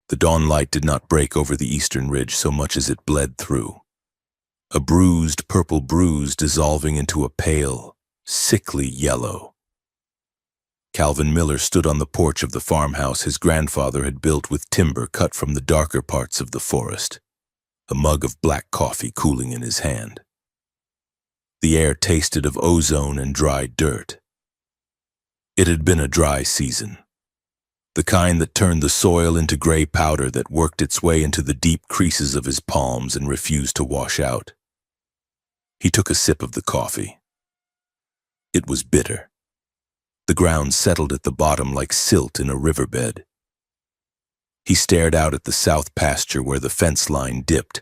The dawn light did not break over the eastern ridge so much as it bled through. A bruised purple bruise dissolving into a pale, sickly yellow. Calvin Miller stood on the porch of the farmhouse his grandfather had built with timber cut from the darker parts of the forest, a mug of black coffee cooling in his hand. The air tasted of ozone and dry dirt. It had been a dry season, the kind that turned the soil into gray powder that worked its way into the deep creases of his palms and refused to wash out. He took a sip of the coffee. It was bitter. The ground settled at the bottom like silt in a riverbed. He stared out at the south pasture where the fence line dipped.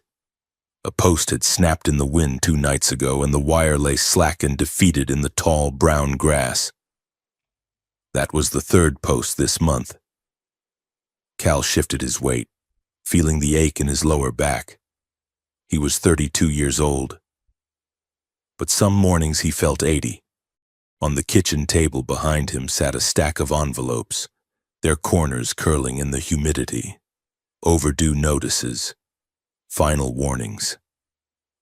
A post had snapped in the wind 2 nights ago, and the wire lay slack and defeated in the tall brown grass. That was the 3rd post this month. Cal shifted his weight, feeling the ache in his lower back. He was 32 years old. But some mornings he felt 80. On the kitchen table behind him sat a stack of envelopes, their corners curling in the humidity. Overdue notices. Final warnings.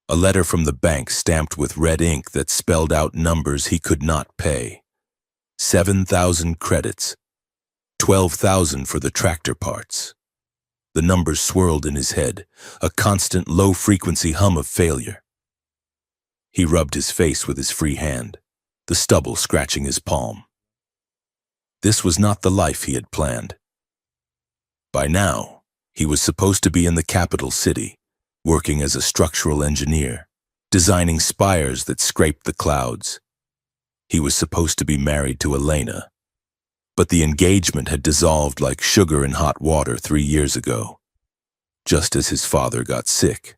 A letter from the bank stamped with red ink that spelled out numbers he could not pay. 7,000 credits. 12,000 for the tractor parts. The numbers swirled in his head, a constant low-frequency hum of failure. He rubbed his face with his free hand, the stubble scratching his palm. This was not the life he had planned. By now, he was supposed to be in the capital city, working as a structural engineer, designing spires that scraped the clouds. He was supposed to be married to Elena, but the engagement had dissolved like sugar in hot water 3 years ago, just as his father got sick,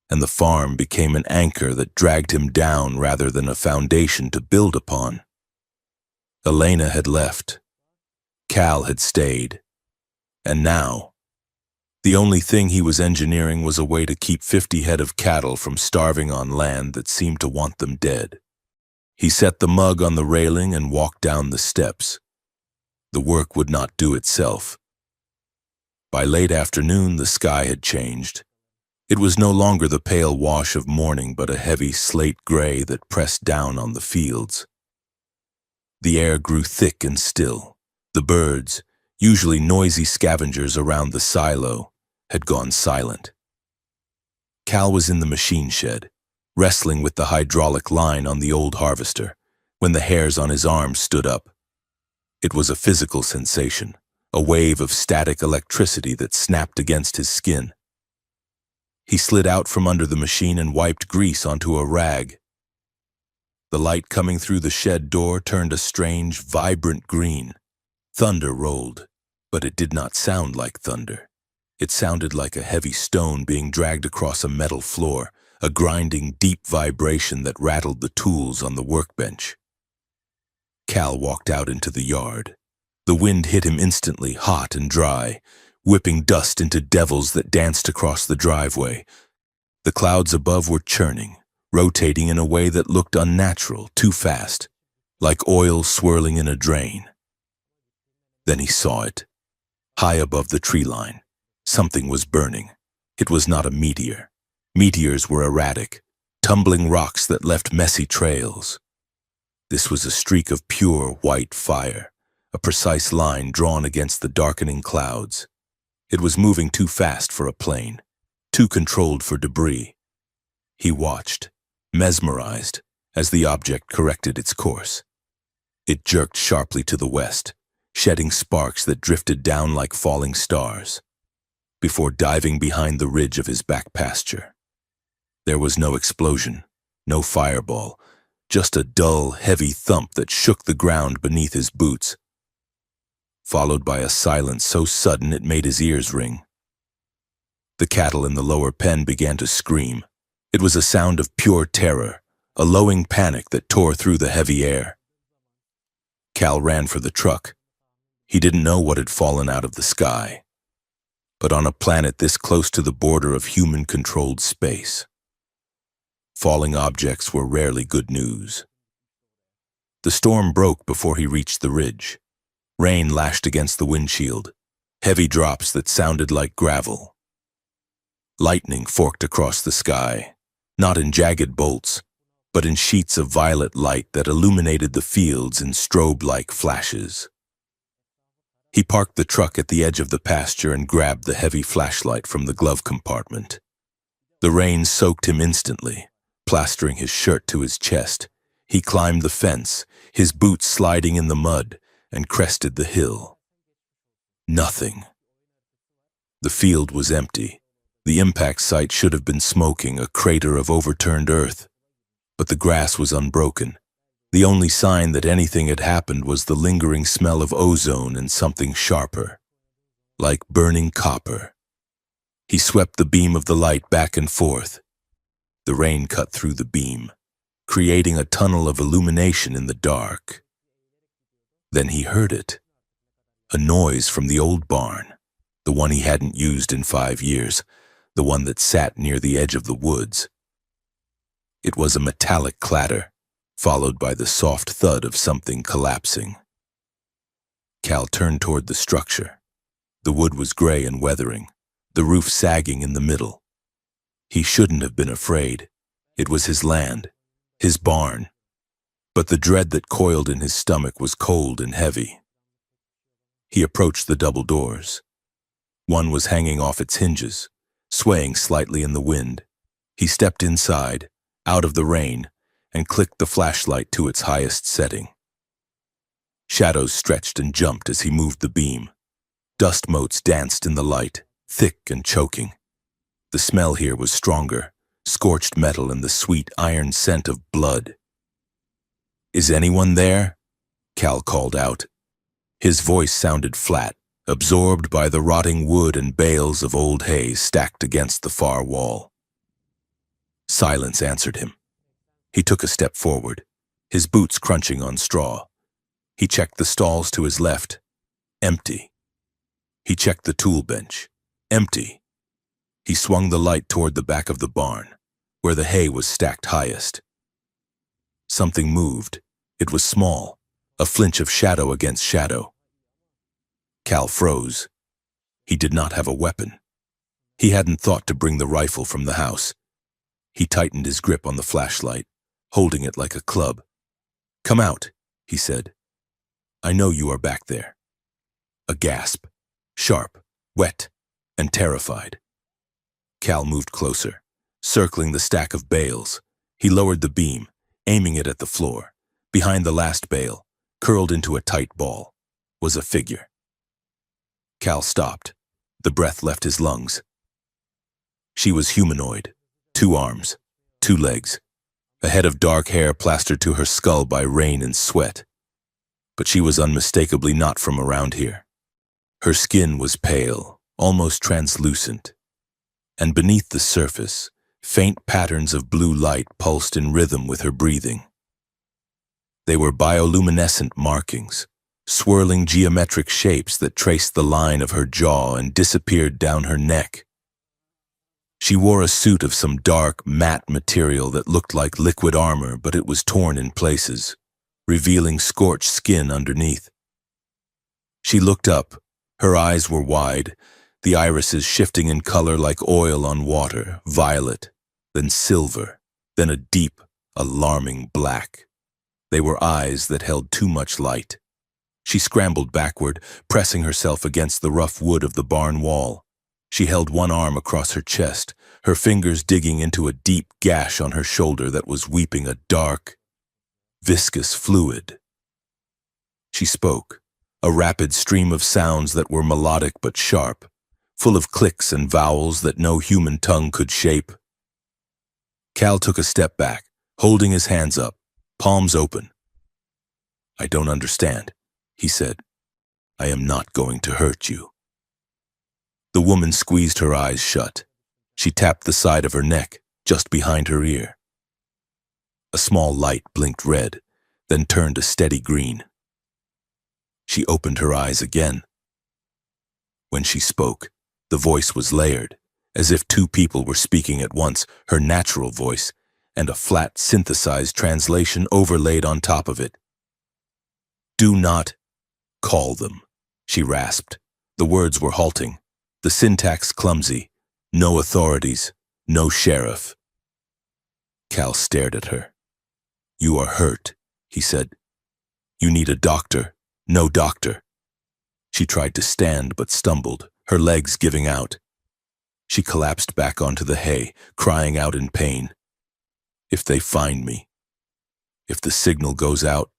and the farm became an anchor that dragged him down rather than a foundation to build upon. Elena had left. Cal had stayed. And now, the only thing he was engineering was a way to keep 50 head of cattle from starving on land that seemed to want them dead. He set the mug on the railing and walked down the steps. The work would not do itself. By late afternoon, the sky had changed. It was no longer the pale wash of morning, but a heavy slate gray that pressed down on the fields. The air grew thick and still. The birds, usually noisy scavengers around the silo, had gone silent. Cal was in the machine shed, wrestling with the hydraulic line on the old harvester, when the hairs on his arms stood up. It was a physical sensation, a wave of static electricity that snapped against his skin. He slid out from under the machine and wiped grease onto a rag. The light coming through the shed door turned a strange, vibrant green. Thunder rolled, but it did not sound like thunder. It sounded like a heavy stone being dragged across a metal floor, a grinding, deep vibration that rattled the tools on the workbench. Cal walked out into the yard. The wind hit him instantly, hot and dry, whipping dust into devils that danced across the driveway. The clouds above were churning, rotating in a way that looked unnatural, too fast, like oil swirling in a drain. Then he saw it. High above the tree line, something was burning. It was not a meteor. Meteors were erratic, tumbling rocks that left messy trails. This was a streak of pure white fire, a precise line drawn against the darkening clouds. It was moving too fast for a plane, too controlled for debris. He watched, mesmerized, as the object corrected its course. It jerked sharply to the west, shedding sparks that drifted down like falling stars, before diving behind the ridge of his back pasture. There was no explosion, no fireball, just a dull, heavy thump that shook the ground beneath his boots, followed by a silence so sudden it made his ears ring. The cattle in the lower pen began to scream. It was a sound of pure terror, a lowing panic that tore through the heavy air. Cal ran for the truck. He didn't know what had fallen out of the sky, but on a planet this close to the border of human-controlled space, falling objects were rarely good news. The storm broke before he reached the ridge. Rain lashed against the windshield. heavy drops that sounded like gravel. Lightning forked across the sky, not in jagged bolts, but in sheets of violet light that illuminated the fields in strobe-like flashes. He parked the truck at the edge of the pasture and grabbed the heavy flashlight from the glove compartment. The rain soaked him instantly, plastering his shirt to his chest. He climbed the fence, his boots sliding in the mud, and crested the hill. Nothing. The field was empty. The impact site should have been smoking, a crater of overturned earth. But the grass was unbroken. The only sign that anything had happened was the lingering smell of ozone and something sharper, like burning copper. He swept the beam of the light back and forth. The rain cut through the beam, creating a tunnel of illumination in the dark. Then he heard it. A noise from the old barn, the one he hadn't used in 5 years, the one that sat near the edge of the woods. It was a metallic clatter, followed by the soft thud of something collapsing. Cal turned toward the structure. The wood was gray and weathering, the roof sagging in the middle. He shouldn't have been afraid. It was his land, his barn. But the dread that coiled in his stomach was cold and heavy. He approached the double doors. One was hanging off its hinges, swaying slightly in the wind. He stepped inside, out of the rain, and clicked the flashlight to its highest setting. Shadows stretched and jumped as he moved the beam. Dust motes danced in the light, thick and choking. The smell here was stronger, scorched metal and the sweet iron scent of blood. "Is anyone there?" Cal called out. His voice sounded flat, absorbed by the rotting wood and bales of old hay stacked against the far wall. Silence answered him. He took a step forward, his boots crunching on straw. He checked the stalls to his left. Empty. He checked the tool bench. Empty. He swung the light toward the back of the barn, where the hay was stacked highest. Something moved. It was small, a flinch of shadow against shadow. Cal froze. He did not have a weapon. He hadn't thought to bring the rifle from the house. He tightened his grip on the flashlight, holding it like a club. "Come out," he said. "I know you are back there." A gasp, sharp, wet, and terrified. Cal moved closer, circling the stack of bales. He lowered the beam, aiming it at the floor. Behind the last bale, curled into a tight ball, was a figure. Cal stopped. The breath left his lungs. She was humanoid, 2 arms, 2 legs, a head of dark hair plastered to her skull by rain and sweat. But she was unmistakably not from around here. Her skin was pale, almost translucent, and beneath the surface, faint patterns of blue light pulsed in rhythm with her breathing. They were bioluminescent markings, swirling geometric shapes that traced the line of her jaw and disappeared down her neck. She wore a suit of some dark, matte material that looked like liquid armor, but it was torn in places, revealing scorched skin underneath. She looked up. Her eyes were wide, the irises shifting in color like oil on water, violet, then silver, then a deep, alarming black. They were eyes that held too much light. She scrambled backward, pressing herself against the rough wood of the barn wall. She held one arm across her chest, her fingers digging into a deep gash on her shoulder that was weeping a dark, viscous fluid. She spoke, a rapid stream of sounds that were melodic but sharp, full of clicks and vowels that no human tongue could shape. Cal took a step back, holding his hands up, palms open. "I don't understand," he said. "I am not going to hurt you." The woman squeezed her eyes shut. She tapped the side of her neck, just behind her ear. A small light blinked red, then turned a steady green. She opened her eyes again. When she spoke, the voice was layered, as if 2 people were speaking at once, her natural voice, and a flat, synthesized translation overlaid on top of it. "Do not call them," she rasped, The words were halting, the syntax clumsy. No authorities, no sheriff. Cal stared at her. You are hurt, he said. You need a doctor. No doctor. She tried to stand but stumbled, her legs giving out. She collapsed back onto the hay, crying out in pain. If they find me, if the signal goes out,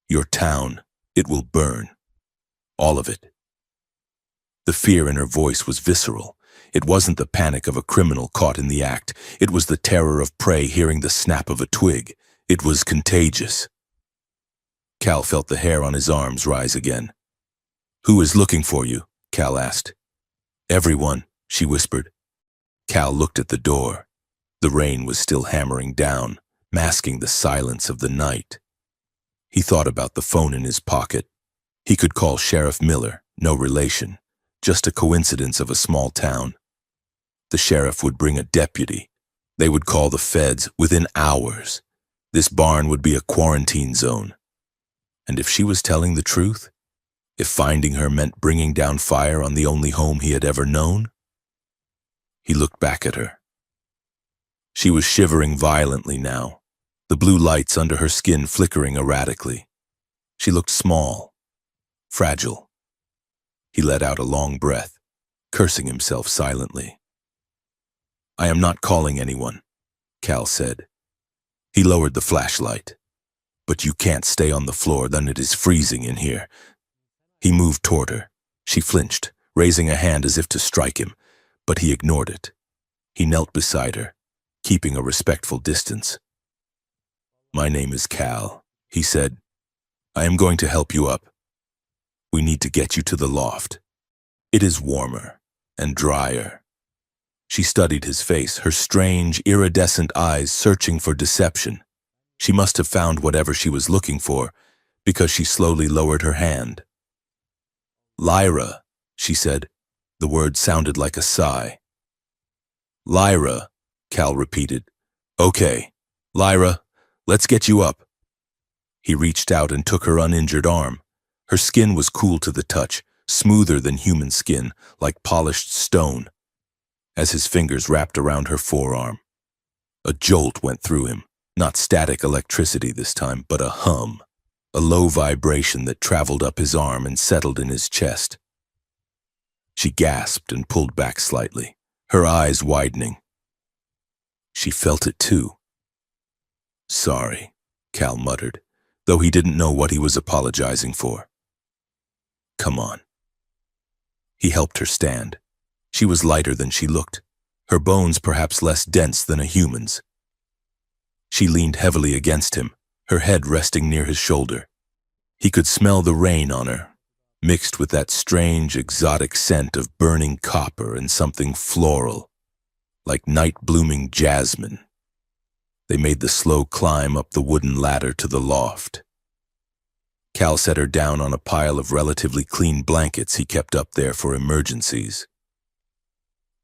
your town, it will burn. All of it. The fear in her voice was visceral. It wasn't the panic of a criminal caught in the act. It was the terror of prey hearing the snap of a twig. It was contagious. Cal felt the hair on his arms rise again. Who is looking for you? Cal asked. Everyone, she whispered. Cal looked at the door. The rain was still hammering down, masking the silence of the night. He thought about the phone in his pocket. He could call Sheriff Miller, no relation, just a coincidence of a small town. The sheriff would bring a deputy. They would call the feds within hours. This barn would be a quarantine zone. And if she was telling the truth, if finding her meant bringing down fire on the only home he had ever known? He looked back at her. She was shivering violently now, the blue lights under her skin flickering erratically. She looked small, fragile. He let out a long breath, cursing himself silently. I am not calling anyone, Cal said. He lowered the flashlight. But you can't stay on the floor, then it is freezing in here. He moved toward her. She flinched, raising a hand as if to strike him, but he ignored it. He knelt beside her, keeping a respectful distance. My name is Cal, he said. I am going to help you up. We need to get you to the loft. It is warmer and drier. She studied his face, her strange, iridescent eyes searching for deception. She must have found whatever she was looking for, because she slowly lowered her hand. Lyra, she said. The word sounded like a sigh. Lyra, Cal repeated. Okay, Lyra, let's get you up. He reached out and took her uninjured arm. Her skin was cool to the touch, smoother than human skin, like polished stone. As his fingers wrapped around her forearm, a jolt went through him, not static electricity this time, but a hum, a low vibration that traveled up his arm and settled in his chest. She gasped and pulled back slightly, her eyes widening. She felt it too. Sorry, Cal muttered, though he didn't know what he was apologizing for. Come on. He helped her stand. She was lighter than she looked, her bones perhaps less dense than a human's. She leaned heavily against him, her head resting near his shoulder. He could smell the rain on her, mixed with that strange, exotic scent of burning copper and something floral, like night-blooming jasmine. They made the slow climb up the wooden ladder to the loft. Cal set her down on a pile of relatively clean blankets he kept up there for emergencies.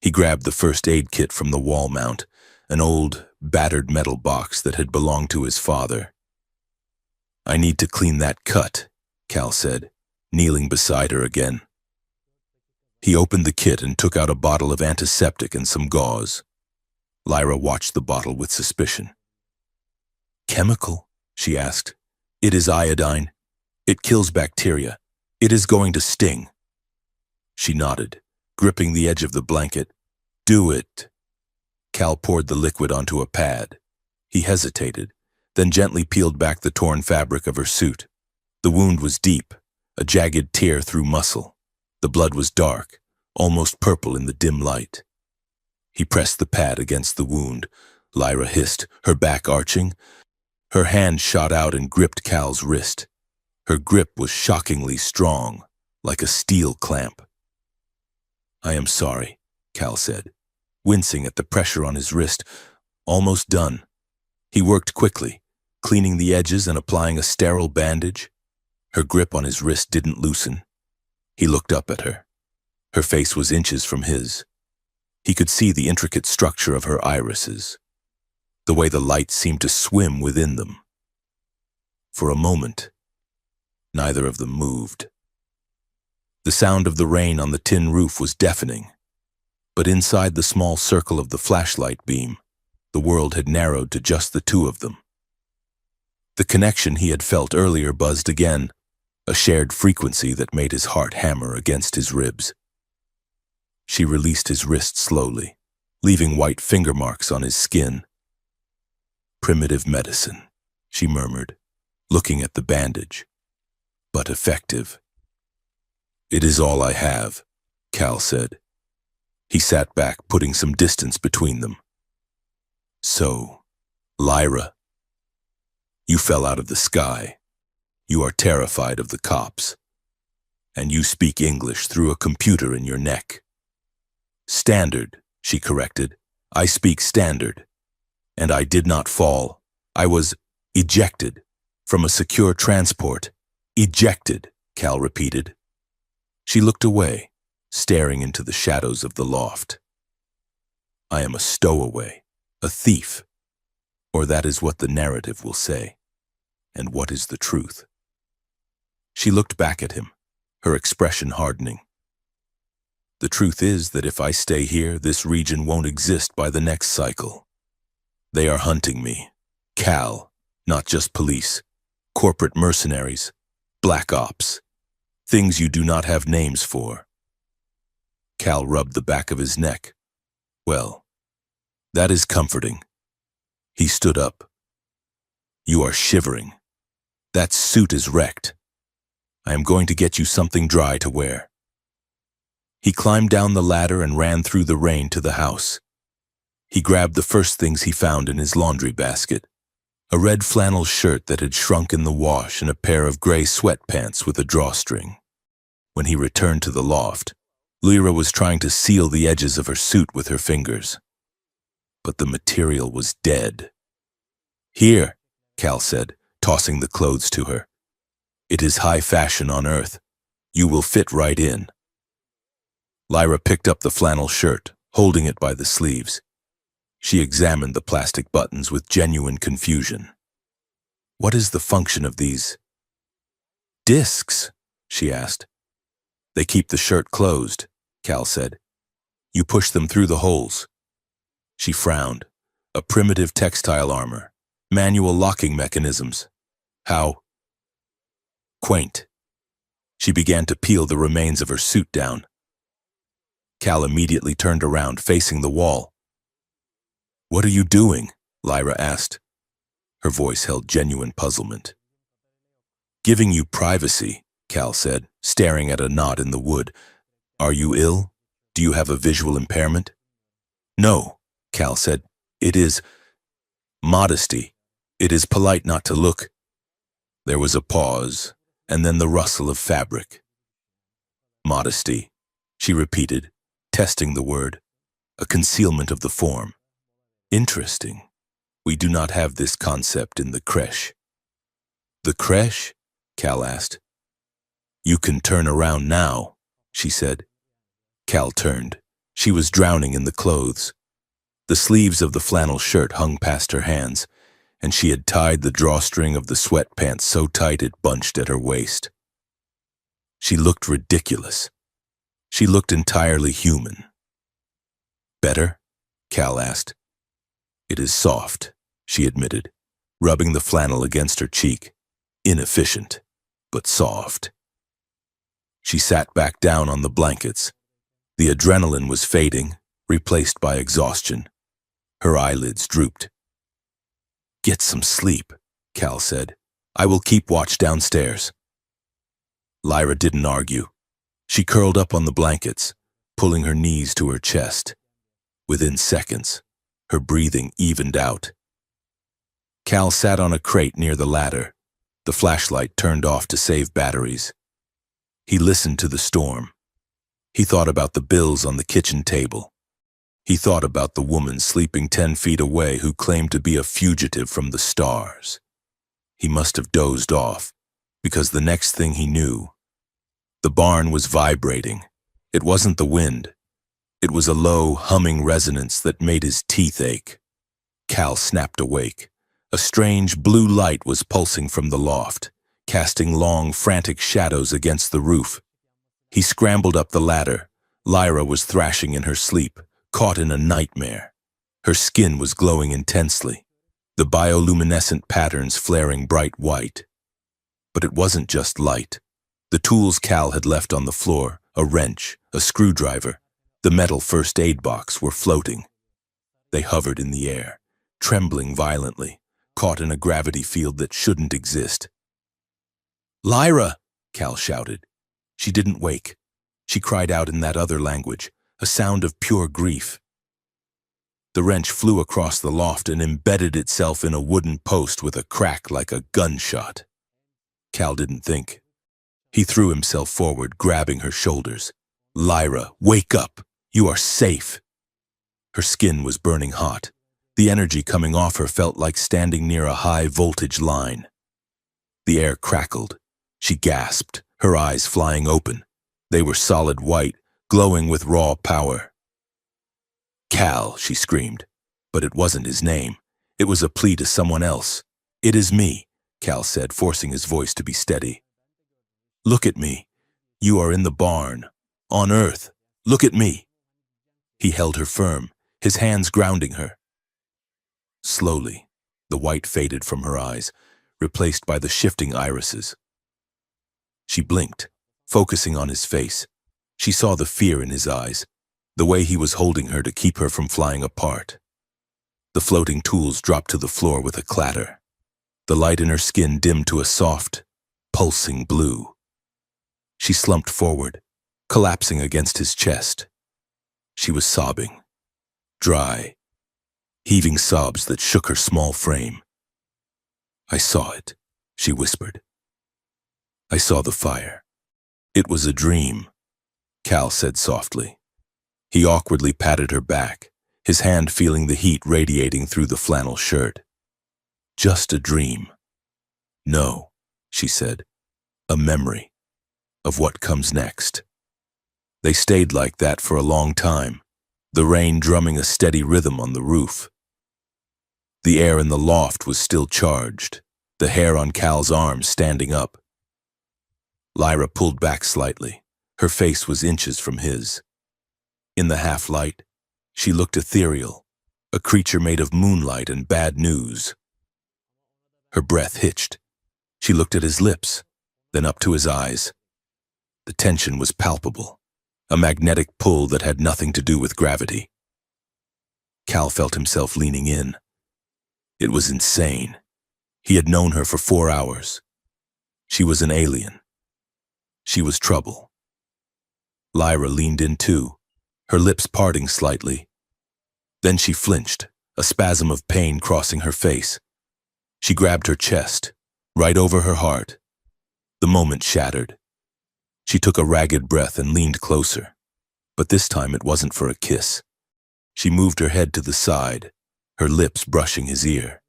He grabbed the first aid kit from the wall mount, an old, battered metal box that had belonged to his father. I need to clean that cut, Cal said, kneeling beside her again. He opened the kit and took out a bottle of antiseptic and some gauze. Lyra watched the bottle with suspicion. Chemical? She asked. It is iodine. It kills bacteria. It is going to sting. She nodded, gripping the edge of the blanket. Do it. Cal poured the liquid onto a pad. He hesitated, then gently peeled back the torn fabric of her suit. The wound was deep, a jagged tear through muscle. The blood was dark, almost purple in the dim light. He pressed the pad against the wound. Lyra hissed, her back arching. Her hand shot out and gripped Cal's wrist. Her grip was shockingly strong, like a steel clamp. I am sorry, Cal said, wincing at the pressure on his wrist. Almost done. He worked quickly, cleaning the edges and applying a sterile bandage. Her grip on his wrist didn't loosen. He looked up at her. Her face was inches from his. He could see the intricate structure of her irises, the way the light seemed to swim within them. For a moment, neither of them moved. The sound of the rain on the tin roof was deafening, but inside the small circle of the flashlight beam, the world had narrowed to just the two of them. The connection he had felt earlier buzzed again, a shared frequency that made his heart hammer against his ribs. She released his wrist slowly, leaving white finger marks on his skin. "Primitive medicine," she murmured, looking at the bandage. "But effective." "It is all I have," Cal said. He sat back, putting some distance between them. "So, Lyra, you fell out of the sky. You are terrified of the cops. And you speak English through a computer in your neck." "Standard," she corrected. "I speak standard. And I did not fall. I was ejected from a secure transport." "Ejected," Cal repeated. She looked away, staring into the shadows of the loft. "I am a stowaway, a thief. Or that is what the narrative will say. And what is the truth?" She looked back at him, her expression hardening. "The truth is that if I stay here, this region won't exist by the next cycle. They are hunting me. Cal, not just police. Corporate mercenaries. Black ops. Things you do not have names for." Cal rubbed the back of his neck. "Well, that is comforting." He stood up. "You are shivering. That suit is wrecked. I am going to get you something dry to wear." He climbed down the ladder and ran through the rain to the house. He grabbed the first things he found in his laundry basket: a red flannel shirt that had shrunk in the wash and a pair of gray sweatpants with a drawstring. When he returned to the loft, Lyra was trying to seal the edges of her suit with her fingers. But the material was dead. "Here," Cal said, tossing the clothes to her. "It is high fashion on Earth. You will fit right in." Lyra picked up the flannel shirt, holding it by the sleeves. She examined the plastic buttons with genuine confusion. "What is the function of these discs?" she asked. "They keep the shirt closed," Cal said. "You push them through the holes." She frowned. "A primitive textile armor. Manual locking mechanisms. How quaint." She began to peel the remains of her suit down. Cal immediately turned around, facing the wall. "What are you doing?" Lyra asked. Her voice held genuine puzzlement. "Giving you privacy," Cal said, staring at a knot in the wood. "Are you ill? Do you have a visual impairment?" "No," Cal said. "It is modesty. It is polite not to look." There was a pause, and then the rustle of fabric. "Modesty," she repeated, testing the word. "A concealment of the form. Interesting. We do not have this concept in the creche." "The creche?" Cal asked. "You can turn around now," she said. Cal turned. She was drowning in the clothes. The sleeves of the flannel shirt hung past her hands, and she had tied the drawstring of the sweatpants so tight it bunched at her waist. She looked ridiculous. She looked entirely human. "Better?" Cal asked. "It is soft," she admitted, rubbing the flannel against her cheek. "Inefficient, but soft." She sat back down on the blankets. The adrenaline was fading, replaced by exhaustion. Her eyelids drooped. "Get some sleep," Cal said. "I will keep watch downstairs." Lyra didn't argue. She curled up on the blankets, pulling her knees to her chest. Within seconds, her breathing evened out. Cal sat on a crate near the ladder, the flashlight turned off to save batteries. He listened to the storm. He thought about the bills on the kitchen table. He thought about the woman sleeping 10 feet away who claimed to be a fugitive from the stars. He must have dozed off, because the next thing he knew, the barn was vibrating. It wasn't the wind. It was a low, humming resonance that made his teeth ache. Cal snapped awake. A strange blue light was pulsing from the loft, casting long, frantic shadows against the roof. He scrambled up the ladder. Lyra was thrashing in her sleep, caught in a nightmare. Her skin was glowing intensely, the bioluminescent patterns flaring bright white. But it wasn't just light. The tools Cal had left on the floor, a wrench, a screwdriver, the metal first aid box, were floating. They hovered in the air, trembling violently, caught in a gravity field that shouldn't exist. "Lyra!" Cal shouted. She didn't wake. She cried out in that other language, a sound of pure grief. The wrench flew across the loft and embedded itself in a wooden post with a crack like a gunshot. Cal didn't think. He threw himself forward, grabbing her shoulders. "Lyra, wake up! You are safe!" Her skin was burning hot. The energy coming off her felt like standing near a high-voltage line. The air crackled. She gasped, her eyes flying open. They were solid white, glowing with raw power. "Cal," she screamed. But it wasn't his name. It was a plea to someone else. "It is me," Cal said, forcing his voice to be steady. "Look at me. You are in the barn. On Earth. Look at me." He held her firm, his hands grounding her. Slowly, the white faded from her eyes, replaced by the shifting irises. She blinked, focusing on his face. She saw the fear in his eyes, the way he was holding her to keep her from flying apart. The floating tools dropped to the floor with a clatter. The light in her skin dimmed to a soft, pulsing blue. She slumped forward, collapsing against his chest. She was sobbing, dry, heaving sobs that shook her small frame. "I saw it," she whispered. "I saw the fire. It was a dream," Cal said softly. He awkwardly patted her back, his hand feeling the heat radiating through the flannel shirt. "Just a dream." "No," she said, "a memory of what comes next." They stayed like that for a long time, the rain drumming a steady rhythm on the roof. The air in the loft was still charged, the hair on Cal's arms standing up. Lyra pulled back slightly. Her face was inches from his. In the half-light, she looked ethereal, a creature made of moonlight and bad news. Her breath hitched. She looked at his lips, then up to his eyes. The tension was palpable, a magnetic pull that had nothing to do with gravity. Cal felt himself leaning in. It was insane. He had known her for 4 hours. She was an alien. She was trouble. Lyra leaned in too, her lips parting slightly. Then she flinched, a spasm of pain crossing her face. She grabbed her chest, right over her heart. The moment shattered. She took a ragged breath and leaned closer. But this time it wasn't for a kiss. She moved her head to the side, her lips brushing his ear.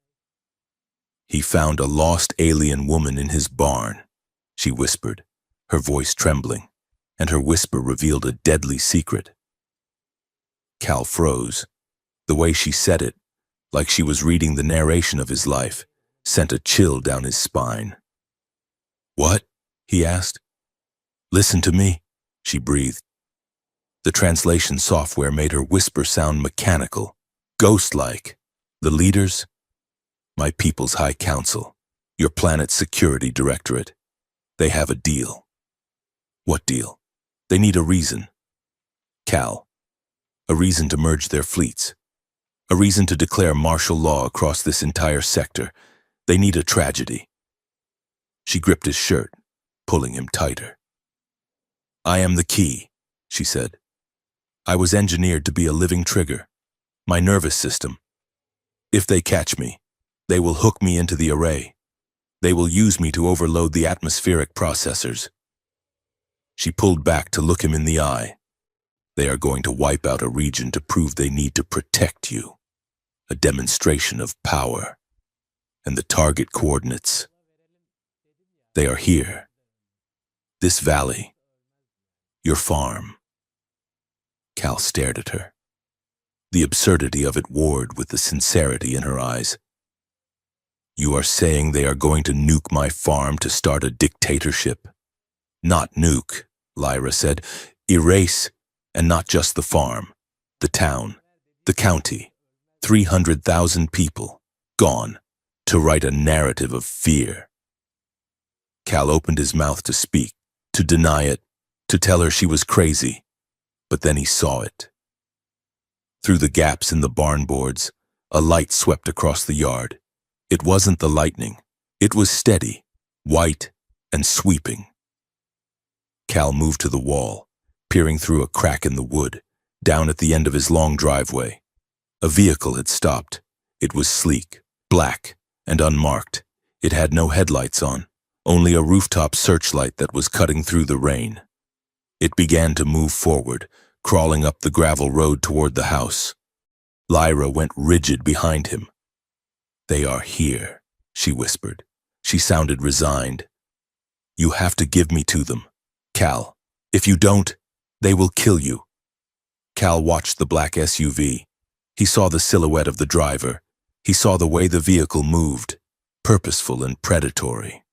"He found a lost alien woman in his barn," she whispered, her voice trembling, and her whisper revealed a deadly secret. Cal froze. The way she said it, like she was reading the narration of his life, sent a chill down his spine. "What?" he asked. "Listen to me," she breathed. The translation software made her whisper sound mechanical, ghost-like. "The leaders? My people's High Council, your planet's security directorate. They have a deal." "What deal?" "They need a reason." "Cal, a reason to merge their fleets. A reason to declare martial law across this entire sector. They need a tragedy." She gripped his shirt, pulling him tighter. "I am the key," she said. "I was engineered to be a living trigger. My nervous system. If they catch me, they will hook me into the array. They will use me to overload the atmospheric processors." She pulled back to look him in the eye. "They are going to wipe out a region to prove they need to protect you. A demonstration of power. And the target coordinates. They are here. This valley. Your farm." Cal stared at her. The absurdity of it warred with the sincerity in her eyes. "You are saying they are going to nuke my farm to start a dictatorship?" "Not nuke," Lyra said. Erase, and not just the farm, the town, the county. 300,000 people, gone, to write a narrative of fear. Cal opened his mouth to speak, to deny it, to tell her she was crazy, but then he saw it. Through the gaps in the barn boards, a light swept across the yard. It wasn't the lightning. It was steady, white, and sweeping. Cal moved to the wall, peering through a crack in the wood, down at the end of his long driveway. A vehicle had stopped. It was sleek, black, and unmarked. It had no headlights on, only a rooftop searchlight that was cutting through the rain. It began to move forward, crawling up the gravel road toward the house. Lyra went rigid behind him. They are here, she whispered. She sounded resigned. You have to give me to them, Cal. If you don't, they will kill you. Cal watched the black SUV. He saw the silhouette of the driver. He saw the way the vehicle moved, purposeful and predatory.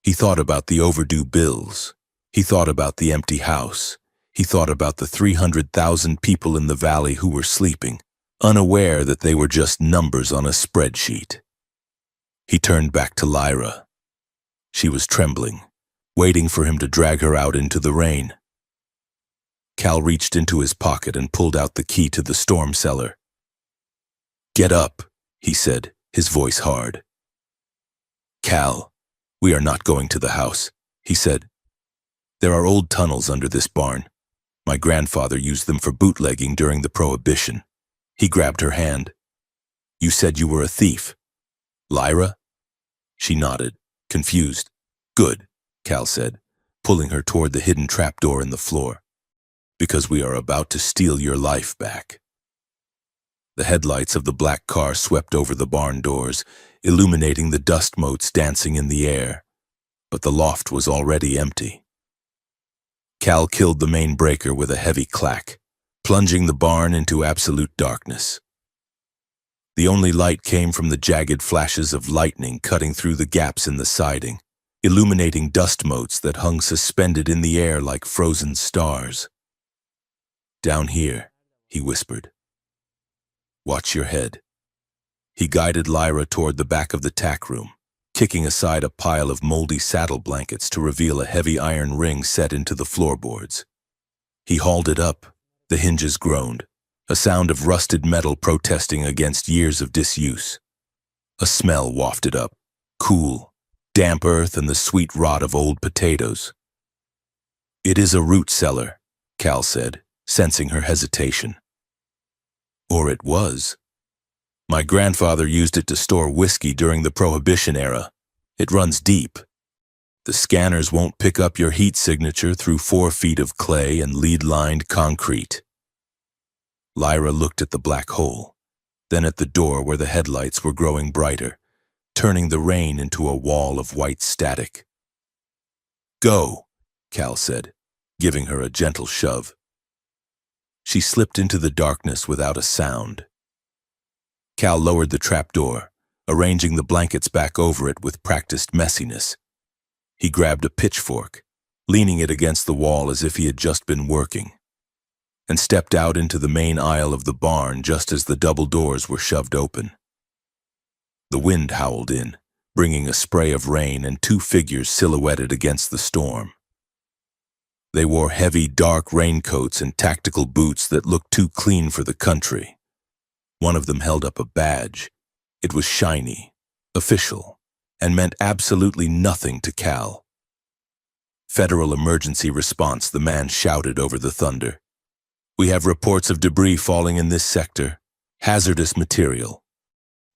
He thought about the overdue bills. He thought about the empty house. He thought about the 300,000 people in the valley who were sleeping, unaware that they were just numbers on a spreadsheet. He turned back to Lyra. She was trembling, waiting for him to drag her out into the rain. Cal reached into his pocket and pulled out the key to the storm cellar. Get up, he said, his voice hard. Cal, we are not going to the house, he said. There are old tunnels under this barn. My grandfather used them for bootlegging during the Prohibition. He grabbed her hand. You said you were a thief. Lyra? She nodded, confused. Good, Cal said, pulling her toward the hidden trapdoor in the floor. Because we are about to steal your life back. The headlights of the black car swept over the barn doors, illuminating the dust motes dancing in the air. But the loft was already empty. Cal killed the main breaker with a heavy clack, plunging the barn into absolute darkness. The only light came from the jagged flashes of lightning cutting through the gaps in the siding, illuminating dust motes that hung suspended in the air like frozen stars. Down here, he whispered. Watch your head. He guided Lyra toward the back of the tack room, kicking aside a pile of moldy saddle blankets to reveal a heavy iron ring set into the floorboards. He hauled it up. The hinges groaned, a sound of rusted metal protesting against years of disuse. A smell wafted up, cool, damp earth and the sweet rot of old potatoes. It is a root cellar, Cal said, sensing her hesitation. Or it was. My grandfather used it to store whiskey during the Prohibition era. It runs deep. The scanners won't pick up your heat signature through 4 feet of clay and lead-lined concrete. Lyra looked at the black hole, then at the door where the headlights were growing brighter, turning the rain into a wall of white static. Go, Cal said, giving her a gentle shove. She slipped into the darkness without a sound. Cal lowered the trapdoor, arranging the blankets back over it with practiced messiness. He grabbed a pitchfork, leaning it against the wall as if he had just been working, and stepped out into the main aisle of the barn just as the double doors were shoved open. The wind howled in, bringing a spray of rain and 2 figures silhouetted against the storm. They wore heavy, dark raincoats and tactical boots that looked too clean for the country. One of them held up a badge. It was shiny, official, and meant absolutely nothing to Cal. Federal Emergency Response, the man shouted over the thunder. We have reports of debris falling in this sector. Hazardous material.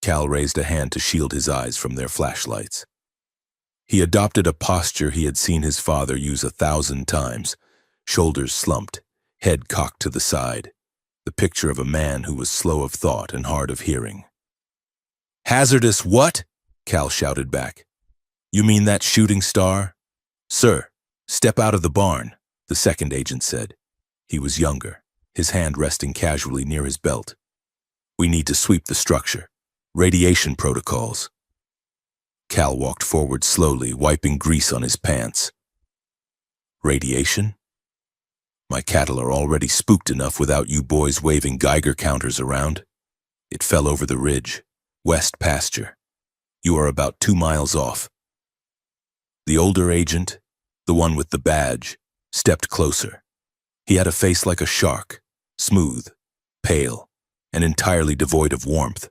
Cal raised a hand to shield his eyes from their flashlights. He adopted a posture he had seen his father use 1,000 times, shoulders slumped, head cocked to the side, the picture of a man who was slow of thought and hard of hearing. Hazardous what? Cal shouted back. You mean that shooting star? Sir, step out of the barn, the second agent said. He was younger, his hand resting casually near his belt. We need to sweep the structure. Radiation protocols. Cal walked forward slowly, wiping grease on his pants. Radiation? My cattle are already spooked enough without you boys waving Geiger counters around. It fell over the ridge, west pasture. You are about 2 miles off. The older agent, the one with the badge, stepped closer. He had a face like a shark, smooth, pale, and entirely devoid of warmth.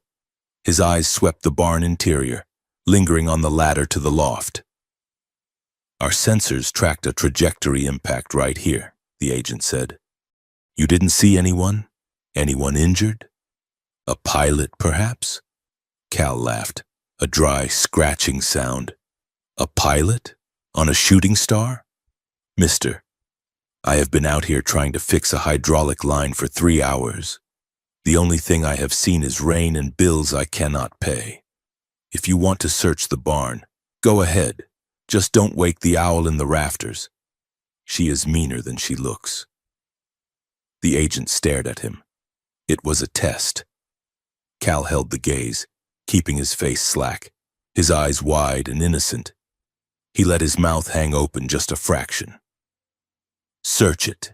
His eyes swept the barn interior, lingering on the ladder to the loft. Our sensors tracked a trajectory impact right here, the agent said. You didn't see anyone? Anyone injured? A pilot, perhaps? Cal laughed, a dry, scratching sound. A pilot? On a shooting star? Mister, I have been out here trying to fix a hydraulic line for 3 hours. The only thing I have seen is rain and bills I cannot pay. If you want to search the barn, go ahead. Just don't wake the owl in the rafters. She is meaner than she looks. The agent stared at him. It was a test. Cal held the gaze, keeping his face slack, his eyes wide and innocent. He let his mouth hang open just a fraction. Search it,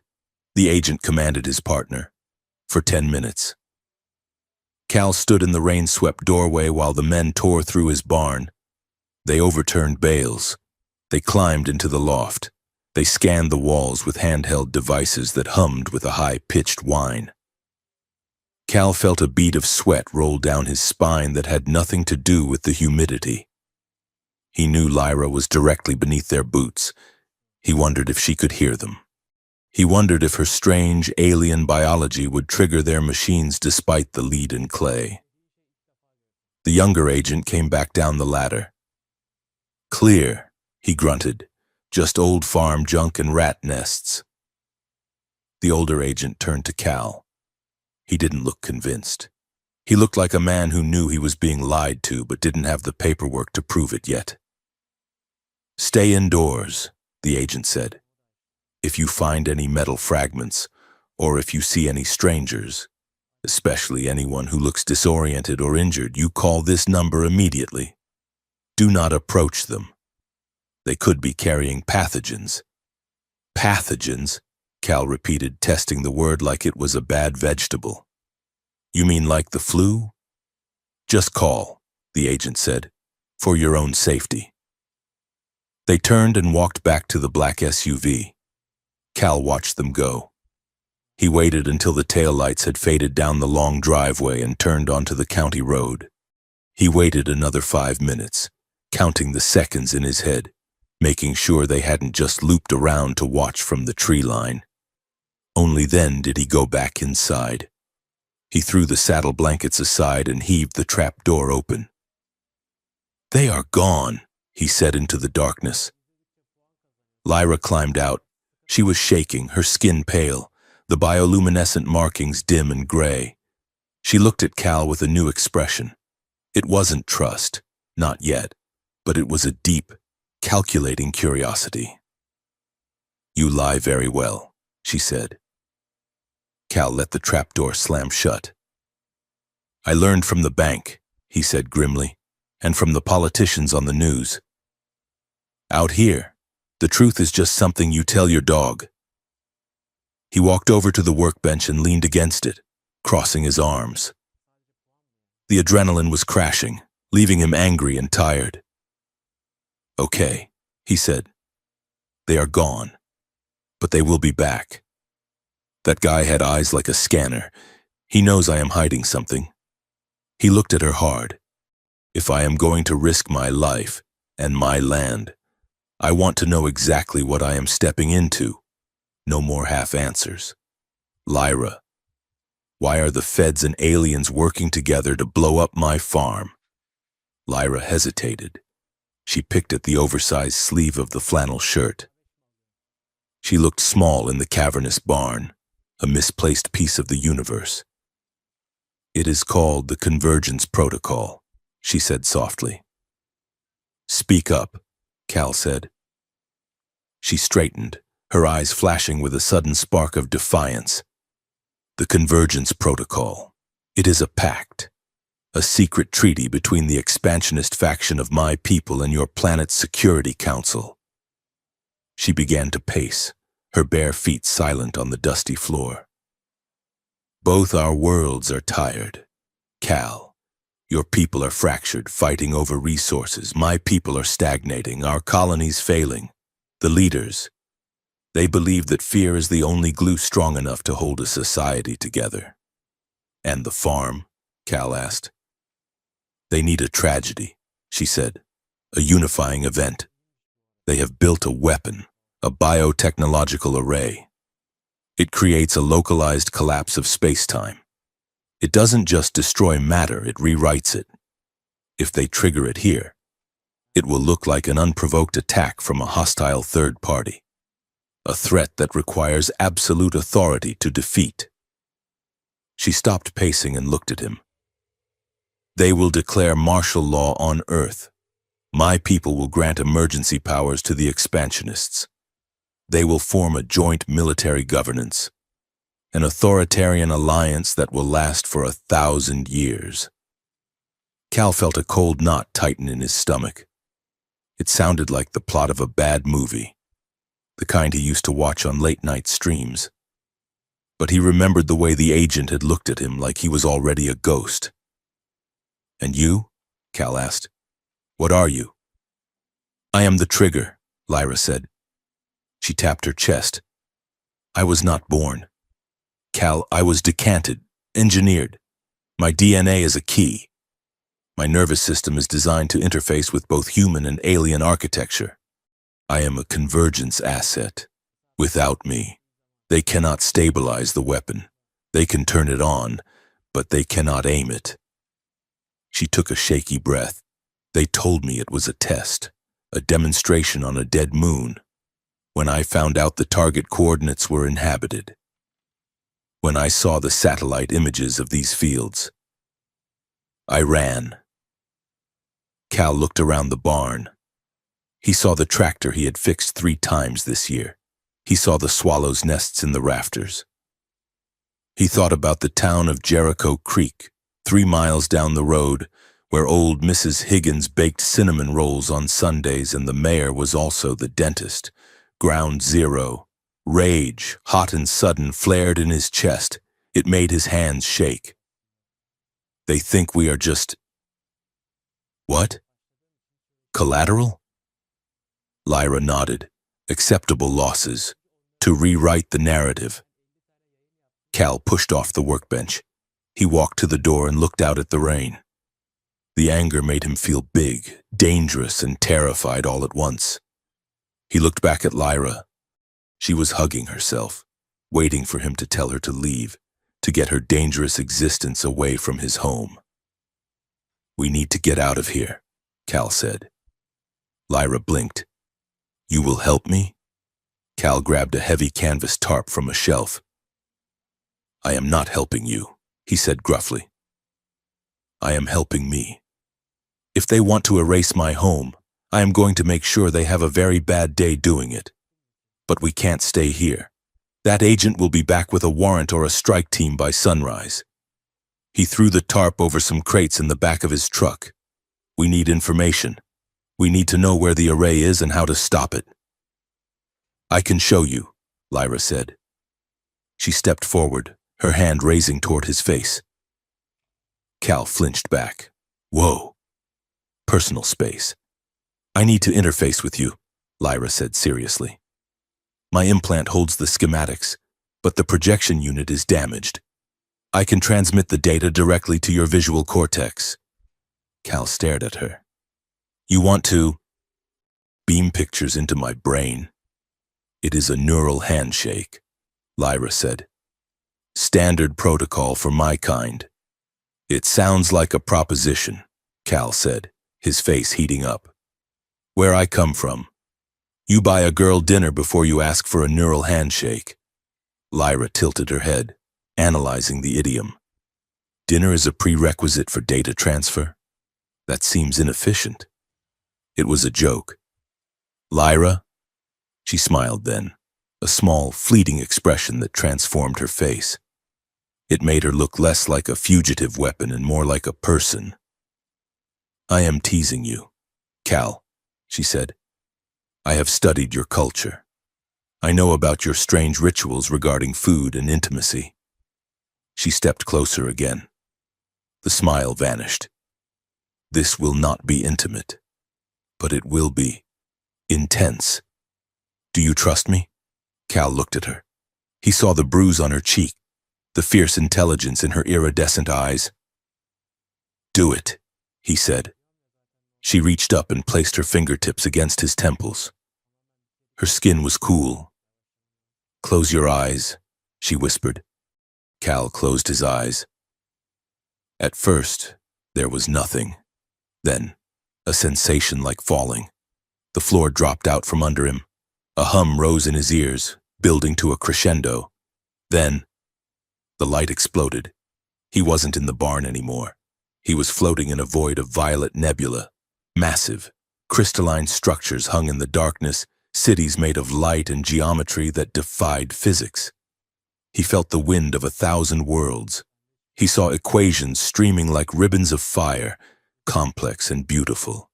the agent commanded his partner, for 10 minutes. Cal stood in the rain-swept doorway while the men tore through his barn. They overturned bales. They climbed into the loft. They scanned the walls with handheld devices that hummed with a high-pitched whine. Cal felt a bead of sweat roll down his spine that had nothing to do with the humidity. He knew Lyra was directly beneath their boots. He wondered if she could hear them. He wondered if her strange, alien biology would trigger their machines despite the lead and clay. The younger agent came back down the ladder. Clear, he grunted. Just old farm junk and rat nests. The older agent turned to Cal. He didn't look convinced. He looked like a man who knew he was being lied to but didn't have the paperwork to prove it yet. Stay indoors, the agent said. If you find any metal fragments, or if you see any strangers, especially anyone who looks disoriented or injured, you call this number immediately. Do not approach them. They could be carrying pathogens. Pathogens? Cal repeated, testing the word like it was a bad vegetable. You mean like the flu? Just call, the agent said, for your own safety. They turned and walked back to the black SUV. Cal watched them go. He waited until the taillights had faded down the long driveway and turned onto the county road. He waited another 5 minutes, counting the seconds in his head, making sure they hadn't just looped around to watch from the tree line. Only then did he go back inside. He threw the saddle blankets aside and heaved the trap door open. They are gone, he said into the darkness. Lyra climbed out. She was shaking, her skin pale, the bioluminescent markings dim and gray. She looked at Cal with a new expression. It wasn't trust, not yet, but it was a deep, calculating curiosity. You lie very well, she said. Cal let the trapdoor slam shut. I learned from the bank, he said grimly, and from the politicians on the news. Out here, the truth is just something you tell your dog. He walked over to the workbench and leaned against it, crossing his arms. The adrenaline was crashing, leaving him angry and tired. Okay, he said. They are gone, but they will be back. That guy had eyes like a scanner. He knows I am hiding something. He looked at her hard. If I am going to risk my life and my land, I want to know exactly what I am stepping into. No more half answers. Lyra, why are the feds and aliens working together to blow up my farm? Lyra hesitated. She picked at the oversized sleeve of the flannel shirt. She looked small in the cavernous barn, a misplaced piece of the universe. It is called the Convergence Protocol, she said softly. Speak up, Cal said. She straightened, her eyes flashing with a sudden spark of defiance. The Convergence Protocol. It is a pact, a secret treaty between the expansionist faction of my people and your planet's Security Council. She began to pace, her bare feet silent on the dusty floor. Both our worlds are tired. Cal, your people are fractured, fighting over resources. My people are stagnating, our colonies failing. The leaders, they believe that fear is the only glue strong enough to hold a society together. And the farm? Cal asked. They need a tragedy, she said, a unifying event. They have built a weapon, a biotechnological array. It creates a localized collapse of space-time. It doesn't just destroy matter, it rewrites it. If they trigger it here, it will look like an unprovoked attack from a hostile third party. A threat that requires absolute authority to defeat. She stopped pacing and looked at him. They will declare martial law on Earth. My people will grant emergency powers to the expansionists. They will form a joint military governance, an authoritarian alliance that will last for 1,000 years. Cal felt a cold knot tighten in his stomach. It sounded like the plot of a bad movie, the kind he used to watch on late-night streams. But he remembered the way the agent had looked at him like he was already a ghost. "And you?" Cal asked. "What are you?" "I am the trigger," Lyra said. She tapped her chest. "I was not born. Cal, I was decanted, engineered. My DNA is a key. My nervous system is designed to interface with both human and alien architecture. I am a convergence asset. Without me, they cannot stabilize the weapon. They can turn it on, but they cannot aim it." She took a shaky breath. "They told me it was a test, a demonstration on a dead moon. When I found out the target coordinates were inhabited. When I saw the satellite images of these fields, I ran." Cal looked around the barn. He saw the tractor he had fixed 3 times this year. He saw the swallows' nests in the rafters. He thought about the town of Jericho Creek, 3 miles down the road, where old Mrs. Higgins baked cinnamon rolls on Sundays and the mayor was also the dentist. Ground zero. Rage, hot and sudden, flared in his chest. It made his hands shake. "They think we are just..." "What? Collateral?" Lyra nodded. "Acceptable losses. To rewrite the narrative." Cal pushed off the workbench. He walked to the door and looked out at the rain. The anger made him feel big, dangerous, and terrified all at once. He looked back at Lyra. She was hugging herself, waiting for him to tell her to leave, to get her dangerous existence away from his home. "We need to get out of here," Cal said. Lyra blinked. "You will help me?" Cal grabbed a heavy canvas tarp from a shelf. "I am not helping you," he said gruffly. "I am helping me. If they want to erase my home, I am going to make sure they have a very bad day doing it. But we can't stay here. That agent will be back with a warrant or a strike team by sunrise." He threw the tarp over some crates in the back of his truck. "We need information. We need to know where the array is and how to stop it." "I can show you," Lyra said. She stepped forward, her hand raising toward his face. Cal flinched back. "Whoa. Personal space." "I need to interface with you," Lyra said seriously. "My implant holds the schematics, but the projection unit is damaged. I can transmit the data directly to your visual cortex." Cal stared at her. "You want to beam pictures into my brain?" "It is a neural handshake," Lyra said. "Standard protocol for my kind." "It sounds like a proposition," Cal said, his face heating up. "Where I come from, you buy a girl dinner before you ask for a neural handshake." Lyra tilted her head, analyzing the idiom. "Dinner is a prerequisite for data transfer? That seems inefficient." It was a joke. "Lyra?" She smiled then, a small, fleeting expression that transformed her face. It made her look less like a fugitive weapon and more like a person. "I am teasing you, Cal," she said. "I have studied your culture. I know about your strange rituals regarding food and intimacy. She stepped closer again. The smile vanished. This will not be intimate, but it will be intense. Do you trust me? Cal looked at her. He saw the bruise on her cheek, the fierce intelligence in her iridescent eyes. Do it, he said. She reached up and placed her fingertips against his temples. Her skin was cool. Close your eyes, she whispered. Cal closed his eyes. At first, there was nothing. Then, a sensation like falling. The floor dropped out from under him. A hum rose in his ears, building to a crescendo. Then, the light exploded. He wasn't in the barn anymore. He was floating in a void of violet nebula. Massive, crystalline structures hung in the darkness, cities made of light and geometry that defied physics. He felt the wind of 1,000 worlds. He saw equations streaming like ribbons of fire, complex and beautiful.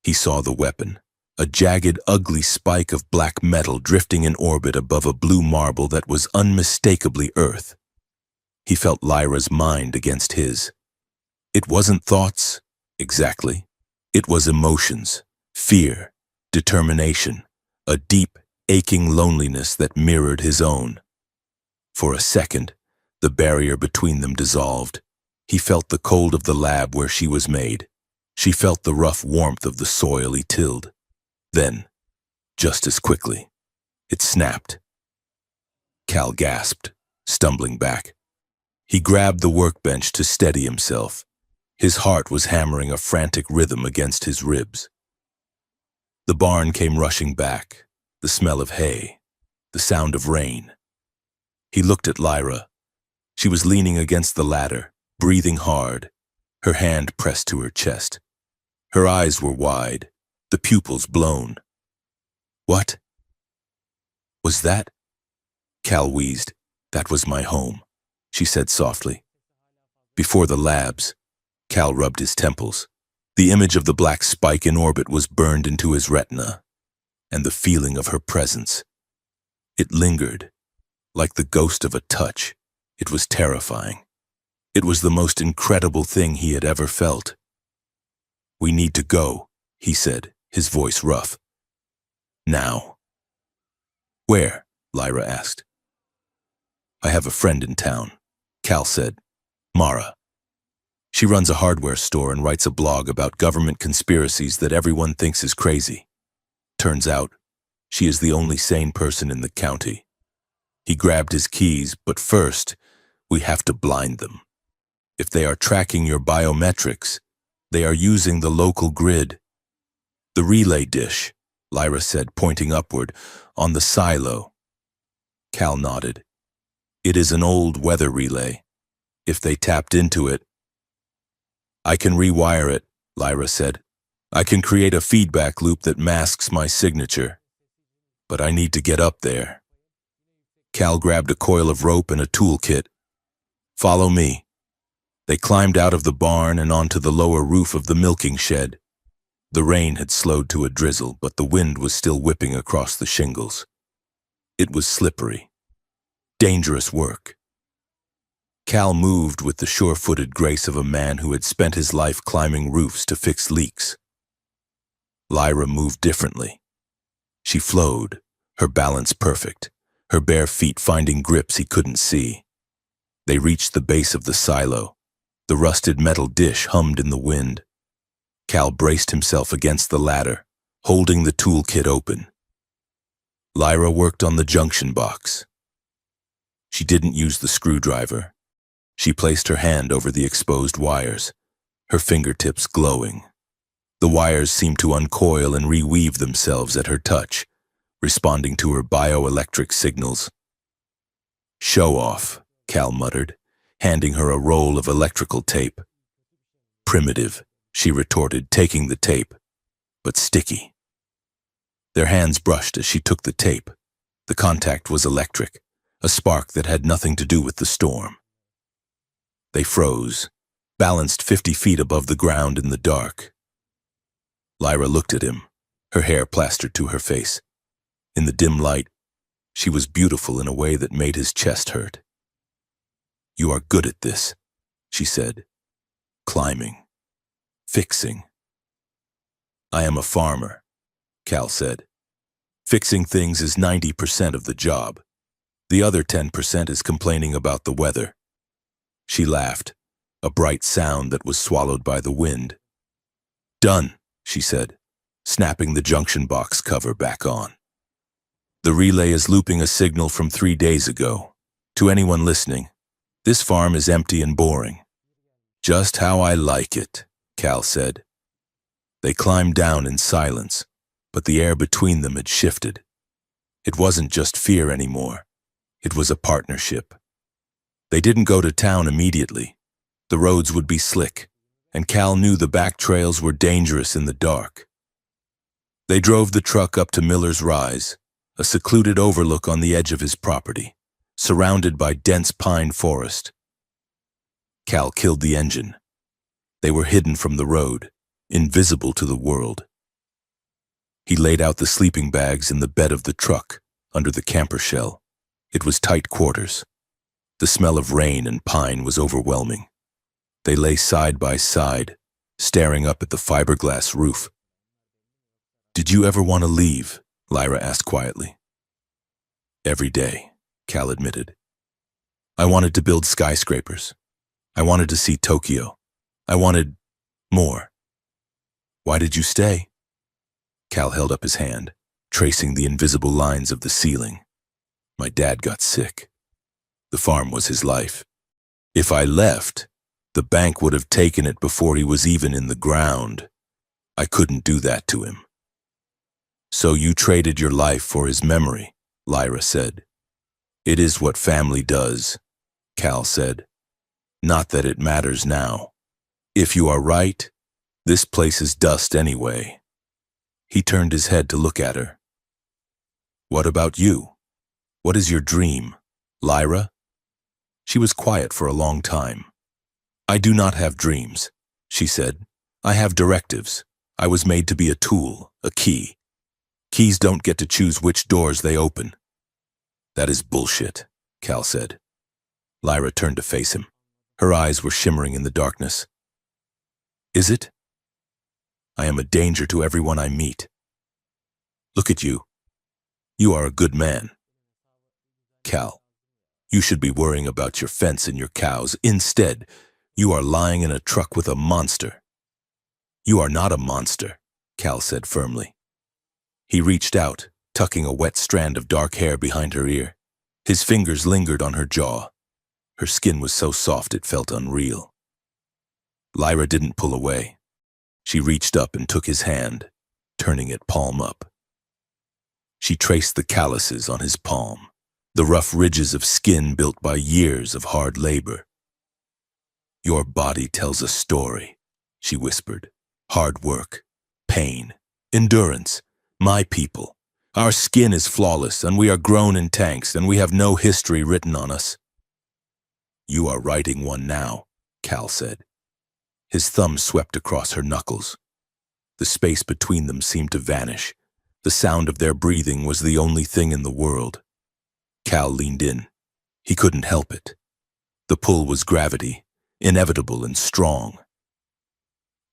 He saw the weapon, a jagged, ugly spike of black metal drifting in orbit above a blue marble that was unmistakably Earth. He felt Lyra's mind against his. It wasn't thoughts, exactly. It was emotions, fear, determination, a deep, aching loneliness that mirrored his own. For a second, the barrier between them dissolved. He felt the cold of the lab where she was made. She felt the rough warmth of the soil he tilled. Then, just as quickly, it snapped. Cal gasped, stumbling back. He grabbed the workbench to steady himself. His heart was hammering a frantic rhythm against his ribs. The barn came rushing back, the smell of hay, the sound of rain. He looked at Lyra. She was leaning against the ladder, breathing hard, her hand pressed to her chest. Her eyes were wide, the pupils blown. What was that? Cal wheezed. That was my home, she said softly. Before the labs, Cal rubbed his temples. The image of the black spike in orbit was burned into his retina, and the feeling of her presence. It lingered, like the ghost of a touch. It was terrifying. It was the most incredible thing he had ever felt. We need to go, he said, his voice rough. Now. Where? Lyra asked. I have a friend in town, Cal said. Mara. She runs a hardware store and writes a blog about government conspiracies that everyone thinks is crazy. Turns out, she is the only sane person in the county. He grabbed his keys, but first, we have to blind them. If they are tracking your biometrics, they are using the local grid. The relay dish, Lyra said, pointing upward, on the silo. Cal nodded. It is an old weather relay. If they tapped into it, I can rewire it, Lyra said. I can create a feedback loop that masks my signature. But I need to get up there. Cal grabbed a coil of rope and a toolkit. Follow me. They climbed out of the barn and onto the lower roof of the milking shed. The rain had slowed to a drizzle, but the wind was still whipping across the shingles. It was slippery. Dangerous work. Cal moved with the sure-footed grace of a man who had spent his life climbing roofs to fix leaks. Lyra moved differently. She flowed, her balance perfect, her bare feet finding grips he couldn't see. They reached the base of the silo. The rusted metal dish hummed in the wind. Cal braced himself against the ladder, holding the toolkit open. Lyra worked on the junction box. She didn't use the screwdriver. She placed her hand over the exposed wires, her fingertips glowing. The wires seemed to uncoil and reweave themselves at her touch, responding to her bioelectric signals. Show off, Cal muttered, handing her a roll of electrical tape. Primitive, she retorted, taking the tape, but sticky. Their hands brushed as she took the tape. The contact was electric, a spark that had nothing to do with the storm. They froze, balanced 50 feet above the ground in the dark. Lyra looked at him, her hair plastered to her face. In the dim light, she was beautiful in a way that made his chest hurt. "You are good at this," she said. "Climbing. Fixing." "I am a farmer," Cal said. "Fixing things is 90% of the job. The other 10% is complaining about the weather." She laughed, a bright sound that was swallowed by the wind. "Done," she said, snapping the junction box cover back on. "The relay is looping a signal from 3 days ago. To anyone listening, this farm is empty and boring." "Just how I like it," Cal said. They climbed down in silence, but the air between them had shifted. It wasn't just fear anymore. It was a partnership. They didn't go to town immediately. The roads would be slick, and Cal knew the back trails were dangerous in the dark. They drove the truck up to Miller's Rise, a secluded overlook on the edge of his property, surrounded by dense pine forest. Cal killed the engine. They were hidden from the road, invisible to the world. He laid out the sleeping bags in the bed of the truck, under the camper shell. It was tight quarters. The smell of rain and pine was overwhelming. They lay side by side, staring up at the fiberglass roof. "Did you ever want to leave?" Lyra asked quietly. "Every day," Cal admitted. "I wanted to build skyscrapers. I wanted to see Tokyo. I wanted more." "Why did you stay?" Cal held up his hand, tracing the invisible lines of the ceiling. "My dad got sick. The farm was his life. If I left, the bank would have taken it before he was even in the ground. I couldn't do that to him." "So you traded your life for his memory," Lyra said. "It is what family does," Cal said. "Not that it matters now. If you are right, this place is dust anyway." He turned his head to look at her. "What about you? What is your dream, Lyra?" She was quiet for a long time. "I do not have dreams," she said. "I have directives. I was made to be a tool, a key. Keys don't get to choose which doors they open." "That is bullshit," Cal said. Lyra turned to face him. Her eyes were shimmering in the darkness. "Is it? I am a danger to everyone I meet. Look at you. You are a good man. Cal, you should be worrying about your fence and your cows. Instead, you are lying in a truck with a monster." "You are not a monster," Cal said firmly. He reached out, tucking a wet strand of dark hair behind her ear. His fingers lingered on her jaw. Her skin was so soft it felt unreal. Lyra didn't pull away. She reached up and took his hand, turning it palm up. She traced the calluses on his palm, the rough ridges of skin built by years of hard labor. "Your body tells a story," she whispered. "Hard work, pain, endurance. My people. Our skin is flawless, and we are grown in tanks, and we have no history written on us." "You are writing one now," Cal said. His thumb swept across her knuckles. The space between them seemed to vanish. The sound of their breathing was the only thing in the world. Cal leaned in. He couldn't help it. The pull was gravity, inevitable and strong.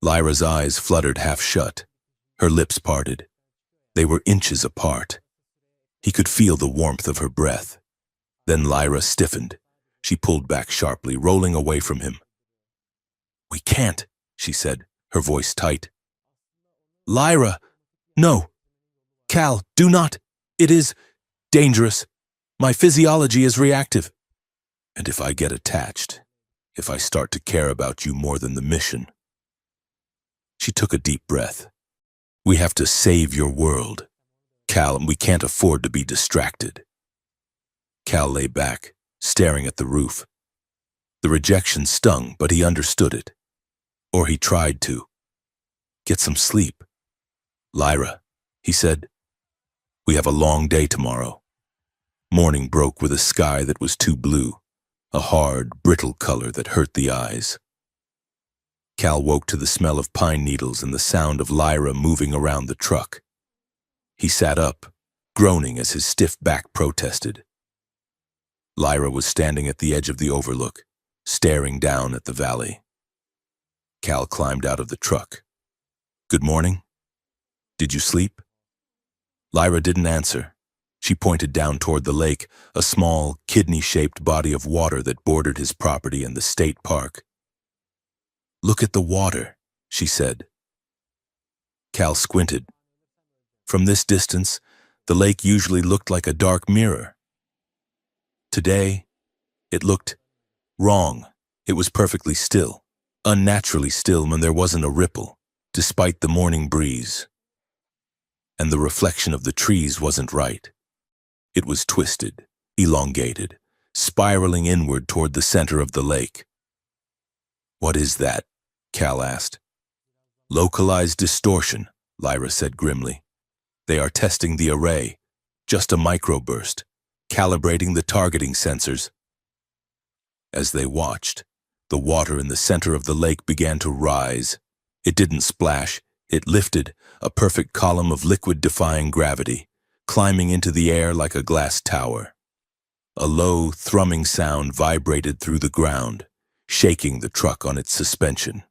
Lyra's eyes fluttered half shut. Her lips parted. They were inches apart. He could feel the warmth of her breath. Then Lyra stiffened. She pulled back sharply, rolling away from him. "We can't," she said, her voice tight. "Lyra! No! Cal, do not! It is dangerous. My physiology is reactive. And if I get attached, if I start to care about you more than the mission." She took a deep breath. "We have to save your world, Cal, and we can't afford to be distracted." Cal lay back, staring at the roof. The rejection stung, but he understood it. Or he tried to. "Get some sleep." "Lyra," he said, "we have a long day tomorrow." Morning broke with a sky that was too blue, a hard, brittle color that hurt the eyes. Cal woke to the smell of pine needles and the sound of Lyra moving around the truck. He sat up, groaning as his stiff back protested. Lyra was standing at the edge of the overlook, staring down at the valley. Cal climbed out of the truck. "Good morning. Did you sleep?" Lyra didn't answer. She pointed down toward the lake, a small, kidney-shaped body of water that bordered his property and the state park. "Look at the water," she said. Cal squinted. From this distance, the lake usually looked like a dark mirror. Today, it looked wrong. It was perfectly still, unnaturally still when there wasn't a ripple, despite the morning breeze. And the reflection of the trees wasn't right. It was twisted, elongated, spiraling inward toward the center of the lake. "What is that?" Cal asked. "Localized distortion," Lyra said grimly. "They are testing the array, just a microburst, calibrating the targeting sensors." As they watched, the water in the center of the lake began to rise. It didn't splash, it lifted, a perfect column of liquid-defying gravity, climbing into the air like a glass tower. A low, thrumming sound vibrated through the ground, shaking the truck on its suspension.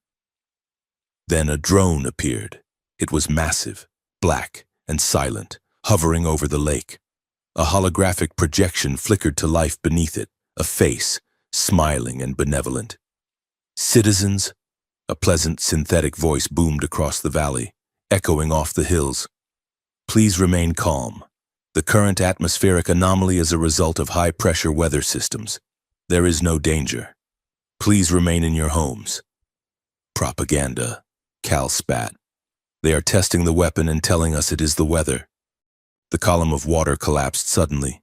Then a drone appeared. It was massive, black, and silent, hovering over the lake. A holographic projection flickered to life beneath it, a face, smiling and benevolent. "Citizens," a pleasant synthetic voice boomed across the valley, echoing off the hills. "Please remain calm. The current atmospheric anomaly is a result of high-pressure weather systems. There is no danger. Please remain in your homes." "Propaganda," Cal spat. "They are testing the weapon and telling us it is the weather." The column of water collapsed suddenly,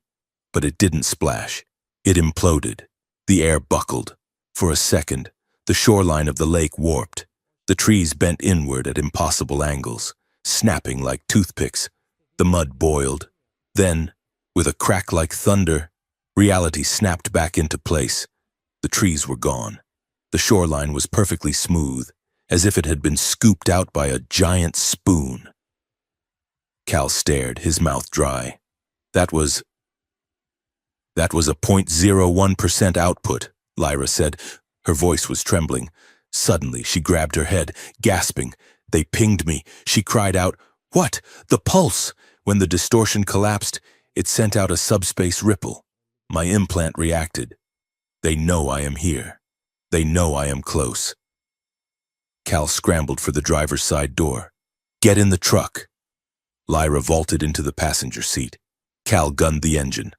but it didn't splash. It imploded. The air buckled. For a second, the shoreline of the lake warped. The trees bent inward at impossible angles, snapping like toothpicks. The mud boiled. Then, with a crack like thunder, reality snapped back into place. The trees were gone. The shoreline was perfectly smooth, as if it had been scooped out by a giant spoon. Cal stared, his mouth dry. That was a 0.01% output, Lyra said. Her voice was trembling. Suddenly, she grabbed her head, gasping. "They pinged me." She cried out, "What? The pulse!" When the distortion collapsed, it sent out a subspace ripple. My implant reacted. They know I am here. They know I am close. Cal scrambled for the driver's side door. "Get in the truck." Lyra vaulted into the passenger seat. Cal gunned the engine,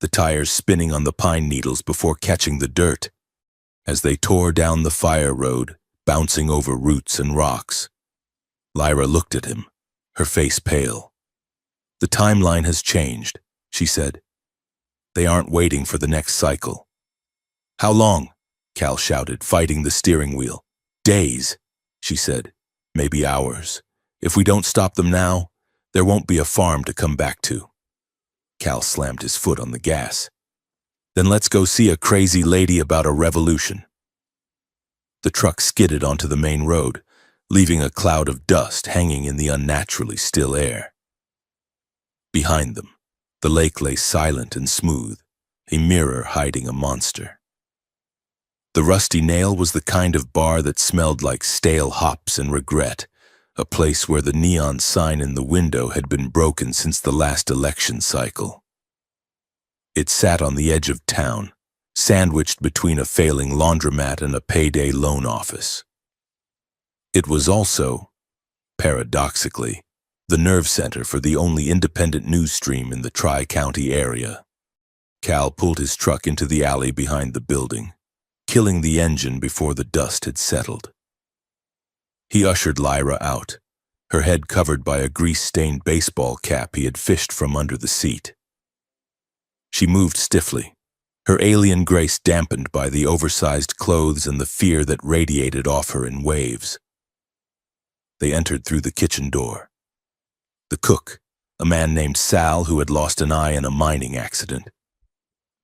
the tires spinning on the pine needles before catching the dirt. As they tore down the fire road, bouncing over roots and rocks, Lyra looked at him, her face pale. "The timeline has changed," she said. "They aren't waiting for the next cycle." "How long?" Cal shouted, fighting the steering wheel. "Days," she said. "Maybe hours. If we don't stop them now, there won't be a farm to come back to." Cal slammed his foot on the gas. "Then let's go see a crazy lady about a revolution." The truck skidded onto the main road, leaving a cloud of dust hanging in the unnaturally still air. Behind them, the lake lay silent and smooth, a mirror hiding a monster. The Rusty Nail was the kind of bar that smelled like stale hops and regret, a place where the neon sign in the window had been broken since the last election cycle. It sat on the edge of town, sandwiched between a failing laundromat and a payday loan office. It was also, paradoxically, the nerve center for the only independent news stream in the Tri-County area. Cal pulled his truck into the alley behind the building, killing the engine before the dust had settled. He ushered Lyra out, her head covered by a grease-stained baseball cap he had fished from under the seat. She moved stiffly, her alien grace dampened by the oversized clothes and the fear that radiated off her in waves. They entered through the kitchen door. The cook, a man named Sal who had lost an eye in a mining accident,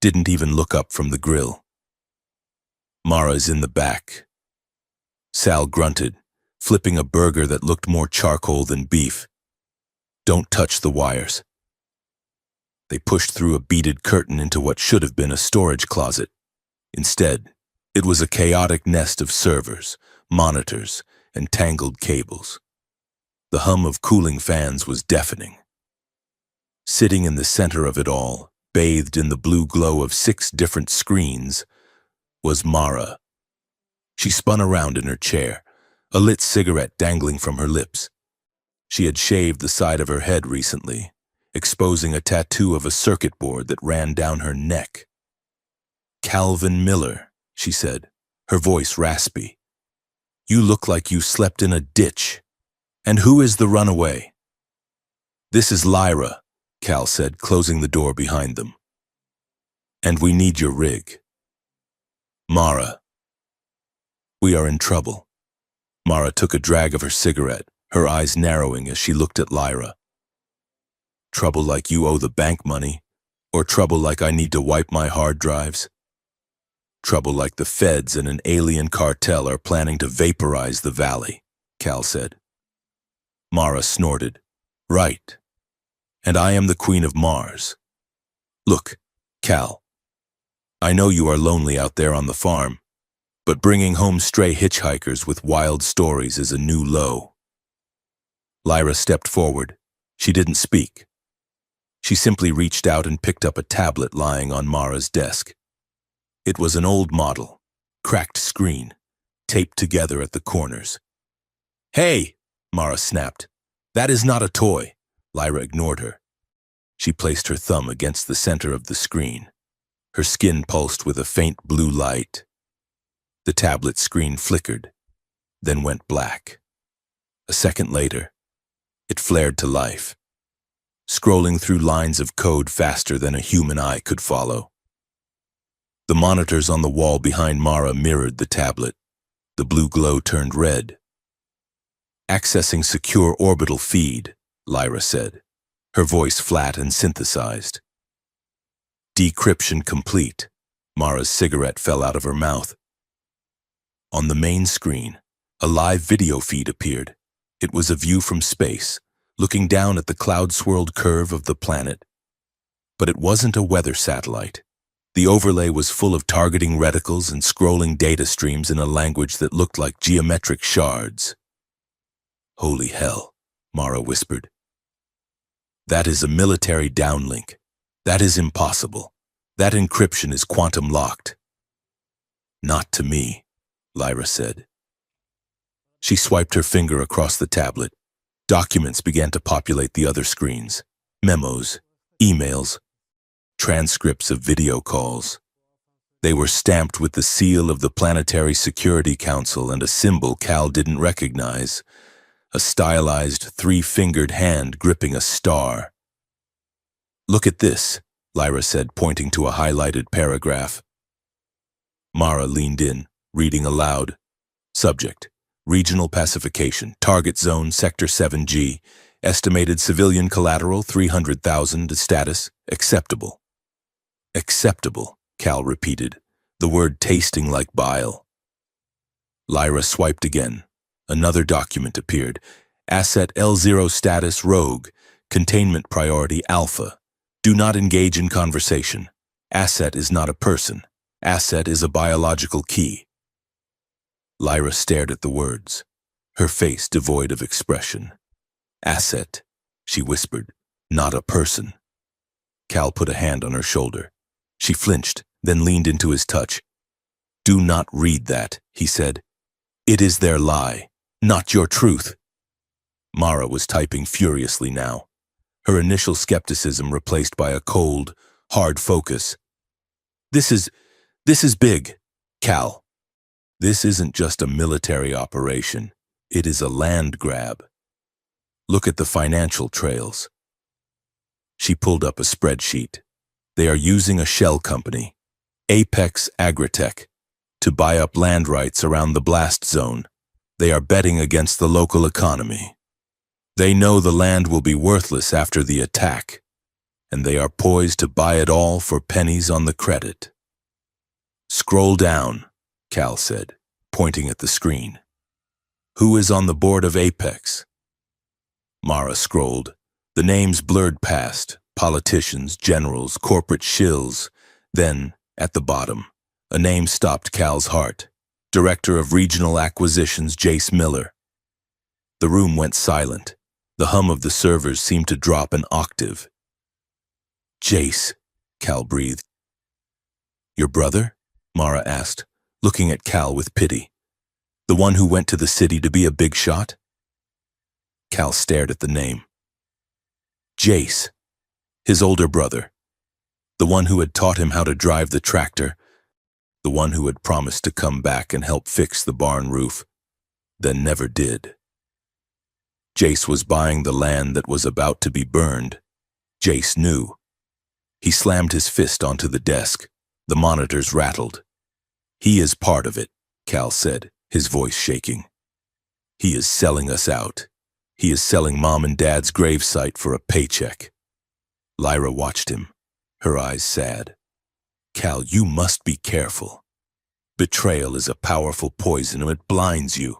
didn't even look up from the grill. "Mara's in the back." Sal grunted, flipping a burger that looked more charcoal than beef. "Don't touch the wires." They pushed through a beaded curtain into what should have been a storage closet. Instead, it was a chaotic nest of servers, monitors, and tangled cables. The hum of cooling fans was deafening. Sitting in the center of it all, bathed in the blue glow of 6 different screens, was Mara. She spun around in her chair, a lit cigarette dangling from her lips. She had shaved the side of her head recently, exposing a tattoo of a circuit board that ran down her neck. "Calvin Miller," she said, her voice raspy. "You look like you slept in a ditch. And who is the runaway?" "This is Lyra," Cal said, closing the door behind them. "And we need your rig." "Mara." "We are in trouble." Mara took a drag of her cigarette, her eyes narrowing as she looked at Lyra. "Trouble like you owe the bank money, or trouble like I need to wipe my hard drives?" "Trouble like the feds and an alien cartel are planning to vaporize the valley," Cal said. Mara snorted. "Right. And I am the Queen of Mars. Look, Cal, I know you are lonely out there on the farm, but bringing home stray hitchhikers with wild stories is a new low." Lyra stepped forward. She didn't speak. She simply reached out and picked up a tablet lying on Mara's desk. It was an old model, cracked screen, taped together at the corners. "Hey!" Mara snapped. "That is not a toy." Lyra ignored her. She placed her thumb against the center of the screen. Her skin pulsed with a faint blue light. The tablet screen flickered, then went black. A second later, it flared to life, scrolling through lines of code faster than a human eye could follow. The monitors on the wall behind Mara mirrored the tablet. The blue glow turned red. "Accessing secure orbital feed," Lyra said, her voice flat and synthesized. "Decryption complete." Mara's cigarette fell out of her mouth. On the main screen, a live video feed appeared. It was a view from space, looking down at the cloud-swirled curve of the planet. But it wasn't a weather satellite. The overlay was full of targeting reticles and scrolling data streams in a language that looked like geometric shards. "Holy hell," Mara whispered. "That is a military downlink. That is impossible. That encryption is quantum locked." "Not to me," Lyra said. She swiped her finger across the tablet. Documents began to populate the other screens. Memos, emails, transcripts of video calls. They were stamped with the seal of the Planetary Security Council and a symbol Cal didn't recognize. A stylized, 3-fingered hand gripping a star. "Look at this," Lyra said, pointing to a highlighted paragraph. Mara leaned in, reading aloud. Subject: Regional pacification. Target zone, Sector 7G. Estimated civilian collateral, 300,000. Status: acceptable. "Acceptable," Cal repeated, the word tasting like bile. Lyra swiped again. Another document appeared. Asset L0 status rogue. Containment priority alpha. Do not engage in conversation. Asset is not a person. Asset is a biological key. Lyra stared at the words, her face devoid of expression. "Asset," she whispered, "not a person." Cal put a hand on her shoulder. She flinched, then leaned into his touch. "Do not read that," he said. "It is their lie. Not your truth." Mara was typing furiously now, her initial skepticism replaced by a cold, hard focus. This is big, Cal. This isn't just a military operation. It is a land grab. Look at the financial trails." She pulled up a spreadsheet. They are using a shell company, Apex Agritech, to buy up land rights around the blast zone. They are betting against the local economy. They know the land will be worthless after the attack, and they are poised to buy it all for pennies on the credit. "Scroll down," Cal said, pointing at the screen. "Who is on the board of Apex?" Mara scrolled. The names blurred past, Politicians, generals, corporate shills. Then, at the bottom, a name stopped Cal's heart. Director of Regional Acquisitions, Jace Miller. The room went silent. The hum of the servers seemed to drop an octave. Jace, Cal breathed. Your brother? Mara asked, looking at Cal with pity. The one who went to the city to be a big shot? Cal stared at the name. Jace, his older brother. The one who had taught him how to drive the tractor. The one who had promised to come back and help fix the barn roof, then never did. Jace was buying the land that was about to be burned. Jace knew. He slammed his fist onto the desk. The monitors rattled. He is part of it, Cal said, his voice shaking. He is selling us out. He is selling Mom and Dad's gravesite for a paycheck. Lyra watched him, her eyes sad. Cal, you must be careful. Betrayal is a powerful poison and it blinds you.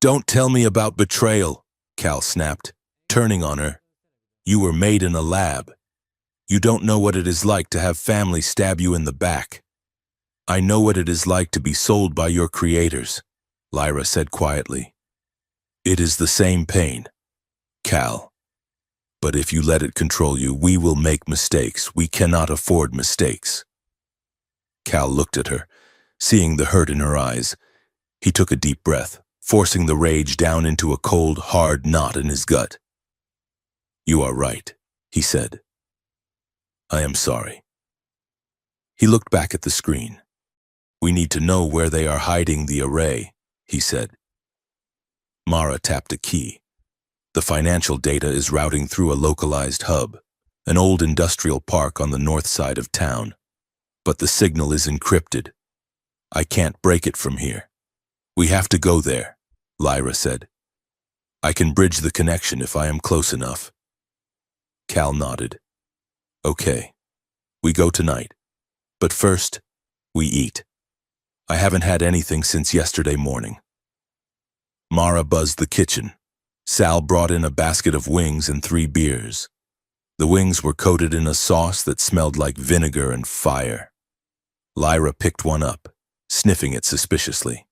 Don't tell me about betrayal, Cal snapped, turning on her. You were made in a lab. You don't know what it is like to have family stab you in the back. I know what it is like to be sold by your creators, Lyra said quietly. It is the same pain, Cal. But if you let it control you, we will make mistakes. We cannot afford mistakes. Cal looked at her, seeing the hurt in her eyes. He took a deep breath, forcing the rage down into a cold, hard knot in his gut. You are right, he said. I am sorry. He looked back at the screen. We need to know where they are hiding the array, he said. Mara tapped a key. The financial data is routing through a localized hub, an old industrial park on the north side of town. But the signal is encrypted. I can't break it from here. We have to go there, Lyra said. I can bridge the connection if I am close enough. Cal nodded. Okay, we go tonight. But first, we eat. I haven't had anything since yesterday morning. Mara buzzed the kitchen. Sal brought in a basket of wings and 3 beers. The wings were coated in a sauce that smelled like vinegar and fire. Lyra picked one up, sniffing it suspiciously.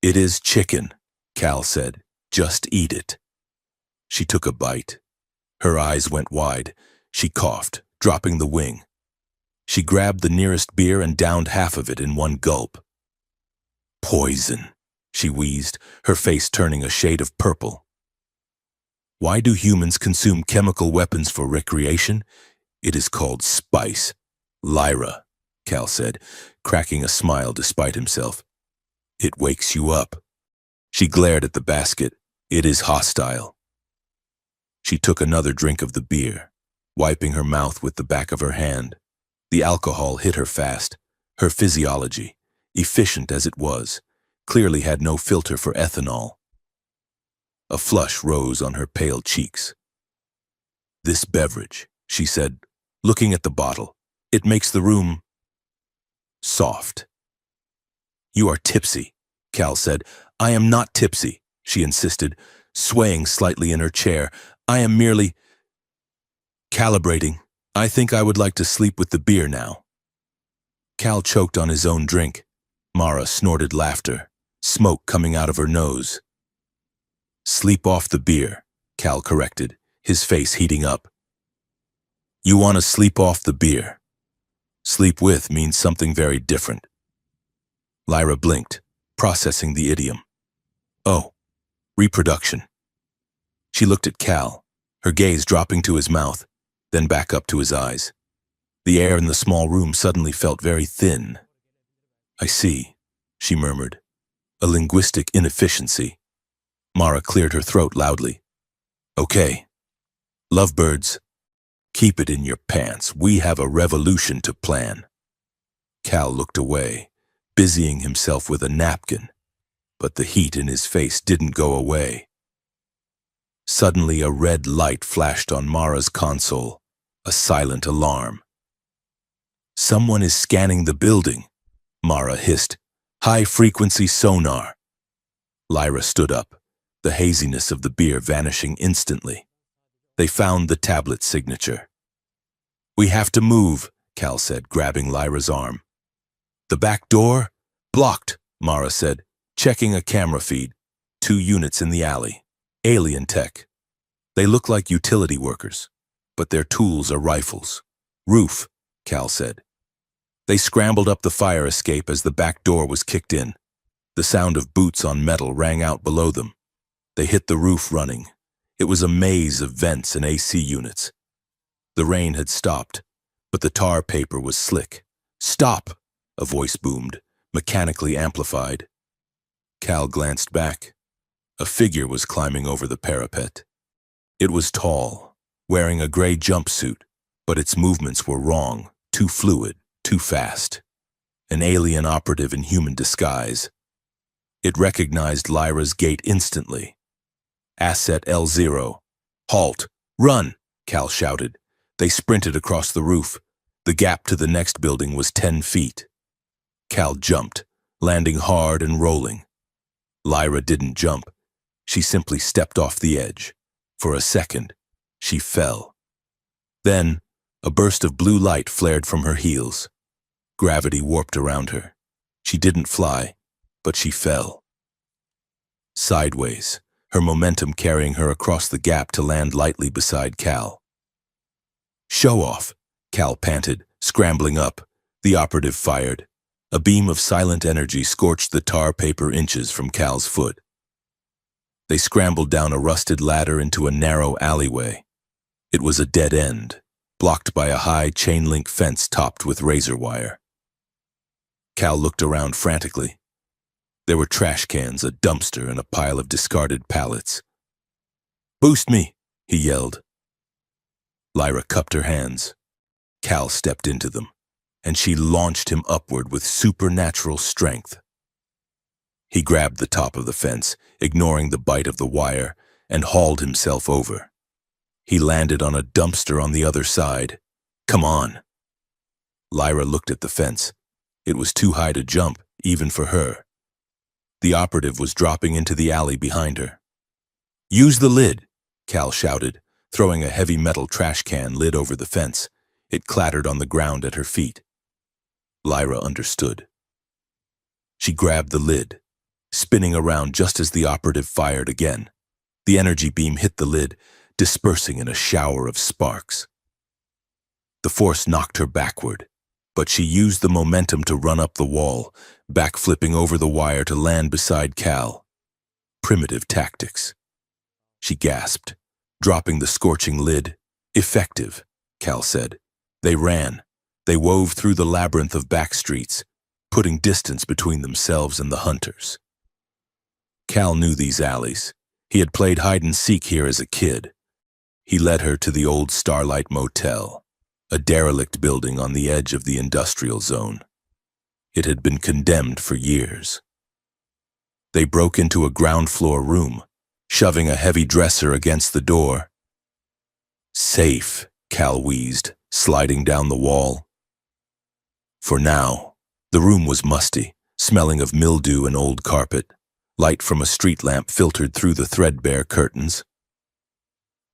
It is chicken, Cal said. Just eat it. She took a bite. Her eyes went wide. She coughed, dropping the wing. She grabbed the nearest beer and downed half of it in one gulp. Poison, she wheezed, her face turning a shade of purple. Why do humans consume chemical weapons for recreation? It is called spice. Lyra, Cal said, cracking a smile despite himself. It wakes you up. She glared at the basket. It is hostile. She took another drink of the beer, wiping her mouth with the back of her hand. The alcohol hit her fast. Her physiology, efficient as it was, clearly had no filter for ethanol. A flush rose on her pale cheeks. This beverage, she said, looking at the bottle, it makes the room soft. You are tipsy, Cal said. I am not tipsy, she insisted, swaying slightly in her chair. I am merely calibrating. I think I would like to sleep with the beer now. Cal choked on his own drink. Mara snorted laughter, smoke coming out of her nose. Sleep off the beer, Cal corrected, his face heating up. You want to sleep off the beer. Sleep with means something very different. Lyra blinked, processing the idiom. Oh, reproduction. She looked at Cal, her gaze dropping to his mouth, then back up to his eyes. The air in the small room suddenly felt very thin. I see, she murmured. A linguistic inefficiency. Mara cleared her throat loudly. Okay. Lovebirds, keep it in your pants. We have a revolution to plan. Cal looked away, busying himself with a napkin, but the heat in his face didn't go away. Suddenly a red light flashed on Mara's console, a silent alarm. Someone is scanning the building, Mara hissed. High-frequency sonar. Lyra stood up, the haziness of the beer vanishing instantly. They found the tablet signature. "We have to move," Cal said, grabbing Lyra's arm. "The back door? Blocked," Mara said, checking a camera feed. 2 units in the alley. Alien tech. They look like utility workers, but their tools are rifles. "Roof," Cal said. They scrambled up the fire escape as the back door was kicked in. The sound of boots on metal rang out below them. They hit the roof running. It was a maze of vents and AC units. The rain had stopped, but the tar paper was slick. "Stop!" a voice boomed, mechanically amplified. Cal glanced back. A figure was climbing over the parapet. It was tall, wearing a gray jumpsuit, but its movements were wrong, too fluid, too fast. An alien operative in human disguise. It recognized Lyra's gait instantly. "Asset L0. Halt! Run!" Cal shouted. They sprinted across the roof. The gap to the next building was 10 feet. Cal jumped, landing hard and rolling. Lyra didn't jump. She simply stepped off the edge. For a second, she fell. Then, a burst of blue light flared from her heels. Gravity warped around her. She didn't fly, but she fell. Sideways, her momentum carrying her across the gap to land lightly beside Cal. "Show off," Cal panted, scrambling up. The operative fired. A beam of silent energy scorched the tar paper inches from Cal's foot. They scrambled down a rusted ladder into a narrow alleyway. It was a dead end, blocked by a high chain-link fence topped with razor wire. Cal looked around frantically. There were trash cans, a dumpster, and a pile of discarded pallets. "Boost me," he yelled. Lyra cupped her hands. Cal stepped into them, and she launched him upward with supernatural strength. He grabbed the top of the fence, ignoring the bite of the wire, and hauled himself over. He landed on a dumpster on the other side. "Come on." Lyra looked at the fence. It was too high to jump, even for her. The operative was dropping into the alley behind her. "Use the lid," Cal shouted, throwing a heavy metal trash can lid over the fence. It clattered on the ground at her feet. Lyra understood. She grabbed the lid, spinning around just as the operative fired again. The energy beam hit the lid, dispersing in a shower of sparks. The force knocked her backward, but she used the momentum to run up the wall, backflipping over the wire to land beside Cal. Primitive tactics. She gasped, dropping the scorching lid. "Effective," Cal said. They ran. They wove through the labyrinth of back streets, putting distance between themselves and the hunters. Cal knew these alleys. He had played hide-and-seek here as a kid. He led her to the old Starlight Motel, a derelict building on the edge of the industrial zone. It had been condemned for years. They broke into a ground-floor room, shoving a heavy dresser against the door. "Safe," Cal wheezed, sliding down the wall. For now, the room was musty, smelling of mildew and old carpet. Light from a street lamp filtered through the threadbare curtains.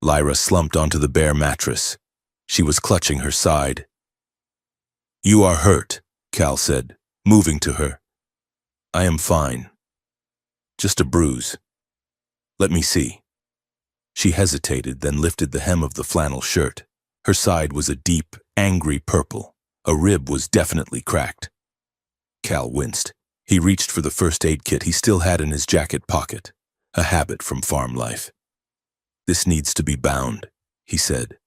Lyra slumped onto the bare mattress. She was clutching her side. "You are hurt," Cal said, moving to her. "I am fine. Just a bruise. Let me see." She hesitated, then lifted the hem of the flannel shirt. Her side was a deep, angry purple. A rib was definitely cracked. Cal winced. He reached for the first aid kit he still had in his jacket pocket, a habit from farm life. "This needs to be bound," he said.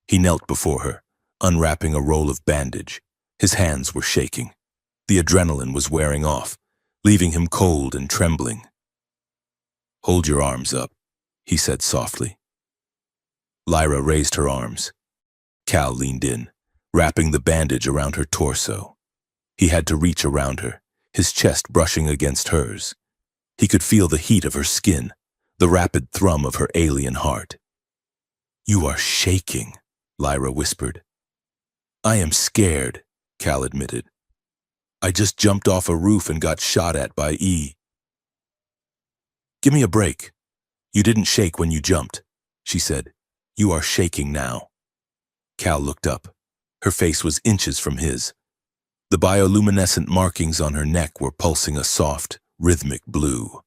He knelt before her, unwrapping a roll of bandage. His hands were shaking. The adrenaline was wearing off, leaving him cold and trembling. "Hold your arms up," he said softly. Lyra raised her arms. Cal leaned in, wrapping the bandage around her torso. He had to reach around her, his chest brushing against hers. He could feel the heat of her skin, the rapid thrum of her alien heart. "You are shaking," Lyra whispered. "I am scared," Cal admitted. "I just jumped off a roof and got shot at by E." "Give me a break. You didn't shake when you jumped," she said. You are shaking now. Cal looked up. Her face was inches from his. The bioluminescent markings on her neck were pulsing a soft, rhythmic blue.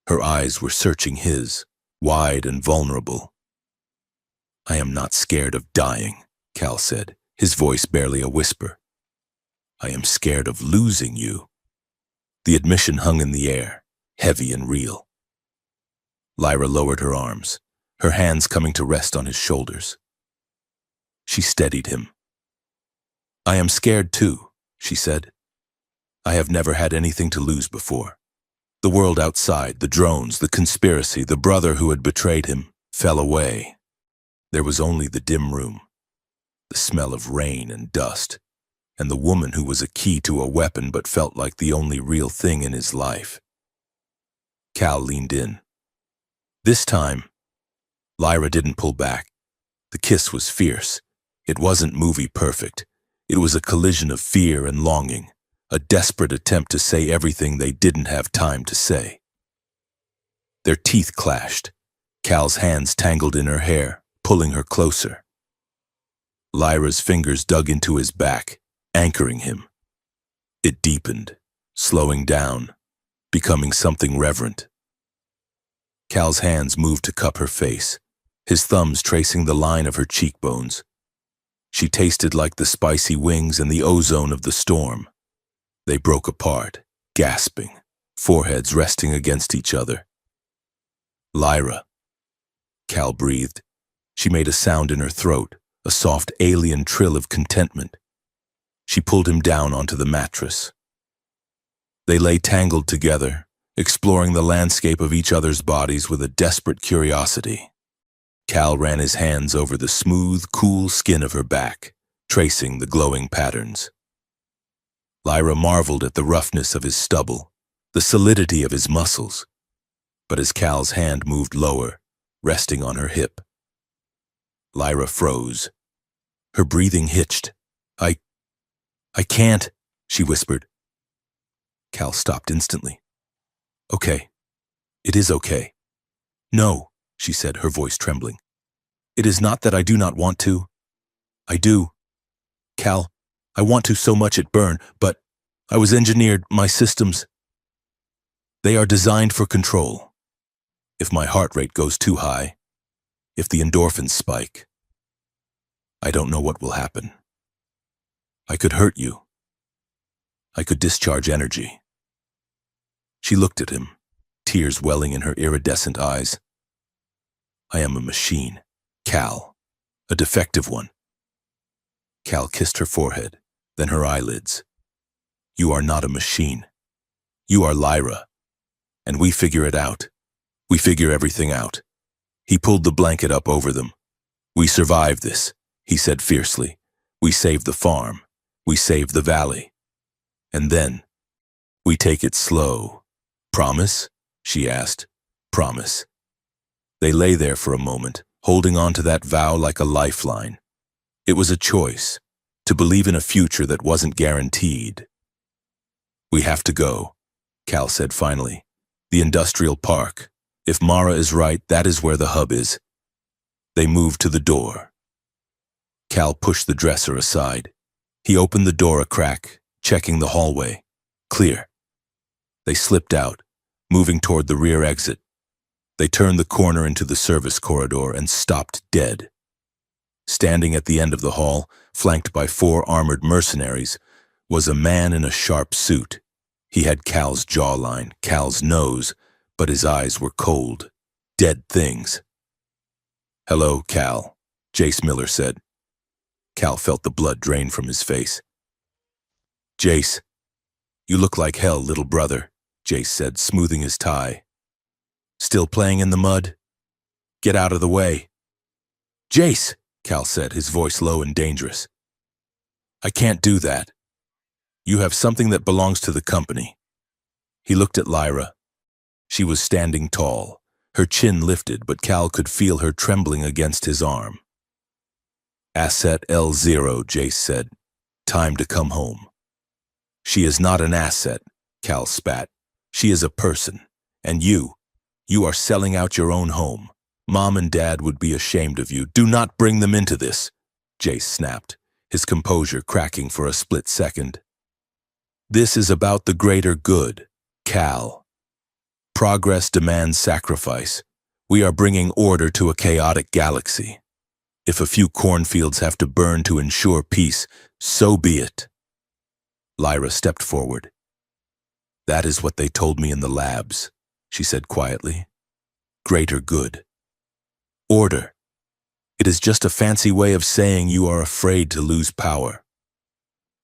Her eyes were searching his, wide and vulnerable. I am not scared of dying, Cal said, his voice barely a whisper. I am scared of losing you. The admission hung in the air, heavy and real. Lyra lowered her arms, her hands coming to rest on his shoulders. She steadied him. I am scared too, she said. I have never had anything to lose before. The world outside, the drones, the conspiracy, the brother who had betrayed him, fell away. There was only the dim room, the smell of rain and dust, and the woman who was a key to a weapon but felt like the only real thing in his life. Cal leaned in. This time, Lyra didn't pull back. The kiss was fierce. It wasn't movie perfect. It was a collision of fear and longing, a desperate attempt to say everything they didn't have time to say. Their teeth clashed. Cal's hands tangled in her hair, pulling her closer. Lyra's fingers dug into his back, anchoring him. It deepened, slowing down, becoming something reverent. Cal's hands moved to cup her face, his thumbs tracing the line of her cheekbones. She tasted like the spicy wings and the ozone of the storm. They broke apart, gasping, foreheads resting against each other. Lyra, Cal breathed. She made a sound in her throat, a soft alien trill of contentment. She pulled him down onto the mattress. They lay tangled together, exploring the landscape of each other's bodies with a desperate curiosity. Cal ran his hands over the smooth, cool skin of her back, tracing the glowing patterns. Lyra marveled at the roughness of his stubble, the solidity of his muscles. But as Cal's hand moved lower, resting on her hip, Lyra froze. Her breathing hitched. I can't, she whispered. Cal stopped instantly. Okay. It is okay. No, she said, her voice trembling. It is not that I do not want to. I do. Cal, I want to so much it burn, but I was engineered, my systems. They are designed for control. If my heart rate goes too high, if the endorphins spike, I don't know what will happen. I could hurt you. I could discharge energy. She looked at him, tears welling in her iridescent eyes. I am a machine, Cal, a defective one. Cal kissed her forehead, then her eyelids. You are not a machine. You are Lyra, and we figure it out. We figure everything out. He pulled the blanket up over them. We survive this, he said fiercely. We save the farm. We save the valley. And then, we take it slow. Promise? She asked. Promise. They lay there for a moment, holding on to that vow like a lifeline. It was a choice, to believe in a future that wasn't guaranteed. We have to go, Cal said finally. The industrial park. If Mara is right, that is where the hub is. They moved to the door. Cal pushed the dresser aside. He opened the door a crack, checking the hallway. Clear. They slipped out, moving toward the rear exit. They turned the corner into the service corridor and stopped dead. Standing at the end of the hall, flanked by 4 armored mercenaries, was a man in a sharp suit. He had Cal's jawline, Cal's nose, but his eyes were cold, dead things. Hello, Cal, Jace Miller said. Cal felt the blood drain from his face. Jace, you look like hell, little brother, Jace said, smoothing his tie. Still playing in the mud? Get out of the way. Jace, Cal said, his voice low and dangerous. I can't do that. You have something that belongs to the company. He looked at Lyra. She was standing tall, her chin lifted, but Cal could feel her trembling against his arm. Asset L0, Jace said. Time to come home. She is not an asset, Cal spat. She is a person, and you are selling out your own home. Mom and Dad would be ashamed of you. Do not bring them into this, Jace snapped, his composure cracking for a split second. This is about the greater good, Cal. Progress demands sacrifice. We are bringing order to a chaotic galaxy. If a few cornfields have to burn to ensure peace, so be it. Lyra stepped forward. That is what they told me in the labs, she said quietly. Greater good. Order. It is just a fancy way of saying you are afraid to lose power.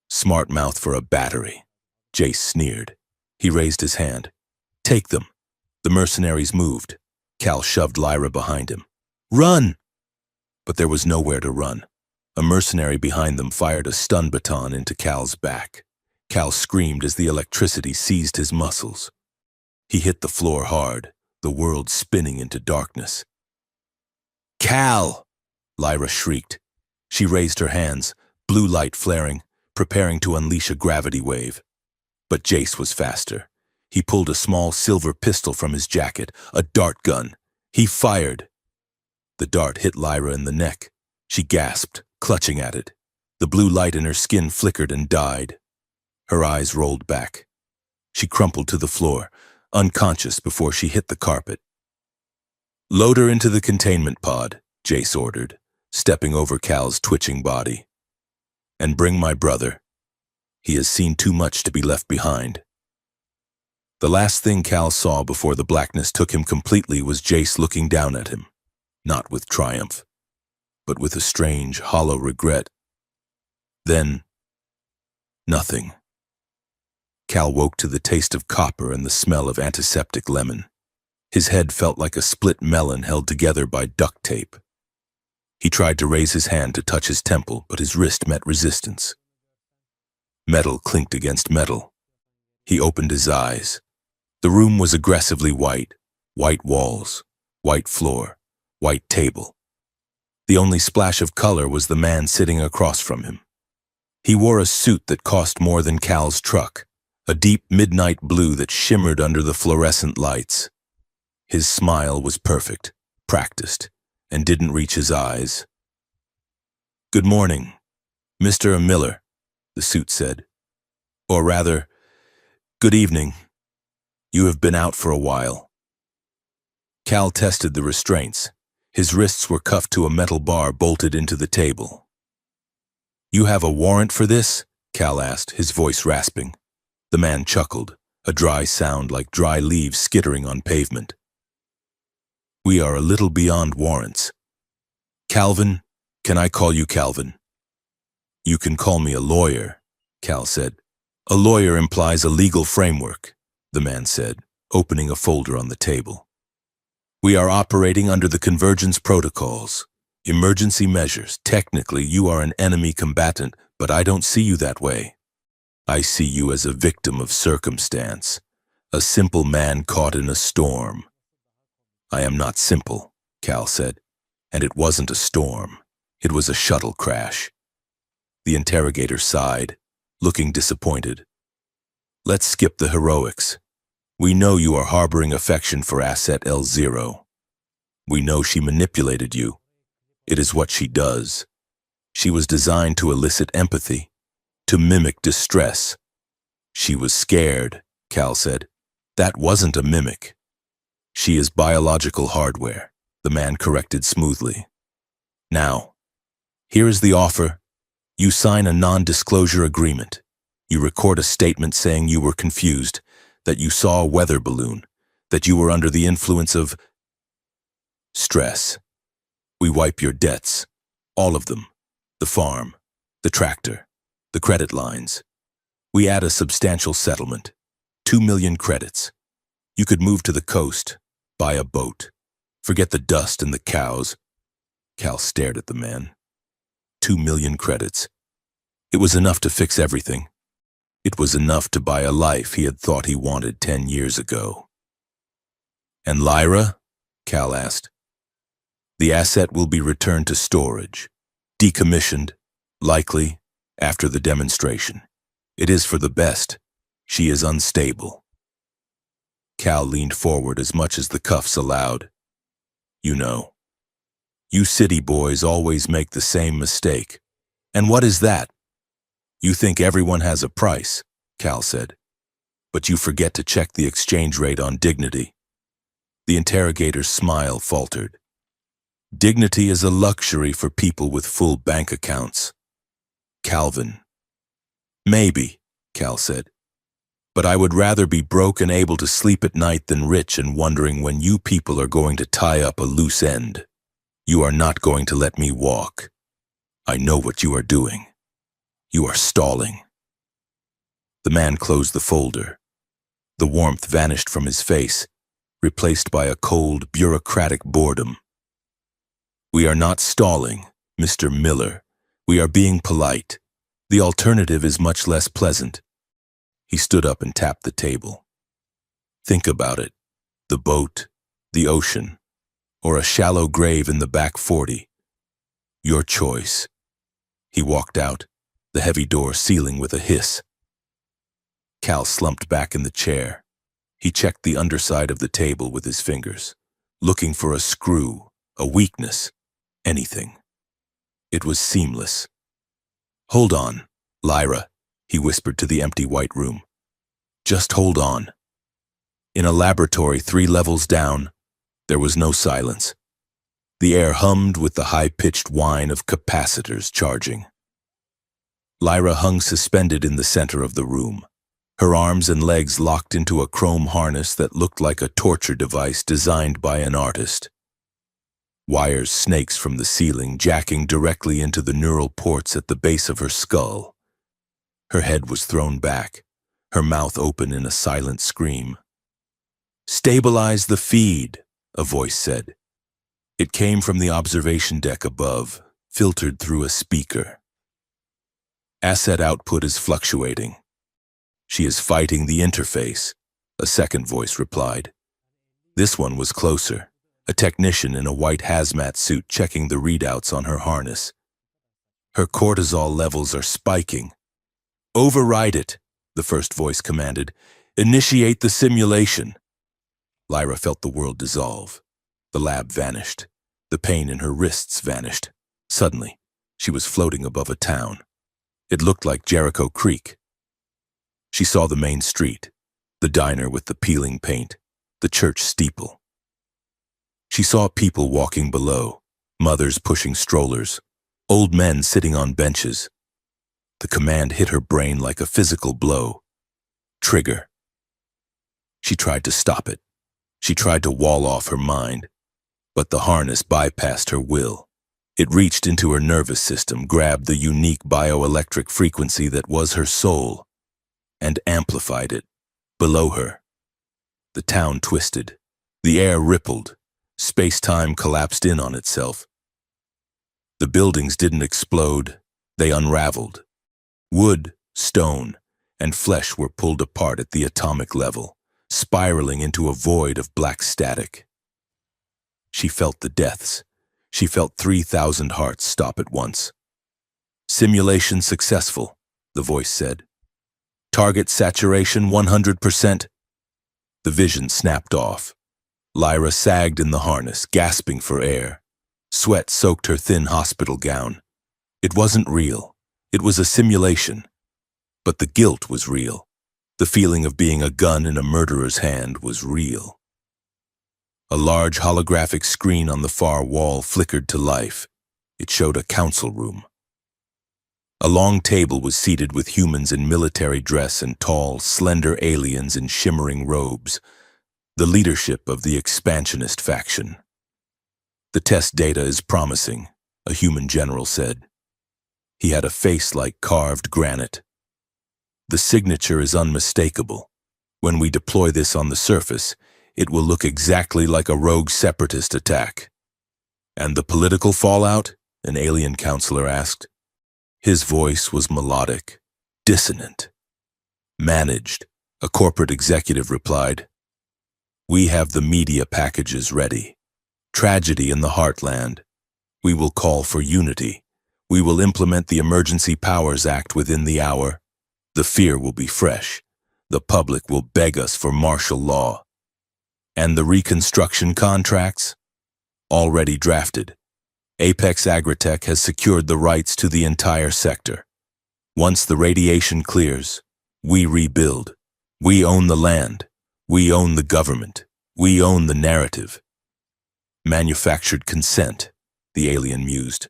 Smart mouth for a battery, Jace sneered. He raised his hand. Take them. The mercenaries moved. Cal shoved Lyra behind him. Run! But there was nowhere to run. A mercenary behind them fired a stun baton into Cal's back. Cal screamed as the electricity seized his muscles. He hit the floor hard, the world spinning into darkness. Cal! Lyra shrieked. She raised her hands, blue light flaring, preparing to unleash a gravity wave. But Jace was faster. He pulled a small silver pistol from his jacket, a dart gun. He fired. The dart hit Lyra in the neck. She gasped, clutching at it. The blue light in her skin flickered and died. Her eyes rolled back. She crumpled to the floor, unconscious before she hit the carpet. Load her into the containment pod, Jace ordered, stepping over Cal's twitching body. And bring my brother. He has seen too much to be left behind. The last thing Cal saw before the blackness took him completely was Jace looking down at him, not with triumph, but with a strange, hollow regret. Then, nothing. Cal woke to the taste of copper and the smell of antiseptic lemon. His head felt like a split melon held together by duct tape. He tried to raise his hand to touch his temple, but his wrist met resistance. Metal clinked against metal. He opened his eyes. The room was aggressively white. White walls, white floor, white table. The only splash of color was the man sitting across from him. He wore a suit that cost more than Cal's truck, a deep midnight blue that shimmered under the fluorescent lights. His smile was perfect, practiced, and didn't reach his eyes. Good morning, Mr. Miller, the suit said. Or rather, good evening. You have been out for a while. Cal tested the restraints. His wrists were cuffed to a metal bar bolted into the table. You have a warrant for this? Cal asked, his voice rasping. The man chuckled, a dry sound like dry leaves skittering on pavement. We are a little beyond warrants. Calvin, can I call you Calvin? You can call me a lawyer, Cal said. A lawyer implies a legal framework, the man said, opening a folder on the table. We are operating under the convergence protocols. Emergency measures. Technically, you are an enemy combatant, but I don't see you that way. I see you as a victim of circumstance, a simple man caught in a storm. I am not simple, Cal said, and it wasn't a storm. It was a shuttle crash. The interrogator sighed, looking disappointed. Let's skip the heroics. We know you are harboring affection for Asset L0. We know she manipulated you. It is what she does. She was designed to elicit empathy, to mimic distress. She was scared, Cal said. That wasn't a mimic. She is biological hardware, the man corrected smoothly. Now, here is the offer. You sign a non-disclosure agreement. You record a statement saying you were confused, that you saw a weather balloon, that you were under the influence of stress. We wipe your debts, all of them, the farm, the tractor, the credit lines. We add a substantial settlement, 2 million credits. You could move to the coast, buy a boat, forget the dust and the cows. Cal stared at the man. 2 million credits. It was enough to fix everything. It was enough to buy a life he had thought he wanted 10 years ago. And Lyra? Cal asked. The asset will be returned to storage, decommissioned, likely after the demonstration. It is for the best. She is unstable. Cal leaned forward as much as the cuffs allowed. You know, You city boys always make the same mistake. And what is that? You think everyone has a price, Cal said. But you forget to check the exchange rate on dignity. The interrogator's smile faltered. Dignity is a luxury for people with full bank accounts. Calvin. Maybe, Cal said. But I would rather be broke and able to sleep at night than rich and wondering when you people are going to tie up a loose end. You are not going to let me walk. I know what you are doing. You are stalling. The man closed the folder. The warmth vanished from his face, replaced by a cold, bureaucratic boredom. We are not stalling, Mr. Miller. We are being polite. The alternative is much less pleasant. He stood up and tapped the table. Think about it. The boat, the ocean, or a shallow grave in the back 40. Your choice. He walked out, the heavy door sealing with a hiss. Cal slumped back in the chair. He checked the underside of the table with his fingers, looking for a screw, a weakness, anything. It was seamless. Hold on, Lyra, he whispered to the empty white room. Just hold on. In a laboratory 3 levels down, there was no silence. The air hummed with the high-pitched whine of capacitors charging. Lyra hung suspended in the center of the room, her arms and legs locked into a chrome harness that looked like a torture device designed by an artist. Wires snakes from the ceiling, jacking directly into the neural ports at the base of her skull. Her head was thrown back, her mouth open in a silent scream. "Stabilize the feed," a voice said. It came from the observation deck above, filtered through a speaker. Asset output is fluctuating. She is fighting the interface, a second voice replied. This one was closer, a technician in a white hazmat suit checking the readouts on her harness. Her cortisol levels are spiking. "Override it," the first voice commanded. "Initiate the simulation." Lyra felt the world dissolve. The lab vanished. The pain in her wrists vanished. Suddenly, she was floating above a town. It looked like Jericho Creek. She saw the main street, the diner with the peeling paint, the church steeple. She saw people walking below, mothers pushing strollers, old men sitting on benches. The command hit her brain like a physical blow. Trigger. She tried to stop it. She tried to wall off her mind, but the harness bypassed her will. It reached into her nervous system, grabbed the unique bioelectric frequency that was her soul, and amplified it. Below her, the town twisted. The air rippled. Space-time collapsed in on itself. The buildings didn't explode, they unraveled. Wood, stone, and flesh were pulled apart at the atomic level, spiraling into a void of black static. She felt the deaths. She felt 3,000 hearts stop at once. "Simulation successful," the voice said. "Target saturation 100%. The vision snapped off. Lyra sagged in the harness, gasping for air. Sweat soaked her thin hospital gown. It wasn't real. It was a simulation. But the guilt was real. The feeling of being a gun in a murderer's hand was real. A large holographic screen on the far wall flickered to life. It showed a council room. A long table was seated with humans in military dress and tall, slender aliens in shimmering robes, the leadership of the expansionist faction. "The test data is promising," a human general said. He had a face like carved granite. "The signature is unmistakable. When we deploy this on the surface, it will look exactly like a rogue separatist attack." "And the political fallout?" an alien counselor asked. His voice was melodic, dissonant. "Managed," a corporate executive replied. "We have the media packages ready. Tragedy in the heartland. We will call for unity. We will implement the Emergency Powers Act within the hour. The fear will be fresh. The public will beg us for martial law. And the reconstruction contracts? Already drafted. Apex Agritech has secured the rights to the entire sector. Once the radiation clears, we rebuild. We own the land. We own the government. We own the narrative. Manufactured consent, the alien mused.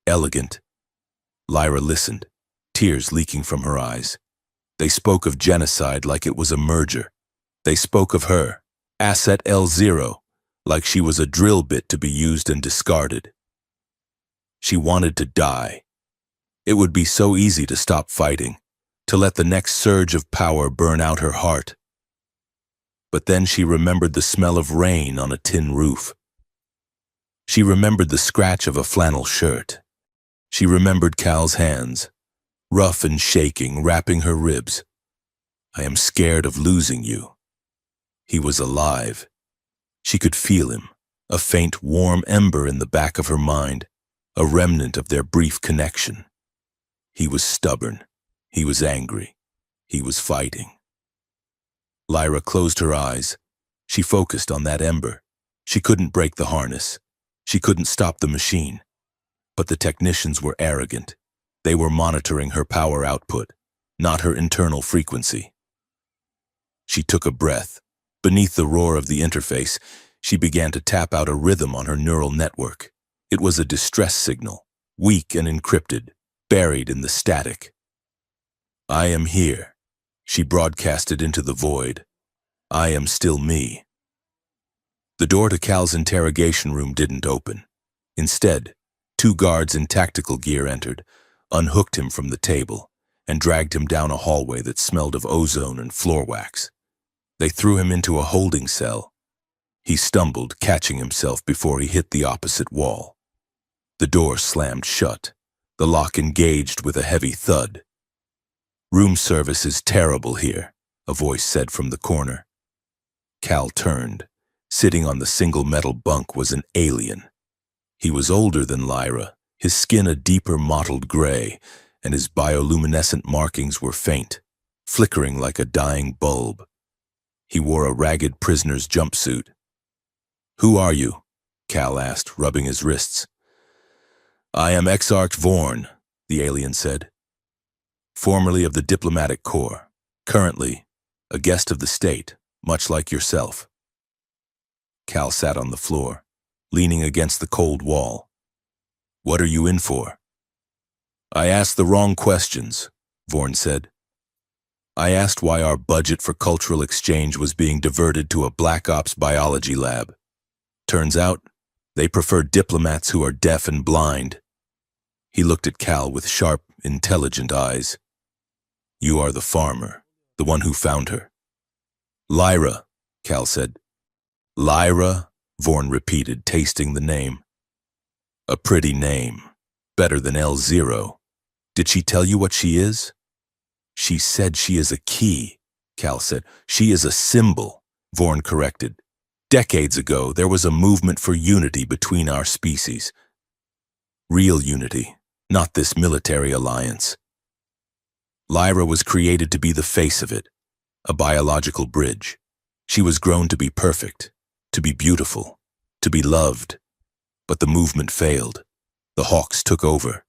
Elegant. Lyra listened, tears leaking from her eyes. They spoke of genocide like it was a merger. They spoke of her, Asset L0, like she was a drill bit to be used and discarded. She wanted to die. It would be so easy to stop fighting, to let the next surge of power burn out her heart. But then she remembered the smell of rain on a tin roof. She remembered the scratch of a flannel shirt. She remembered Cal's hands, rough and shaking, wrapping her ribs. I am scared of losing you. He was alive. She could feel him, a faint, warm ember in the back of her mind, a remnant of their brief connection. He was stubborn. He was angry. He was fighting. Lyra closed her eyes. She focused on that ember. She couldn't break the harness. She couldn't stop the machine. But the technicians were arrogant. They were monitoring her power output, not her internal frequency. She took a breath. Beneath the roar of the interface, she began to tap out a rhythm on her neural network. It was a distress signal, weak and encrypted, buried in the static. I am here. She broadcasted into the void. I am still me. The door to Cal's interrogation room didn't open. Instead, 2 guards in tactical gear entered, unhooked him from the table, and dragged him down a hallway that smelled of ozone and floor wax. They threw him into a holding cell. He stumbled, catching himself before he hit the opposite wall. The door slammed shut. The lock engaged with a heavy thud. Room service is terrible here, a voice said from the corner. Cal turned. Sitting on the single metal bunk was an alien. He was older than Lyra, his skin a deeper mottled gray, and his bioluminescent markings were faint, flickering like a dying bulb. He wore a ragged prisoner's jumpsuit. Who are you? Cal asked, rubbing his wrists. I am Exarch Vorn, the alien said. Formerly of the Diplomatic Corps, currently a guest of the state, much like yourself. Cal sat on the floor, leaning against the cold wall. What are you in for? I asked the wrong questions, Vorn said. I asked why our budget for cultural exchange was being diverted to a Black Ops biology lab. Turns out, they prefer diplomats who are deaf and blind. He looked at Cal with sharp, intelligent eyes. You are the farmer, the one who found her. Lyra, Cal said. Lyra, Vorn repeated, tasting the name. A pretty name. Better than L0. Did she tell you what she is? She said she is a key, Cal said. She is a symbol, Vorn corrected. Decades ago, there was a movement for unity between our species. Real unity, not this military alliance. Lyra was created to be the face of it, a biological bridge. She was grown to be perfect, to be beautiful, to be loved. But the movement failed. The Hawks took over.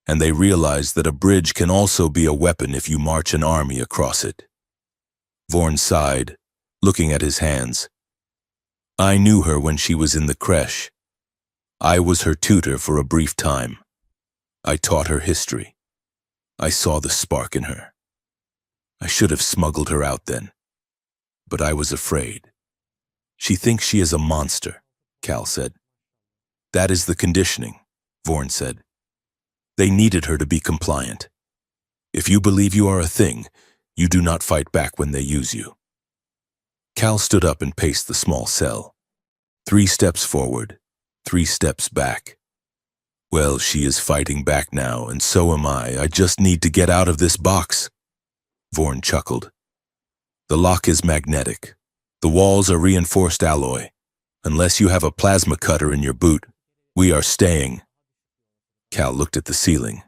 And they realized that a bridge can also be a weapon if you march an army across it. Vorn sighed, looking at his hands. I knew her when she was in the creche. I was her tutor for a brief time. I taught her history. I saw the spark in her. I should have smuggled her out then. But I was afraid. She thinks she is a monster, Cal said. That is the conditioning, Vorn said. They needed her to be compliant. If you believe you are a thing, you do not fight back when they use you. Cal stood up and paced the small cell. 3 steps forward, 3 steps back. Well, she is fighting back now, and so am I. I just need to get out of this box. Vorn chuckled. The lock is magnetic. The walls are reinforced alloy. Unless you have a plasma cutter in your boot, we are staying. Cal looked at the ceiling.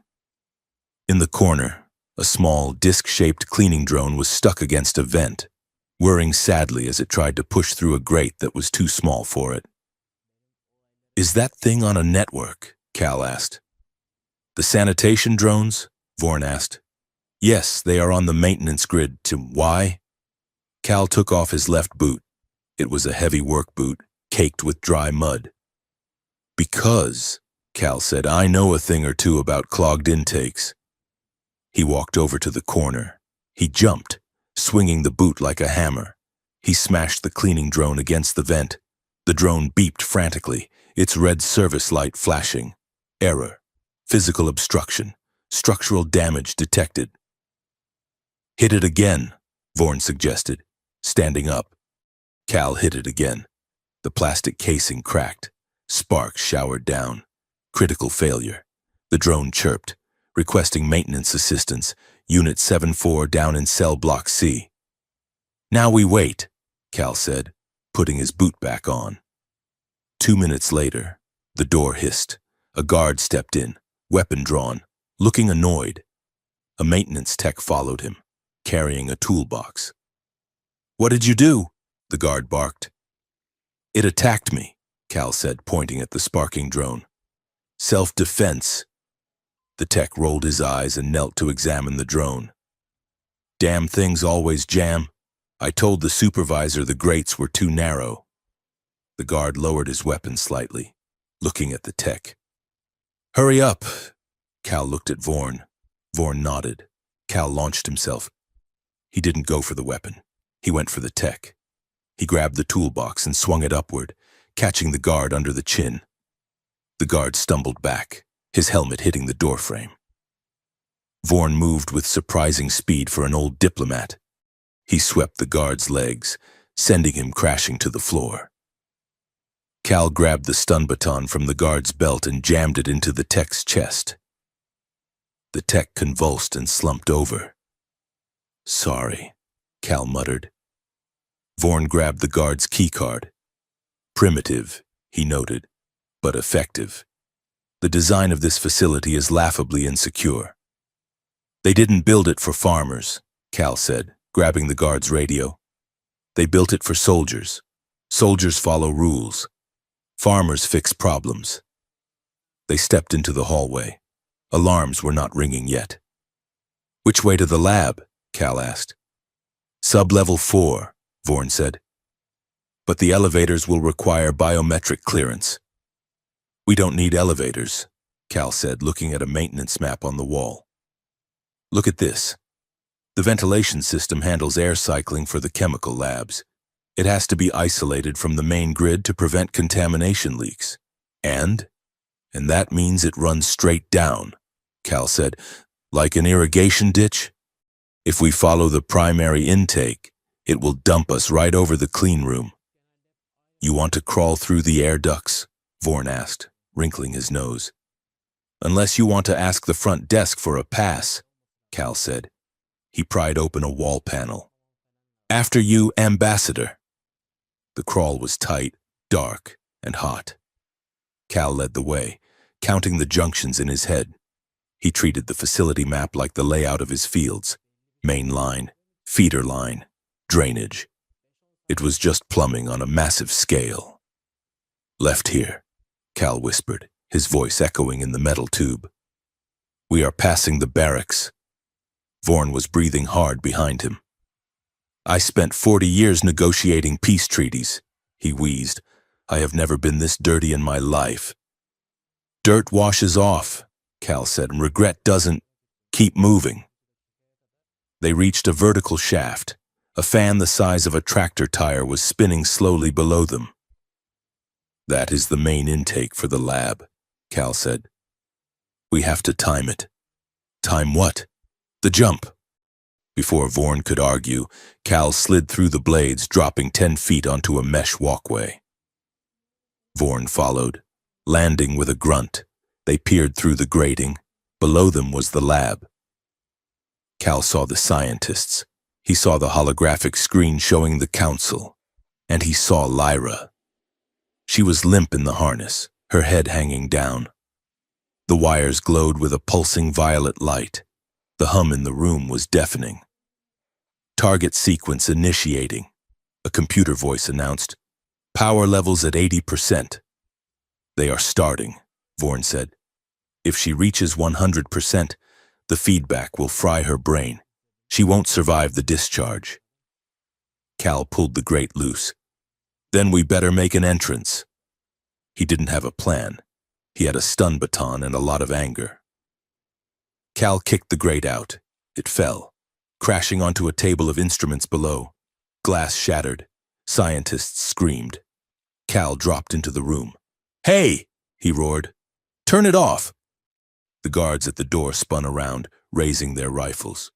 In the corner, a small, disc-shaped cleaning drone was stuck against a vent, whirring sadly as it tried to push through a grate that was too small for it. Is that thing on a network? Cal asked. The sanitation drones? Vorn asked. Yes, they are on the maintenance grid. To why? Cal took off his left boot. It was a heavy work boot, caked with dry mud. Because, Cal said, I know a thing or two about clogged intakes. He walked over to the corner. He jumped, swinging the boot like a hammer. He smashed the cleaning drone against the vent. The drone beeped frantically, its red service light flashing. Error. Physical obstruction. Structural damage detected. Hit it again, Vorn suggested, standing up. Cal hit it again. The plastic casing cracked. Sparks showered down. Critical failure. The drone chirped, requesting maintenance assistance. Unit 7-4 down in cell block C. Now we wait, Cal said, putting his boot back on. 2 minutes later, the door hissed. A guard stepped in, weapon drawn, looking annoyed. A maintenance tech followed him, carrying a toolbox. What did you do? The guard barked. It attacked me, Cal said, pointing at the sparking drone. Self-defense. The tech rolled his eyes and knelt to examine the drone. Damn things always jam. I told the supervisor the grates were too narrow. The guard lowered his weapon slightly, looking at the tech. Hurry up. Cal looked at Vorn. Vorn nodded. Cal launched himself. He didn't go for the weapon. He went for the tech. He grabbed the toolbox and swung it upward, catching the guard under the chin. The guard stumbled back, his helmet hitting the doorframe. Vorn moved with surprising speed for an old diplomat. He swept the guard's legs, sending him crashing to the floor. Cal grabbed the stun baton from the guard's belt and jammed it into the tech's chest. The tech convulsed and slumped over. Sorry, Cal muttered. Vorn grabbed the guard's keycard. Primitive, he noted, but effective. The design of this facility is laughably insecure. They didn't build it for farmers, Cal said, grabbing the guard's radio. They built it for soldiers. Soldiers follow rules. Farmers fix problems. They stepped into the hallway. Alarms were not ringing yet. Which way to the lab? Cal asked. Sub-level 4, Vorn said. But the elevators will require biometric clearance. We don't need elevators, Cal said, looking at a maintenance map on the wall. Look at this. The ventilation system handles air cycling for the chemical labs. It has to be isolated from the main grid to prevent contamination leaks. And that means it runs straight down, Cal said, like an irrigation ditch. If we follow the primary intake, it will dump us right over the clean room. You want to crawl through the air ducts? Vorn asked, wrinkling his nose. Unless you want to ask the front desk for a pass, Cal said. He pried open a wall panel. After you, Ambassador. The crawl was tight, dark, and hot. Cal led the way, counting the junctions in his head. He treated the facility map like the layout of his fields. Main line, feeder line, drainage. It was just plumbing on a massive scale. Left here, Cal whispered, his voice echoing in the metal tube. We are passing the barracks. Vorn was breathing hard behind him. I spent 40 years negotiating peace treaties, he wheezed. I have never been this dirty in my life. Dirt washes off, Cal said, and regret doesn't. Keep moving. They reached a vertical shaft. A fan the size of a tractor tire was spinning slowly below them. That is the main intake for the lab, Cal said. We have to time it. Time what? The jump. Before Vorn could argue, Cal slid through the blades, dropping 10 feet onto a mesh walkway. Vorn followed, landing with a grunt. They peered through the grating. Below them was the lab. Cal saw the scientists. He saw the holographic screen showing the council. And he saw Lyra. She was limp in the harness, her head hanging down. The wires glowed with a pulsing violet light. The hum in the room was deafening. Target sequence initiating. A computer voice announced, power levels at 80%. They are starting, Vorn said. If she reaches 100%, the feedback will fry her brain. She won't survive the discharge. Cal pulled the grate loose. Then we better make an entrance. He didn't have a plan. He had a stun baton and a lot of anger. Cal kicked the grate out. It fell, crashing onto a table of instruments below. Glass shattered. Scientists screamed. Cal dropped into the room. "Hey!" he roared. "Turn it off!" The guards at the door spun around, raising their rifles.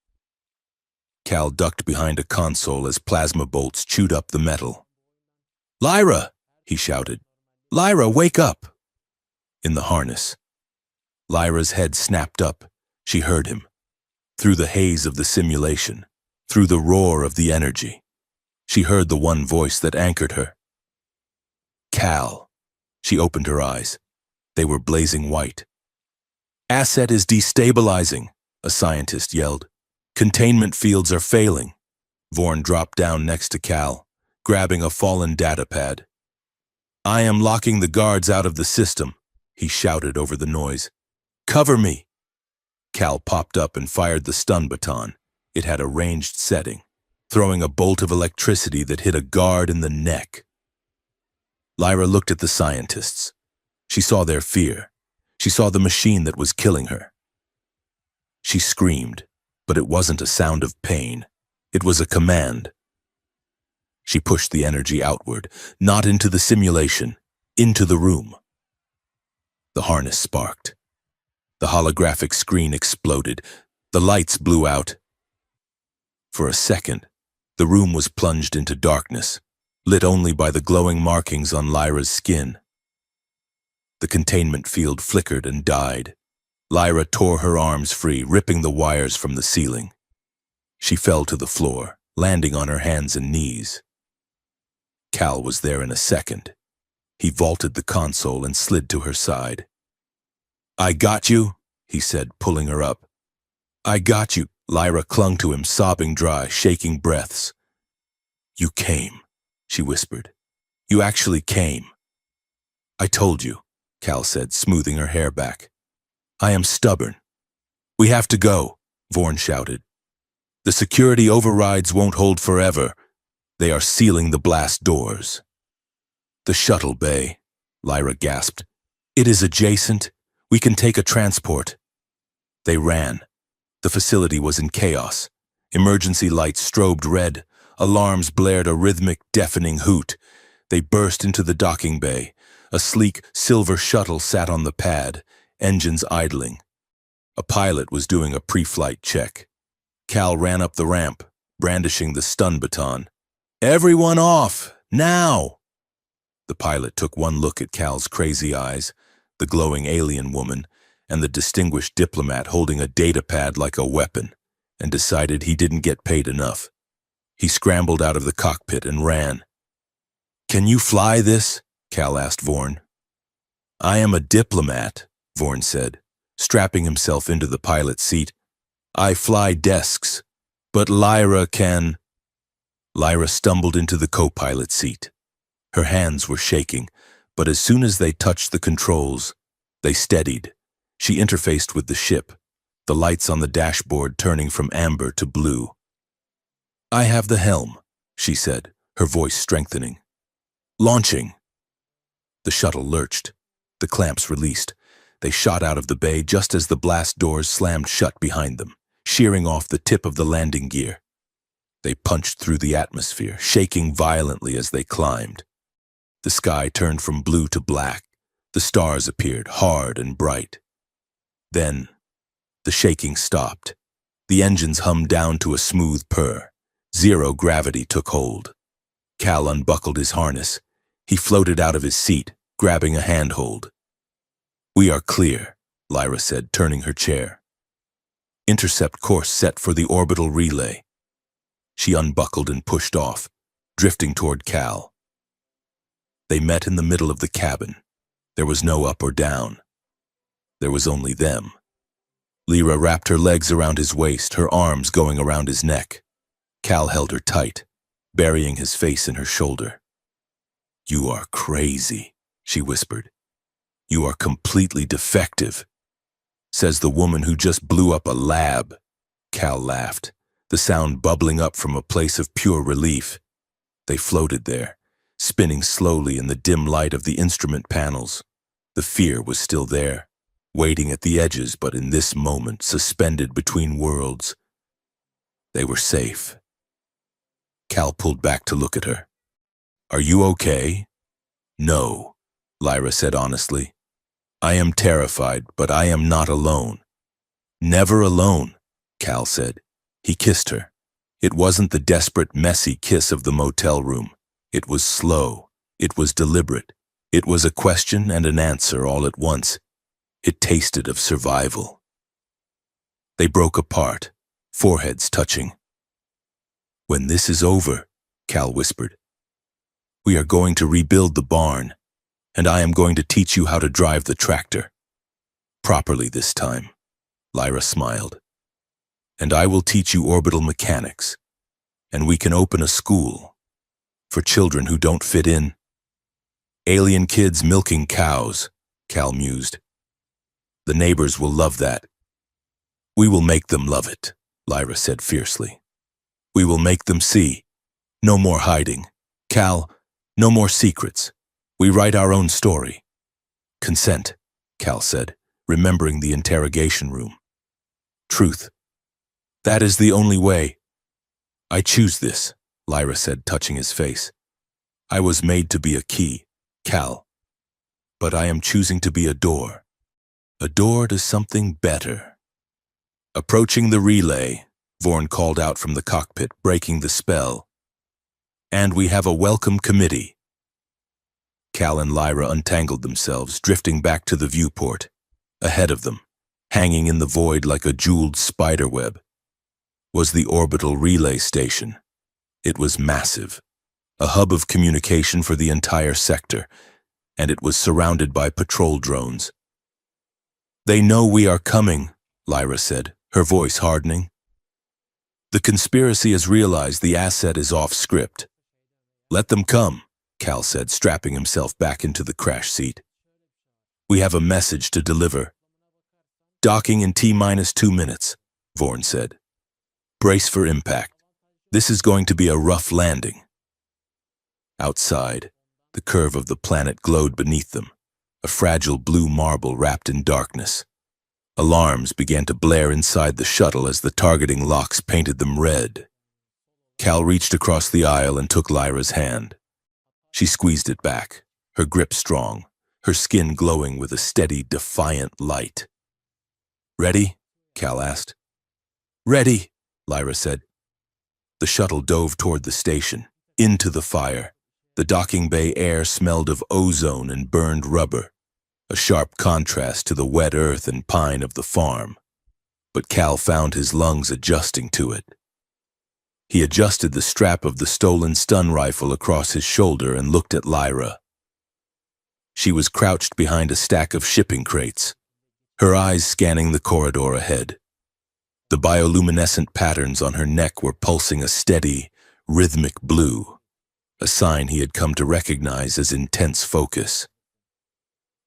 Cal ducked behind a console as plasma bolts chewed up the metal. "Lyra!" he shouted. "Lyra, wake up!" In the harness. Lyra's head snapped up. She heard him. Through the haze of the simulation, through the roar of the energy, she heard the one voice that anchored her. "Cal." She opened her eyes. They were blazing white. "Asset is destabilizing," a scientist yelled. "Containment fields are failing." Vorn dropped down next to Cal, grabbing a fallen data pad. "I am locking the guards out of the system," he shouted over the noise. "Cover me!" Cal popped up and fired the stun baton. It had a ranged setting, throwing a bolt of electricity that hit a guard in the neck. Lyra looked at the scientists. She saw their fear. She saw the machine that was killing her. She screamed, but it wasn't a sound of pain. It was a command. She pushed the energy outward, not into the simulation, into the room. The harness sparked. The holographic screen exploded. The lights blew out. For a second, the room was plunged into darkness, lit only by the glowing markings on Lyra's skin. The containment field flickered and died. Lyra tore her arms free, ripping the wires from the ceiling. She fell to the floor, landing on her hands and knees. Cal was there in a second. He vaulted the console and slid to her side. "I got you," he said, pulling her up. "I got you." Lyra clung to him, sobbing dry, shaking breaths. "You came," she whispered. "You actually came." "I told you," Cal said, smoothing her hair back. "I am stubborn." "We have to go," Vorn shouted. "The security overrides won't hold forever. They are sealing the blast doors." "The shuttle bay," Lyra gasped. "It is adjacent. We can take a transport." They ran. The facility was in chaos. Emergency lights strobed red. Alarms blared a rhythmic, deafening hoot. They burst into the docking bay. A sleek, silver shuttle sat on the pad, engines idling. A pilot was doing a pre-flight check. Cal ran up the ramp, brandishing the stun baton. "Everyone off! Now!" The pilot took one look at Cal's crazy eyes, the glowing alien woman, and the distinguished diplomat holding a data pad like a weapon, and decided he didn't get paid enough. He scrambled out of the cockpit and ran. "Can you fly this?" Cal asked Vorn. "I am a diplomat," Vorn said, strapping himself into the pilot's seat. "I fly desks, but Lyra can—" Lyra stumbled into the co-pilot seat. Her hands were shaking, but as soon as they touched the controls, they steadied. She interfaced with the ship, the lights on the dashboard turning from amber to blue. "I have the helm," she said, her voice strengthening. "Launching." The shuttle lurched. The clamps released. They shot out of the bay just as the blast doors slammed shut behind them, shearing off the tip of the landing gear. They punched through the atmosphere, shaking violently as they climbed. The sky turned from blue to black. The stars appeared, hard and bright. Then, the shaking stopped. The engines hummed down to a smooth purr. Zero gravity took hold. Cal unbuckled his harness. He floated out of his seat, grabbing a handhold. "We are clear," Lyra said, turning her chair. "Intercept course set for the orbital relay." She unbuckled and pushed off, drifting toward Cal. They met in the middle of the cabin. There was no up or down. There was only them. Lyra wrapped her legs around his waist, her arms going around his neck. Cal held her tight, burying his face in her shoulder. "You are crazy," she whispered. You are completely defective, says the woman who just blew up a lab. Cal laughed, the sound bubbling up from a place of pure relief. They floated there, spinning slowly in the dim light of the instrument panels. The fear was still there, waiting at the edges, but in this moment, suspended between worlds. They were safe. Cal pulled back to look at her. Are you okay? No, Lyra said honestly. I am terrified, but I am not alone. Never alone, Cal said. He kissed her. It wasn't the desperate, messy kiss of the motel room. It was slow. It was deliberate. It was a question and an answer all at once. It tasted of survival. They broke apart, foreheads touching. When this is over, Cal whispered, we are going to rebuild the barn, and I am going to teach you how to drive the tractor. Properly this time, Lyra smiled. And I will teach you orbital mechanics, and we can open a school for children who don't fit in. Alien kids milking cows, Cal mused. The neighbors will love that. We will make them love it, Lyra said fiercely. We will make them see. No more hiding. Cal, no more secrets. We write our own story. Consent, Cal said, remembering the interrogation room. Truth. That is the only way. I choose this, Lyra said, touching his face. I was made to be a key, Cal. But I am choosing to be a door to something better. Approaching the relay, Vorn called out from the cockpit, breaking the spell. And we have a welcome committee. Cal and Lyra untangled themselves, drifting back to the viewport. Ahead of them, hanging in the void like a jeweled spiderweb, was the orbital relay station. It was massive, a hub of communication for the entire sector, and it was surrounded by patrol drones. They know we are coming, Lyra said, her voice hardening. The conspiracy has realized the asset is off script. Let them come, Cal said, strapping himself back into the crash seat. We have a message to deliver. Docking in T-2 minutes, Vorn said. Brace for impact. This is going to be a rough landing. Outside, the curve of the planet glowed beneath them, a fragile blue marble wrapped in darkness. Alarms began to blare inside the shuttle as the targeting locks painted them red. Cal reached across the aisle and took Lyra's hand. She squeezed it back, her grip strong, her skin glowing with a steady, defiant light. Ready? Cal asked. Ready, Lyra said. The shuttle dove toward the station, into the fire. The docking bay air smelled of ozone and burned rubber, a sharp contrast to the wet earth and pine of the farm. But Cal found his lungs adjusting to it. He adjusted the strap of the stolen stun rifle across his shoulder and looked at Lyra. She was crouched behind a stack of shipping crates, her eyes scanning the corridor ahead. The bioluminescent patterns on her neck were pulsing a steady, rhythmic blue, a sign he had come to recognize as intense focus.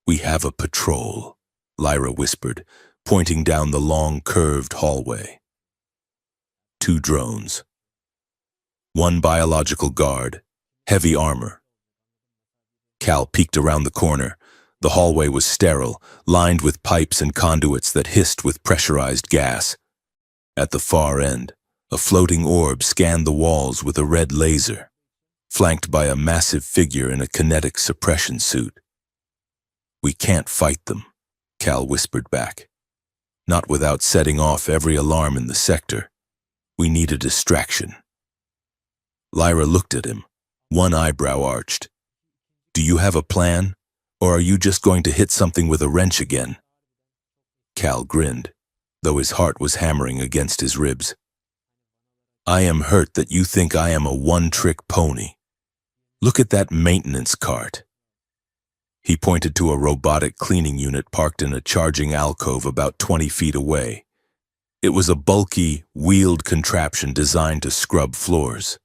We have a patrol, Lyra whispered, pointing down the long, curved hallway. 2 drones. 1 biological guard, heavy armor. Cal peeked around the corner. The hallway was sterile, lined with pipes and conduits that hissed with pressurized gas. At the far end, a floating orb scanned the walls with a red laser, flanked by a massive figure in a kinetic suppression suit. We can't fight them, Cal whispered back. Not without setting off every alarm in the sector. We need a distraction. Lyra looked at him, one eyebrow arched. Do you have a plan, or are you just going to hit something with a wrench again? Cal grinned, though his heart was hammering against his ribs. I am hurt that you think I am a one-trick pony. Look at that maintenance cart. He pointed to a robotic cleaning unit parked in a charging alcove about 20 feet away. It was a bulky, wheeled contraption designed to scrub floors.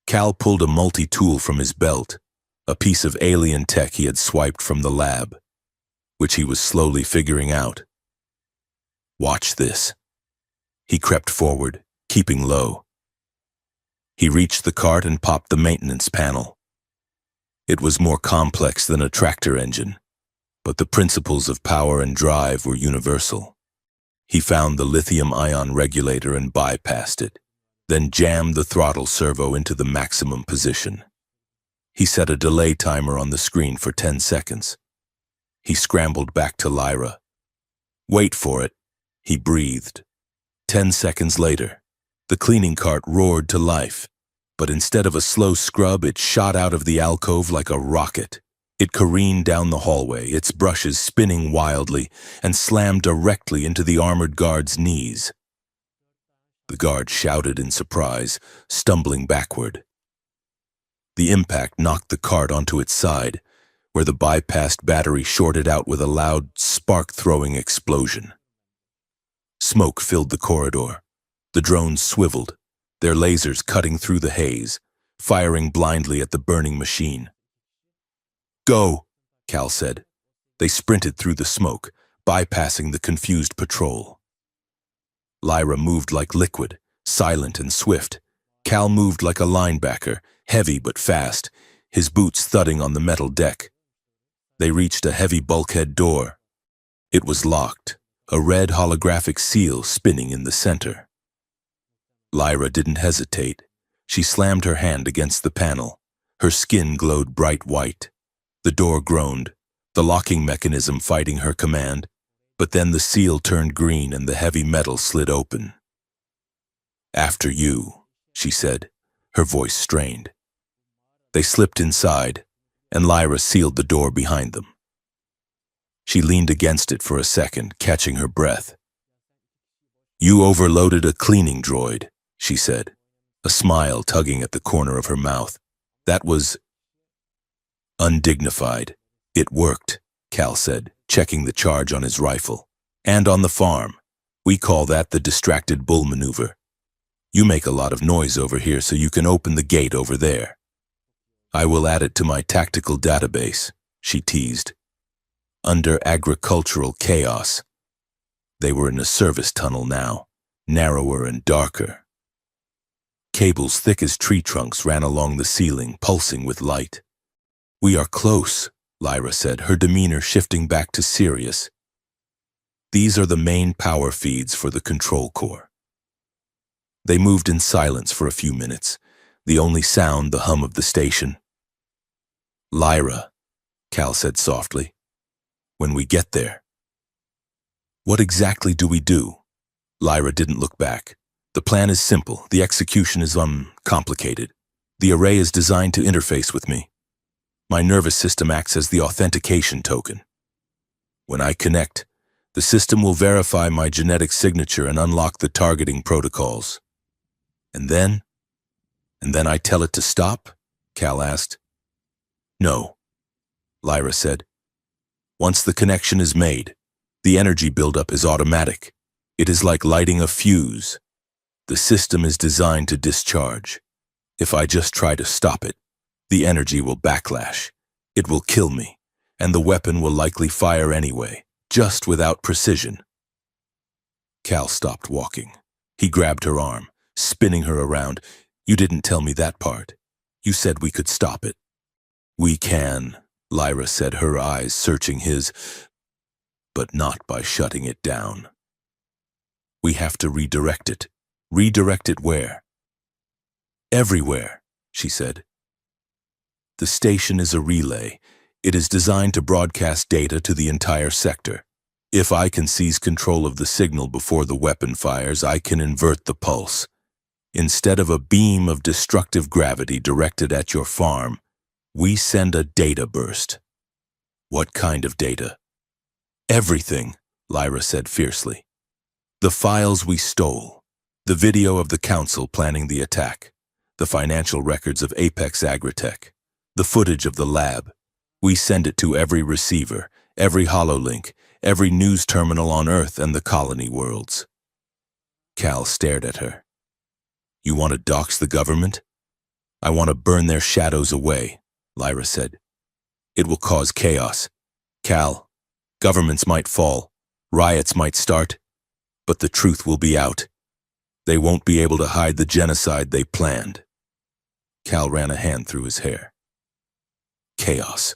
Cal pulled a multi-tool from his belt, a piece of alien tech he had swiped from the lab. which he was slowly figuring out. Watch this. He crept forward, keeping low. He reached the cart and popped the maintenance panel. It was more complex than a tractor engine, but the principles of power and drive were universal. He found the lithium-ion regulator and bypassed it, then jammed the throttle servo into the maximum position. He set a delay timer on the screen for 10 seconds. He scrambled back to Lyra. "Wait for it," he breathed. 10 seconds later, the cleaning cart roared to life, but instead of a slow scrub, it shot out of the alcove like a rocket. It careened down the hallway, its brushes spinning wildly, and slammed directly into the armored guard's knees. The guard shouted in surprise, stumbling backward. The impact knocked the cart onto its side, where the bypassed battery shorted out with a loud, spark-throwing explosion. Smoke filled the corridor. The drones swiveled, their lasers cutting through the haze, firing blindly at the burning machine. "Go," Cal said. They sprinted through the smoke, bypassing the confused patrol. Lyra moved like liquid, silent and swift. Cal moved like a linebacker, heavy but fast, his boots thudding on the metal deck. They reached a heavy bulkhead door. It was locked, a red holographic seal spinning in the center. Lyra didn't hesitate. She slammed her hand against the panel. Her skin glowed bright white. The door groaned, the locking mechanism fighting her command, but then the seal turned green and the heavy metal slid open. "After you," she said, her voice strained. They slipped inside, and Lyra sealed the door behind them. She leaned against it for a second, catching her breath. "You overloaded a cleaning droid," she said, a smile tugging at the corner of her mouth. "That was undignified." "It worked," Cal said, checking the charge on his rifle. "And on the farm. We call that the distracted bull maneuver. You make a lot of noise over here, so you can open the gate over there." "I will add it to my tactical database," she teased. Under agricultural chaos. They were in a service tunnel now, narrower and darker. Cables thick as tree trunks ran along the ceiling, pulsing with light. "We are close," Lyra said, her demeanor shifting back to serious. "These are the main power feeds for the control core." They moved in silence for a few minutes, the only sound the hum of the station. "Lyra," Cal said softly, "when we get there." "What exactly do we do?" Lyra didn't look back. "The plan is simple. The execution is complicated. The array is designed to interface with me. My nervous system acts as the authentication token. When I connect, the system will verify my genetic signature and unlock the targeting protocols. And then I tell it to stop?" Cal asked. "No," Lyra said. "Once the connection is made, the energy buildup is automatic. It is like lighting a fuse. The system is designed to discharge. If I just try to stop it, the energy will backlash. It will kill me, and the weapon will likely fire anyway, just without precision." Cal stopped walking. He grabbed her arm, spinning her around. "You didn't tell me that part. You said we could stop it." "We can," Lyra said, her eyes searching his, "but not by shutting it down. We have to redirect it. Redirect it where?" "Everywhere," she said. "The station is a relay. It is designed to broadcast data to the entire sector. If I can seize control of the signal before the weapon fires, I can invert the pulse. Instead of a beam of destructive gravity directed at your farm, we send a data burst." "What kind of data?" "Everything," Lyra said fiercely. "The files we stole, the video of the council planning the attack, the financial records of Apex Agritech, the footage of the lab. We send it to every receiver, every hololink, every news terminal on Earth and the colony worlds." Cal stared at her. "You want to dox the government?" "I want to burn their shadows away," Lyra said. "It will cause chaos. Cal, Governments might fall, riots might start, but the truth will be out. They won't be able to hide the genocide they planned. Cal ran a hand through his hair. Chaos.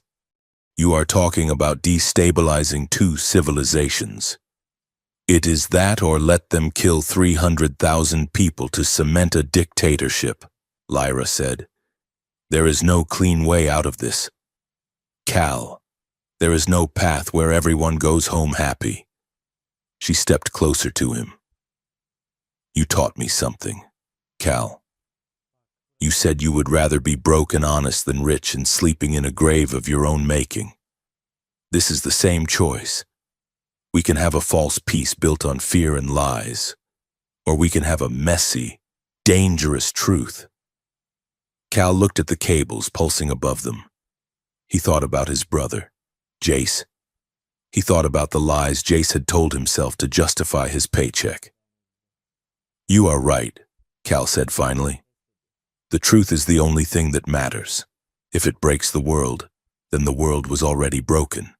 You are talking about destabilizing two civilizations. It is that or let them kill 300,000 people to cement a dictatorship, Lyra said. There is no clean way out of this. Cal, there is no path where everyone goes home happy. She stepped closer to him. You taught me something, Cal. You said you would rather be broke and honest than rich and sleeping in a grave of your own making. This is the same choice. We can have a false peace built on fear and lies, or we can have a messy, dangerous truth. Cal looked at the cables pulsing above them. He thought about his brother, Jace. He thought about the lies Jace had told himself to justify his paycheck. You are right, Cal said finally. The truth is the only thing that matters. If it breaks the world, then the world was already broken.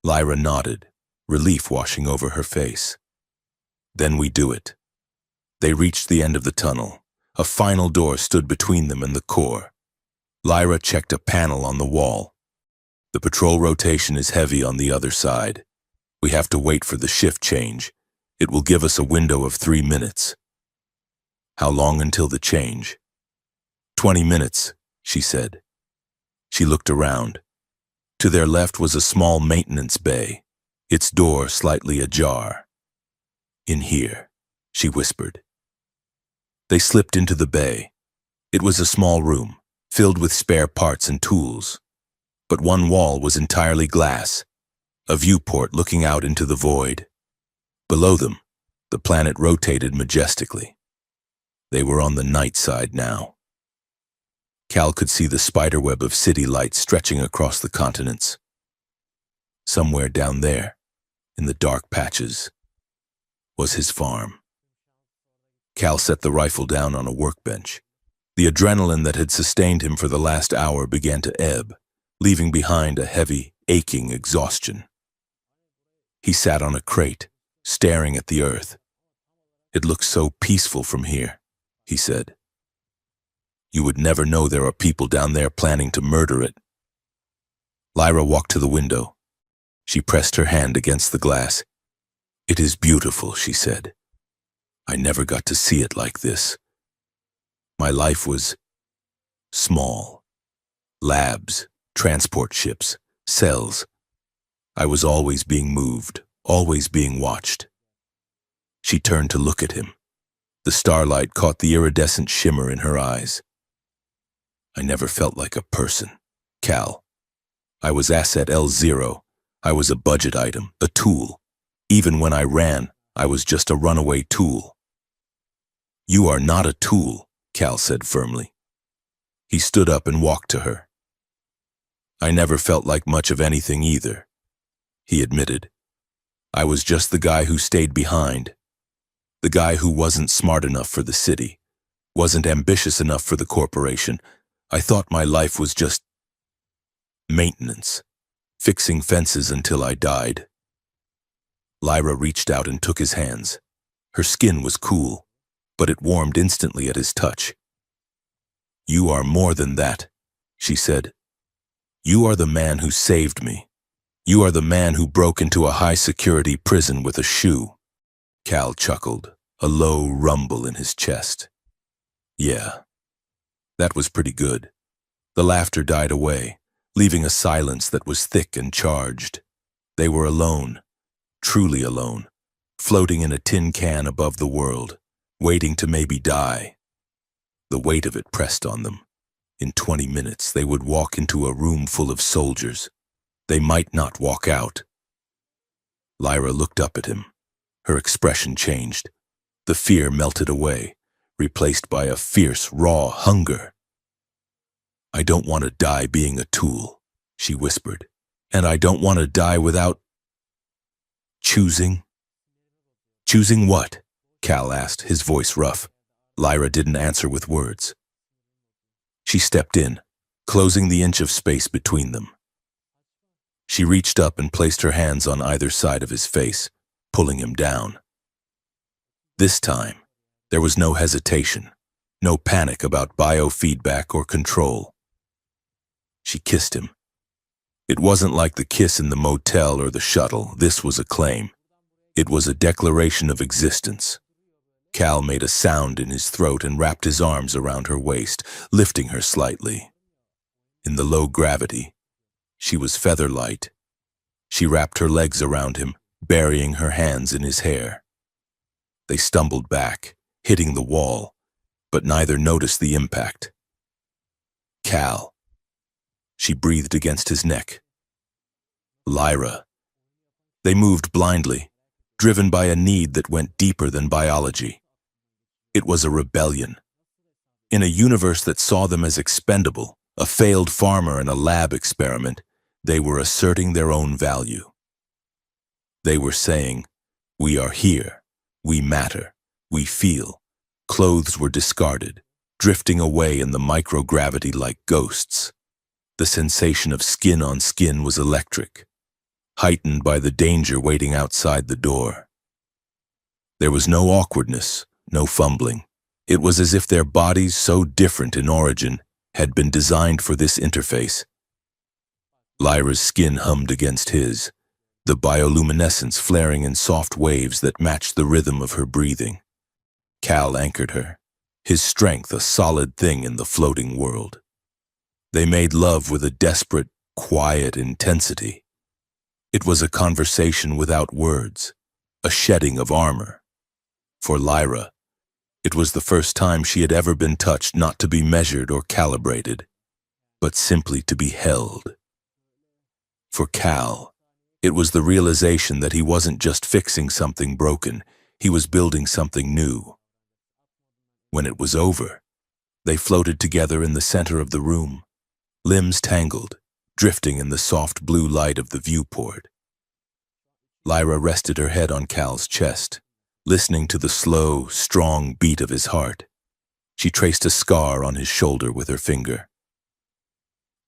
Lyra nodded, relief washing over her face. Then we do it. They reached the end of the tunnel. A final door stood between them and the core. Lyra checked a panel on the wall. The patrol rotation is heavy on the other side. We have to wait for the shift change. It will give us a window of 3 minutes. How long until the change? 20 minutes, she said. She looked around. To their left was a small maintenance bay, its door slightly ajar. In here, she whispered. They slipped into the bay. It was a small room, filled with spare parts and tools. But one wall was entirely glass, a viewport looking out into the void. Below them, the planet rotated majestically. They were on the night side now. Cal could see the spiderweb of city lights stretching across the continents. Somewhere down there, in the dark patches, was his farm. Cal set the rifle down on a workbench. The adrenaline that had sustained him for the last hour began to ebb, leaving behind a heavy, aching exhaustion. He sat on a crate, staring at the earth. It looks so peaceful from here, he said. You would never know there are people down there planning to murder it. Lyra walked to the window. She pressed her hand against the glass. It is beautiful, she said. I never got to see it like this. My life was small. Labs, transport ships, cells. I was always being moved, always being watched. She turned to look at him. The starlight caught the iridescent shimmer in her eyes. I never felt like a person, Cal. I was asset L0. I was a budget item, a tool. Even when I ran, I was just a runaway tool. You are not a tool, Cal said firmly. He stood up and walked to her. I never felt like much of anything either, he admitted. I was just the guy who stayed behind. The guy who wasn't smart enough for the city, wasn't ambitious enough for the corporation. I thought my life was just maintenance, fixing fences until I died. Lyra reached out and took his hands. Her skin was cool, but it warmed instantly at his touch. You are more than that, she said. You are the man who saved me. You are the man who broke into a high-security prison with a shoe. Cal chuckled, a low rumble in his chest. Yeah, that was pretty good. The laughter died away, leaving a silence that was thick and charged. They were alone, truly alone, floating in a tin can above the world, waiting to maybe die. The weight of it pressed on them. In 20 minutes, they would walk into a room full of soldiers. They might not walk out. Lyra looked up at him. Her expression changed. The fear melted away, replaced by a fierce, raw hunger. I don't want to die being a tool, she whispered. And I don't want to die without choosing. Choosing what? Cal asked, his voice rough. Lyra didn't answer with words. She stepped in, closing the inch of space between them. She reached up and placed her hands on either side of his face, pulling him down. This time, there was no hesitation, no panic about biofeedback or control. She kissed him. It wasn't like the kiss in the motel or the shuttle. This was a claim. It was a declaration of existence. Cal made a sound in his throat and wrapped his arms around her waist, lifting her slightly. In the low gravity, she was feather-light. She wrapped her legs around him, burying her hands in his hair. They stumbled back, hitting the wall, but neither noticed the impact. Cal. She breathed against his neck. Lyra. They moved blindly, driven by a need that went deeper than biology. It was a rebellion. In a universe that saw them as expendable, a failed farmer in a lab experiment, they were asserting their own value. They were saying, "We are here, we matter, we feel." Clothes were discarded, drifting away in the microgravity like ghosts. The sensation of skin on skin was electric, heightened by the danger waiting outside the door. There was no awkwardness, no fumbling. It was as if their bodies, so different in origin, had been designed for this interface. Lyra's skin hummed against his, the bioluminescence flaring in soft waves that matched the rhythm of her breathing. Cal anchored her, his strength a solid thing in the floating world. They made love with a desperate, quiet intensity. It was a conversation without words, a shedding of armor. For Lyra, it was the first time she had ever been touched, not to be measured or calibrated, but simply to be held. For Cal, it was the realization that he wasn't just fixing something broken, he was building something new. When it was over, they floated together in the center of the room, limbs tangled, drifting in the soft blue light of the viewport. Lyra rested her head on Cal's chest, listening to the slow, strong beat of his heart. She traced a scar on his shoulder with her finger.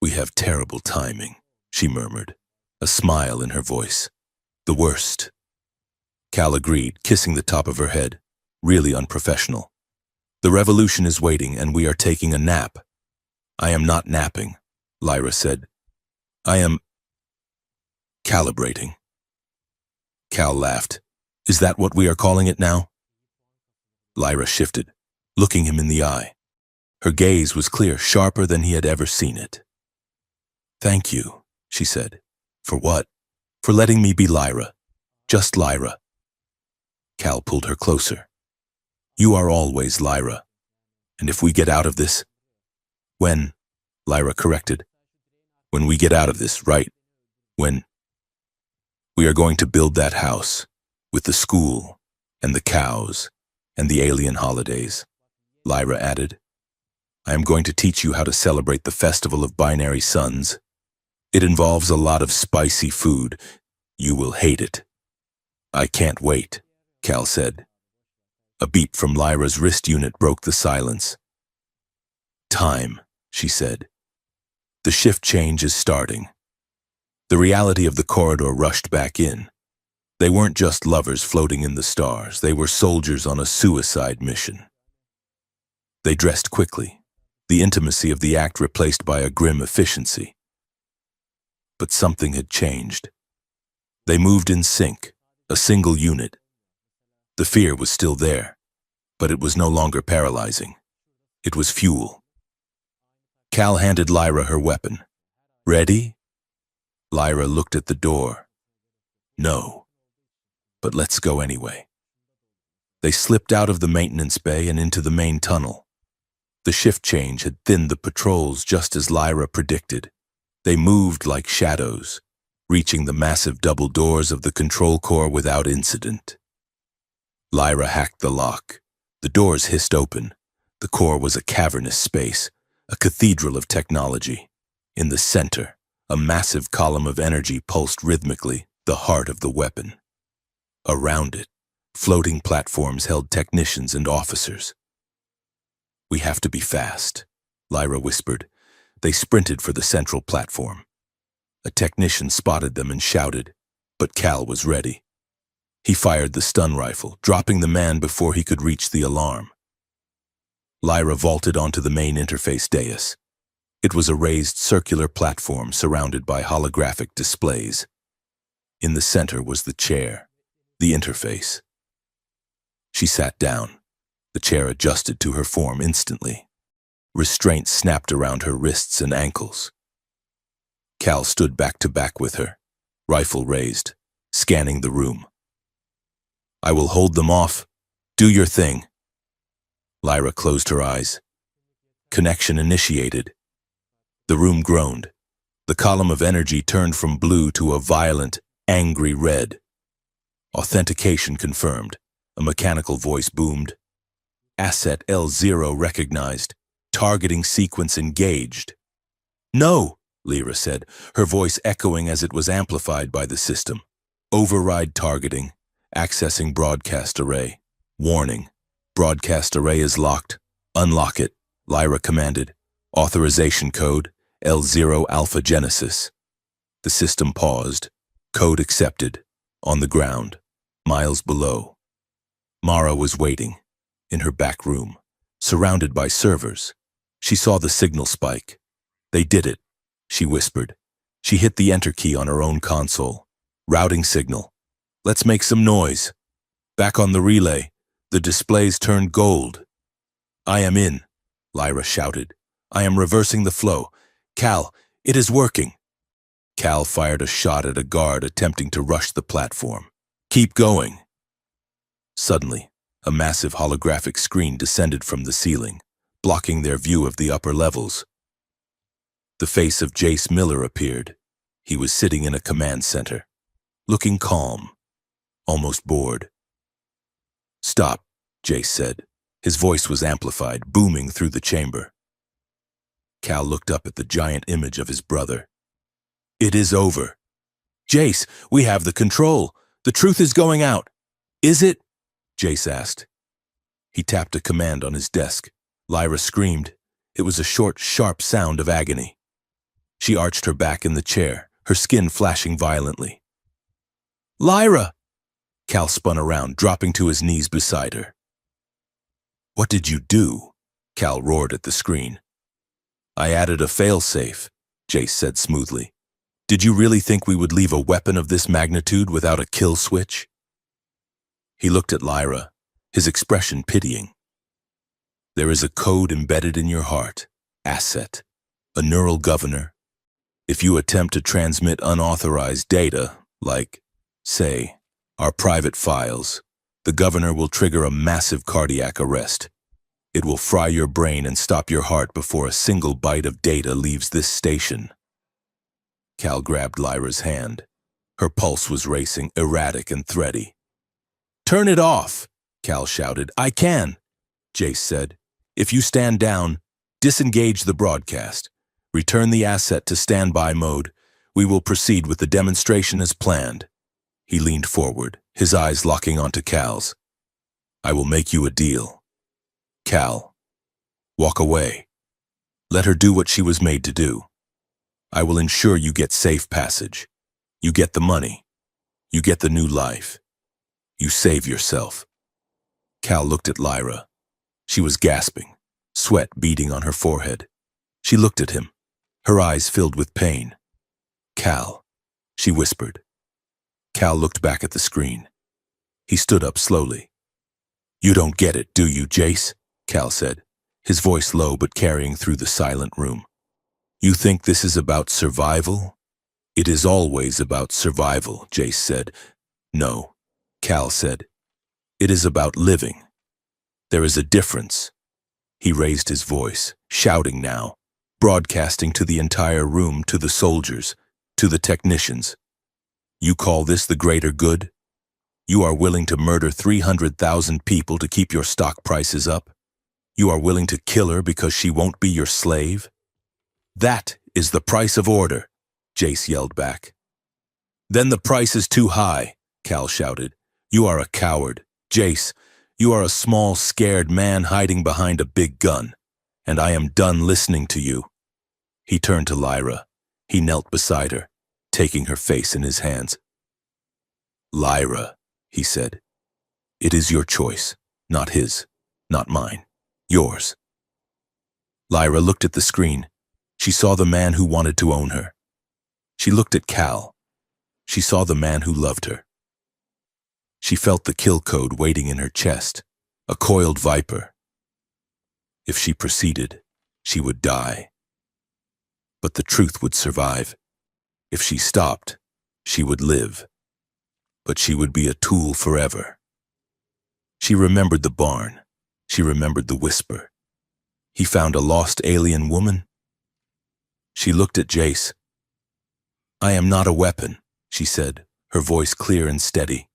"We have terrible timing," she murmured, a smile in her voice. "The worst." Cal agreed, kissing the top of her head, really unprofessional. "The revolution is waiting, and we are taking a nap." "I am not napping," Lyra said. "I am calibrating." Cal laughed. "Is that what we are calling it now?" Lyra shifted, looking him in the eye. Her gaze was clear, sharper than he had ever seen it. "Thank you," she said. "For what?" "For letting me be Lyra. Just Lyra." Cal pulled her closer. "You are always Lyra. And if we get out of this—" "When," Lyra corrected. "When we get out of this, right? When we are going to build that house, with the school, and the cows, and the alien holidays," Lyra added. "I am going to teach you how to celebrate the festival of binary suns. It involves a lot of spicy food. You will hate it." "I can't wait," Cal said. A beep from Lyra's wrist unit broke the silence. "Time," she said. "The shift change is starting." The reality of the corridor rushed back in. They weren't just lovers floating in the stars. They were soldiers on a suicide mission. They dressed quickly, the intimacy of the act replaced by a grim efficiency. But something had changed. They moved in sync, a single unit. The fear was still there, but it was no longer paralyzing. It was fuel. Cal handed Lyra her weapon. "Ready?" Lyra looked at the door. "No. But let's go anyway." They slipped out of the maintenance bay and into the main tunnel. The shift change had thinned the patrols just as Lyra predicted. They moved like shadows, reaching the massive double doors of the control core without incident. Lyra hacked the lock. The doors hissed open. The core was a cavernous space, a cathedral of technology. In the center, a massive column of energy pulsed rhythmically, the heart of the weapon. Around it, floating platforms held technicians and officers. "We have to be fast," Lyra whispered. They sprinted for the central platform. A technician spotted them and shouted, but Cal was ready. He fired the stun rifle, dropping the man before he could reach the alarm. Lyra vaulted onto the main interface dais. It was a raised circular platform surrounded by holographic displays. In the center was the chair, the interface. She sat down. The chair adjusted to her form instantly. Restraints snapped around her wrists and ankles. Cal stood back to back with her, rifle raised, scanning the room. "I will hold them off. Do your thing." Lyra closed her eyes. Connection initiated. The room groaned. The column of energy turned from blue to a violent, angry red. Authentication confirmed. A mechanical voice boomed. Asset L0 recognized. Targeting sequence engaged. "No," Lyra said, her voice echoing as it was amplified by the system. "Override targeting. Accessing broadcast array. Warning. Broadcast array is locked. Unlock it," Lyra commanded. "Authorization code L0 Alpha Genesis." The system paused. Code accepted. On the ground, miles below. Mara was waiting, in her back room, surrounded by servers. She saw the signal spike. "They did it," she whispered. She hit the enter key on her own console. "Routing signal. Let's make some noise." Back on the relay, the displays turned gold. "I am in," Lyra shouted. "I am reversing the flow. Cal, it is working." Cal fired a shot at a guard attempting to rush the platform. "Keep going." Suddenly, a massive holographic screen descended from the ceiling, blocking their view of the upper levels. The face of Jace Miller appeared. He was sitting in a command center, looking calm, almost bored. "Stop," Jace said. His voice was amplified, booming through the chamber. Cal looked up at the giant image of his brother. "It is over." "Jace, we have the control. The truth is going out." "Is it?" Jace asked. He tapped a command on his desk. Lyra screamed. It was a short, sharp sound of agony. She arched her back in the chair, her skin flashing violently. "Lyra!" Cal spun around, dropping to his knees beside her. "What did you do?" Cal roared at the screen. "I added a failsafe," Jace said smoothly. "Did you really think we would leave a weapon of this magnitude without a kill switch?" He looked at Lyra, his expression pitying. "There is a code embedded in your heart, asset, a neural governor. If you attempt to transmit unauthorized data, like, say, our private files, the governor will trigger a massive cardiac arrest. It will fry your brain and stop your heart before a single byte of data leaves this station." Cal grabbed Lyra's hand. Her pulse was racing, erratic and thready. "Turn it off," Cal shouted. "I can," Jace said. "If you stand down, disengage the broadcast. Return the asset to standby mode. We will proceed with the demonstration as planned." He leaned forward, his eyes locking onto Cal's. "I will make you a deal. Cal, walk away. Let her do what she was made to do. I will ensure you get safe passage. You get the money. You get the new life. You save yourself." Cal looked at Lyra. She was gasping, sweat beading on her forehead. She looked at him, her eyes filled with pain. "Cal," she whispered. Cal looked back at the screen. He stood up slowly. "You don't get it, do you, Jace?" Cal said, his voice low but carrying through the silent room. "You think this is about survival?" "It is always about survival," Jace said. "No," Cal said. "It is about living. There is a difference." He raised his voice, shouting now, broadcasting to the entire room, to the soldiers, to the technicians. "You call this the greater good? You are willing to murder 300,000 people to keep your stock prices up? You are willing to kill her because she won't be your slave? That is the price of order," Jace yelled back. "Then the price is too high," Cal shouted. "You are a coward. Jace, you are a small, scared man hiding behind a big gun, and I am done listening to you." He turned to Lyra. He knelt beside her. taking her face in his hands. "Lyra," he said, "it is your choice, not his, not mine, yours." Lyra looked at the screen. She saw the man who wanted to own her. She looked at Cal. She saw the man who loved her. She felt the kill code waiting in her chest, a coiled viper. If she proceeded, she would die. But the truth would survive. If she stopped, she would live. But she would be a tool forever. She remembered the barn. She remembered the whisper. He found a lost alien woman. She looked at Jace. "I am not a weapon," she said, her voice clear and steady.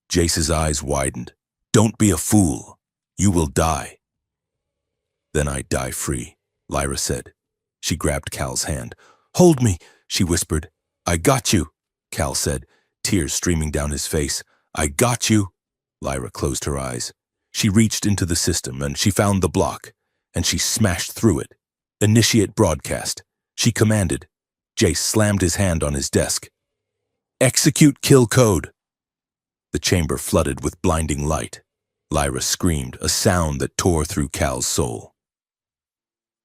Jace's eyes widened. "Don't be a fool. You will die." "Then I die free," Lyra said. She grabbed Cal's hand. "Hold me," she whispered. "I got you," Cal said, tears streaming down his face. "I got you." Lyra closed her eyes. She reached into the system and she found the block, and she smashed through it. "Initiate broadcast," she commanded. Jace slammed his hand on his desk. "Execute kill code." The chamber flooded with blinding light. Lyra screamed, a sound that tore through Cal's soul.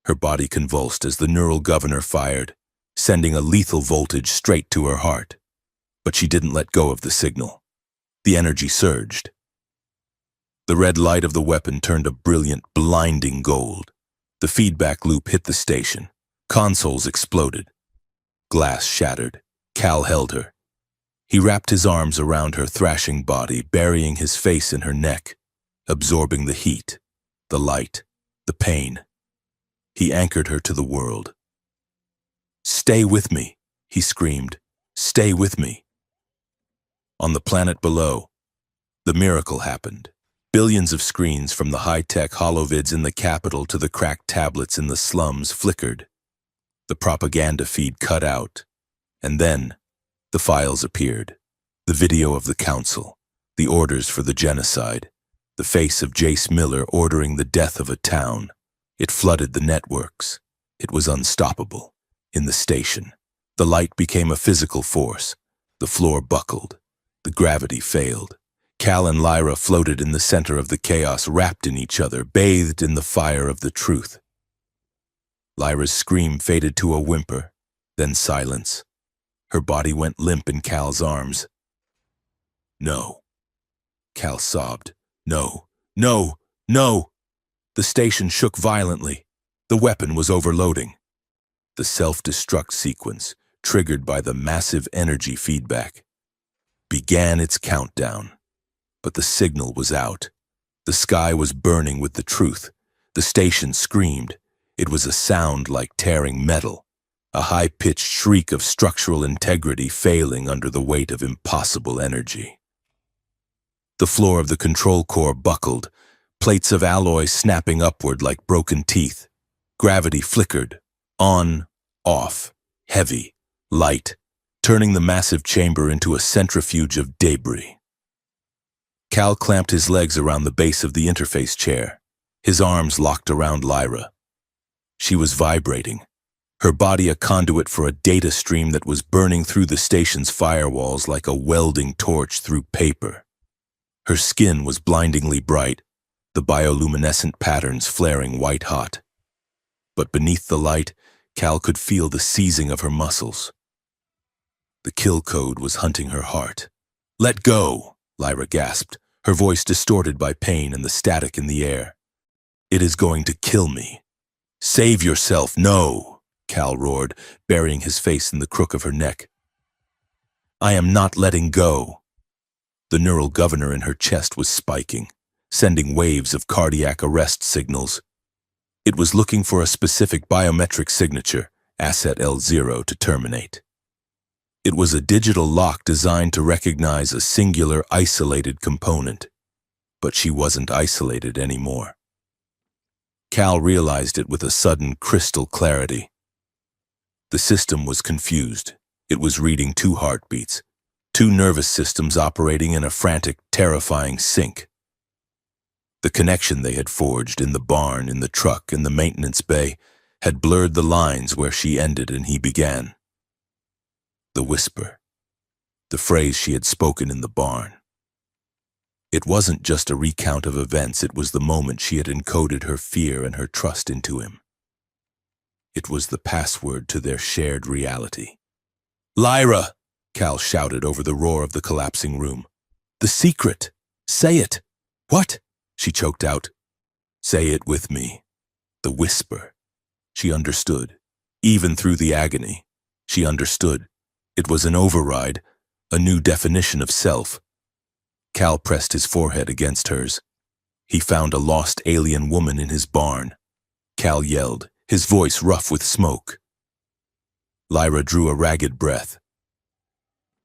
Her body convulsed as the neural governor fired, sending a lethal voltage straight to her heart. But she didn't let go of the signal. The energy surged. The red light of the weapon turned a brilliant, blinding gold. The feedback loop hit the station. Consoles exploded. Glass shattered. Cal held her. He wrapped his arms around her thrashing body, burying his face in her neck, absorbing the heat, the light, the pain. He anchored her to the world. "Stay with me," he screamed. "Stay with me." On the planet below, the miracle happened. Billions of screens, from the high-tech holovids in the capital to the cracked tablets in the slums, flickered. The propaganda feed cut out, and then the files appeared. The video of the council, the orders for the genocide, the face of Jace Miller ordering the death of a town. It flooded the networks. It was unstoppable. In the station, the light became a physical force. The floor buckled. The gravity failed. Cal and Lyra floated in the center of the chaos, wrapped in each other, bathed in the fire of the truth. Lyra's scream faded to a whimper, then silence. Her body went limp in Cal's arms. "No." Cal sobbed. "No, no, no." The station shook violently. The weapon was overloading. The self-destruct sequence, triggered by the massive energy feedback, began its countdown. But the signal was out. The sky was burning with the truth. The station screamed. It was a sound like tearing metal, a high-pitched shriek of structural integrity failing under the weight of impossible energy. The floor of the control core buckled, plates of alloy snapping upward like broken teeth. Gravity flickered, on, off, heavy, light, turning the massive chamber into a centrifuge of debris. Cal clamped his legs around the base of the interface chair, his arms locked around Lyra. She was vibrating, her body a conduit for a data stream that was burning through the station's firewalls like a welding torch through paper. Her skin was blindingly bright, the bioluminescent patterns flaring white-hot. But beneath the light, Cal could feel the seizing of her muscles. The kill code was hunting her heart. "Let go!" Lyra gasped, her voice distorted by pain and the static in the air. "It is going to kill me." "Save yourself, no!" Cal roared, burying his face in the crook of her neck. "I am not letting go." The neural governor in her chest was spiking, sending waves of cardiac arrest signals. It was looking for a specific biometric signature, Asset L0, to terminate. It was a digital lock designed to recognize a singular, isolated component. But she wasn't isolated anymore. Cal realized it with a sudden crystal clarity. The system was confused. It was reading two heartbeats, two nervous systems operating in a frantic, terrifying sync. The connection they had forged in the barn, in the truck, in the maintenance bay, had blurred the lines where she ended and he began. The whisper. The phrase she had spoken in the barn. It wasn't just a recount of events, it was the moment she had encoded her fear and her trust into him. It was the password to their shared reality. "Lyra!" Cal shouted over the roar of the collapsing room. "The secret! Say it!" "What?" she choked out. "Say it with me." The whisper. She understood. Even through the agony, she understood. It was an override, a new definition of self. Cal pressed his forehead against hers. He found a lost alien woman in his barn. Cal yelled, his voice rough with smoke. Lyra drew a ragged breath,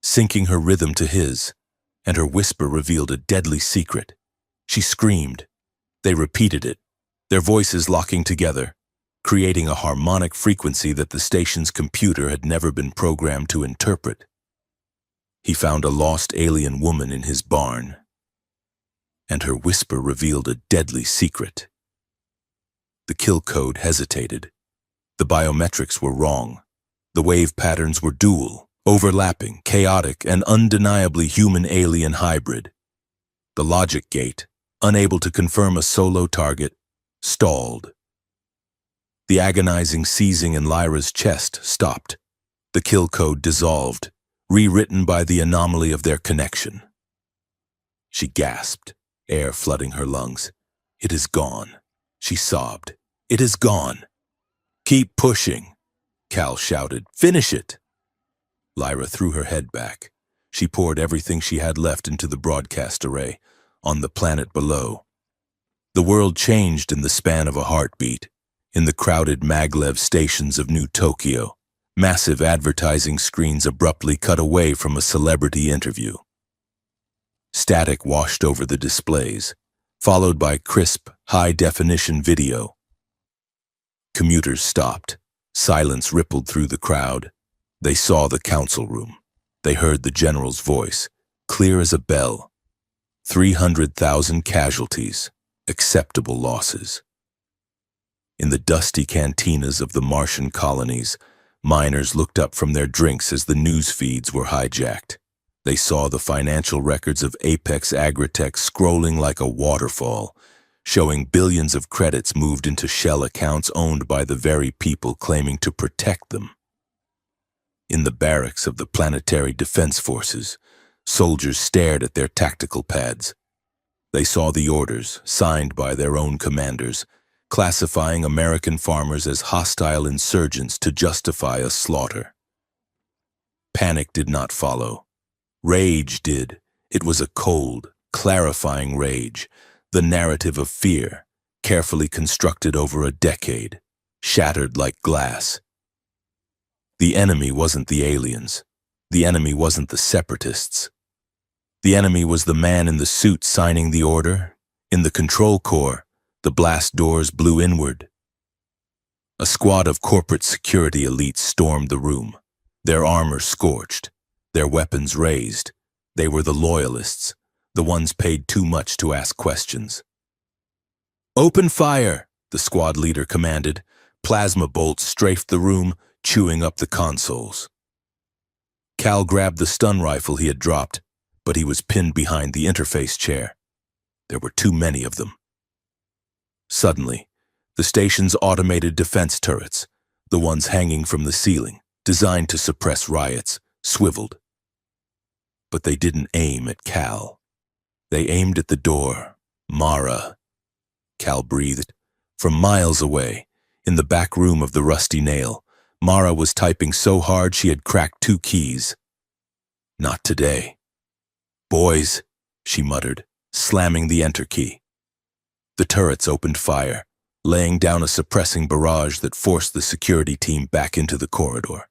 syncing her rhythm to his, and her whisper revealed a deadly secret. She screamed. They repeated it, their voices locking together, creating a harmonic frequency that the station's computer had never been programmed to interpret. He found a lost alien woman in his barn, and her whisper revealed a deadly secret. The kill code hesitated. The biometrics were wrong. The wave patterns were dual, overlapping, chaotic, and undeniably human-alien hybrid. The logic gate, unable to confirm a solo target, stalled. The agonizing seizing in Lyra's chest stopped. The kill code dissolved, rewritten by the anomaly of their connection. She gasped, air flooding her lungs. "It is gone," she sobbed. "It is gone." "Keep pushing," Cal shouted. "Finish it." Lyra threw her head back. She poured everything she had left into the broadcast array, on the planet below. The world changed in the span of a heartbeat. In the crowded maglev stations of New Tokyo, massive advertising screens abruptly cut away from a celebrity interview. Static washed over the displays, followed by crisp, high-definition video. Commuters stopped. Silence rippled through the crowd. They saw the council room. They heard the general's voice, clear as a bell. 300,000 casualties, acceptable losses. In the dusty cantinas of the Martian colonies, miners looked up from their drinks as the news feeds were hijacked. They saw the financial records of Apex Agritech scrolling like a waterfall, showing billions of credits moved into shell accounts owned by the very people claiming to protect them. In the barracks of the Planetary Defense Forces, soldiers stared at their tactical pads. They saw the orders, signed by their own commanders, classifying American farmers as hostile insurgents to justify a slaughter. Panic did not follow. Rage did. It was a cold, clarifying rage, the narrative of fear, carefully constructed over a decade, shattered like glass. The enemy wasn't the aliens. The enemy wasn't the separatists. The enemy was the man in the suit signing the order. In the control core, the blast doors blew inward. A squad of corporate security elites stormed the room, their armor scorched, their weapons raised. They were the loyalists, the ones paid too much to ask questions. "Open fire," the squad leader commanded. Plasma bolts strafed the room, chewing up the consoles. Cal grabbed the stun rifle he had dropped, but he was pinned behind the interface chair. There were too many of them. Suddenly, the station's automated defense turrets, the ones hanging from the ceiling, designed to suppress riots, swiveled. But they didn't aim at Cal. They aimed at the door. "Mara." Cal breathed. From miles away, in the back room of the Rusty Nail, Mara was typing so hard she had cracked 2 keys. "Not today." "Boys," she muttered, slamming the enter key. The turrets opened fire, laying down a suppressing barrage that forced the security team back into the corridor.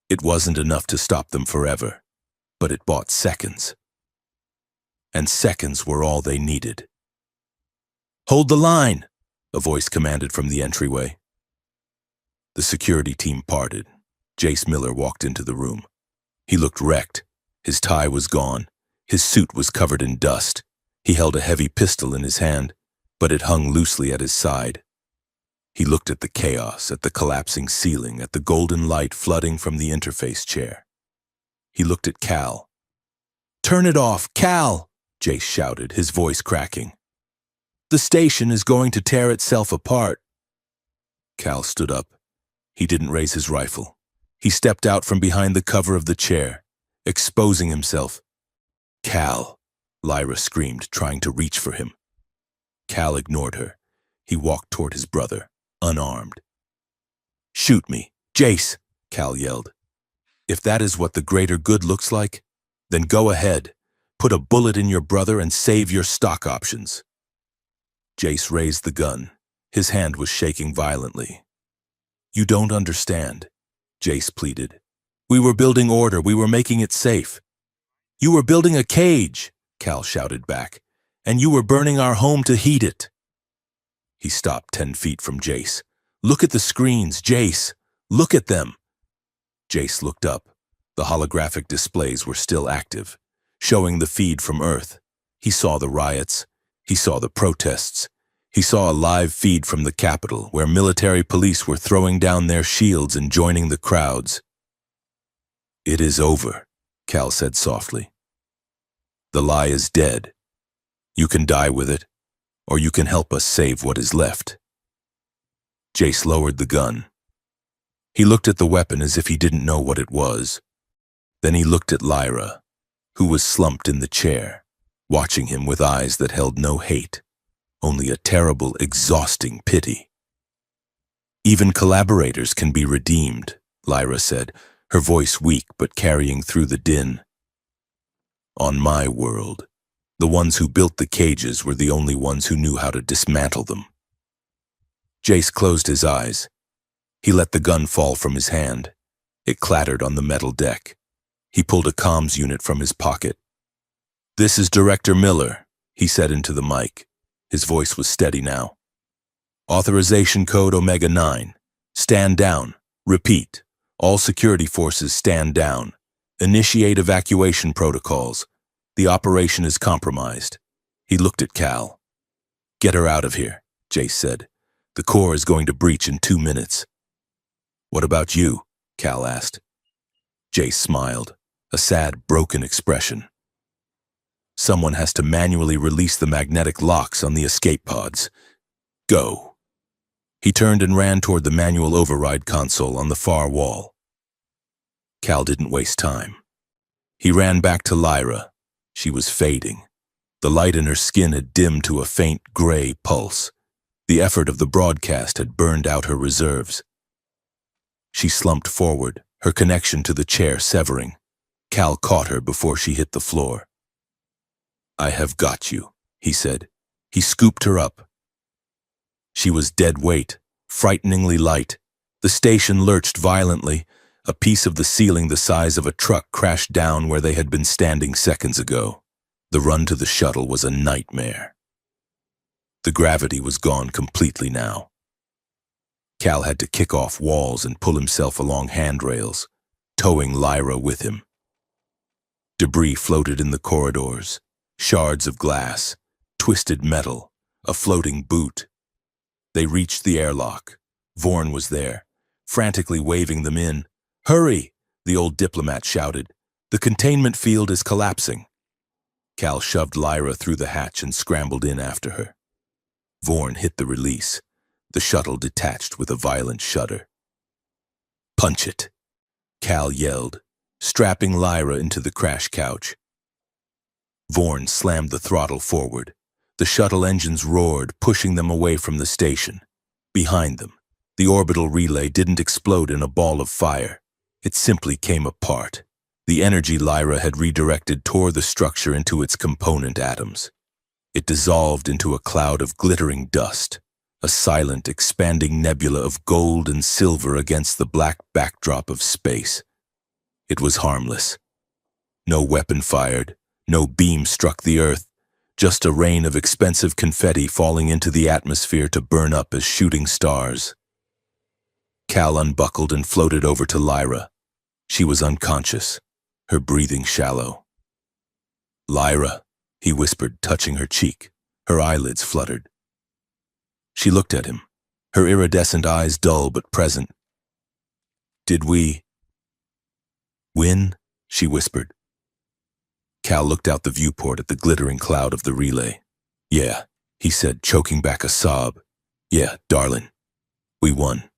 It wasn't enough to stop them forever, but it bought seconds. And seconds were all they needed. "Hold the line," a voice commanded from the entryway. The security team parted. Jace Miller walked into the room. He looked wrecked. His tie was gone. His suit was covered in dust. He held a heavy pistol in his hand, but it hung loosely at his side. He looked at the chaos, at the collapsing ceiling, at the golden light flooding from the interface chair. He looked at Cal. "Turn it off, Cal!" Jace shouted, his voice cracking. "The station is going to tear itself apart." Cal stood up. He didn't raise his rifle. He stepped out from behind the cover of the chair, exposing himself. "Cal!" Lyra screamed, trying to reach for him. Cal ignored her. He walked toward his brother, unarmed. "Shoot me, Jace!" Cal yelled. "If that is what the greater good looks like, then go ahead. Put a bullet in your brother and save your stock options." Jace raised the gun. His hand was shaking violently. "You don't understand," Jace pleaded. "We were building order. We were making it safe." "You were building a cage," Cal shouted back, "and you were burning our home to heat it." He stopped 10 feet from Jace. "Look at the screens, Jace. Look at them." Jace looked up. The holographic displays were still active, showing the feed from Earth. He saw the riots. He saw the protests. He saw a live feed from the Capitol, where military police were throwing down their shields and joining the crowds. "It is over," Cal said softly. "The lie is dead. You can die with it, or you can help us save what is left." Jace lowered the gun. He looked at the weapon as if he didn't know what it was. Then he looked at Lyra, who was slumped in the chair, watching him with eyes that held no hate, only a terrible, exhausting pity. "Even collaborators can be redeemed," Lyra said, her voice weak but carrying through the din. "On my world, the ones who built the cages were the only ones who knew how to dismantle them." Jace closed his eyes. He let the gun fall from his hand. It clattered on the metal deck. He pulled a comms unit from his pocket. "This is Director Miller," he said into the mic. His voice was steady now. "Authorization code Omega 9. Stand down. Repeat. All security forces stand down. Initiate evacuation protocols. The operation is compromised." He looked at Cal. "Get her out of here," Jace said. "The core is going to breach in 2 minutes." "What about you?" Cal asked. Jace smiled, a sad, broken expression. "Someone has to manually release the magnetic locks on the escape pods. Go." He turned and ran toward the manual override console on the far wall. Cal didn't waste time. He ran back to Lyra. She was fading. The light in her skin had dimmed to a faint gray pulse. The effort of the broadcast had burned out her reserves. She slumped forward, her connection to the chair severing. Cal caught her before she hit the floor. "I have got you," he said. He scooped her up. She was dead weight, frighteningly light. The station lurched violently. A piece of the ceiling the size of a truck crashed down where they had been standing seconds ago. The run to the shuttle was a nightmare. The gravity was gone completely now. Cal had to kick off walls and pull himself along handrails, towing Lyra with him. Debris floated in the corridors, shards of glass, twisted metal, a floating boot. They reached the airlock. Vorn was there, frantically waving them in. "Hurry!" the old diplomat shouted. "The containment field is collapsing." Cal shoved Lyra through the hatch and scrambled in after her. Vorn hit the release. The shuttle detached with a violent shudder. "Punch it!" Cal yelled, strapping Lyra into the crash couch. Vorn slammed the throttle forward. The shuttle engines roared, pushing them away from the station. Behind them, the orbital relay didn't explode in a ball of fire. It simply came apart. The energy Lyra had redirected tore the structure into its component atoms. It dissolved into a cloud of glittering dust, a silent, expanding nebula of gold and silver against the black backdrop of space. It was harmless. No weapon fired, no beam struck the Earth, just a rain of expensive confetti falling into the atmosphere to burn up as shooting stars. Cal unbuckled and floated over to Lyra. She was unconscious, her breathing shallow. "Lyra," he whispered, touching her cheek. Her eyelids fluttered. She looked at him, her iridescent eyes dull but present. "Did we win?" she whispered. Cal looked out the viewport at the glittering cloud of the relay. Yeah, he said, choking back a sob. Yeah, darling. We won.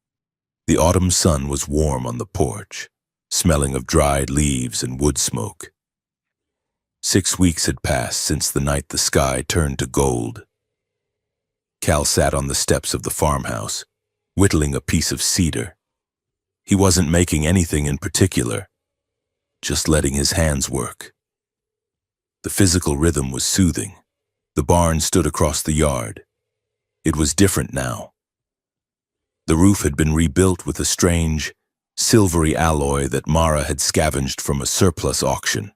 The autumn sun was warm on the porch, smelling of dried leaves and wood smoke. 6 weeks had passed since the night the sky turned to gold. Cal sat on the steps of the farmhouse, whittling a piece of cedar. He wasn't making anything in particular, just letting his hands work. The physical rhythm was soothing. The barn stood across the yard. It was different now. The roof had been rebuilt with a strange, silvery alloy that Mara had scavenged from a surplus auction.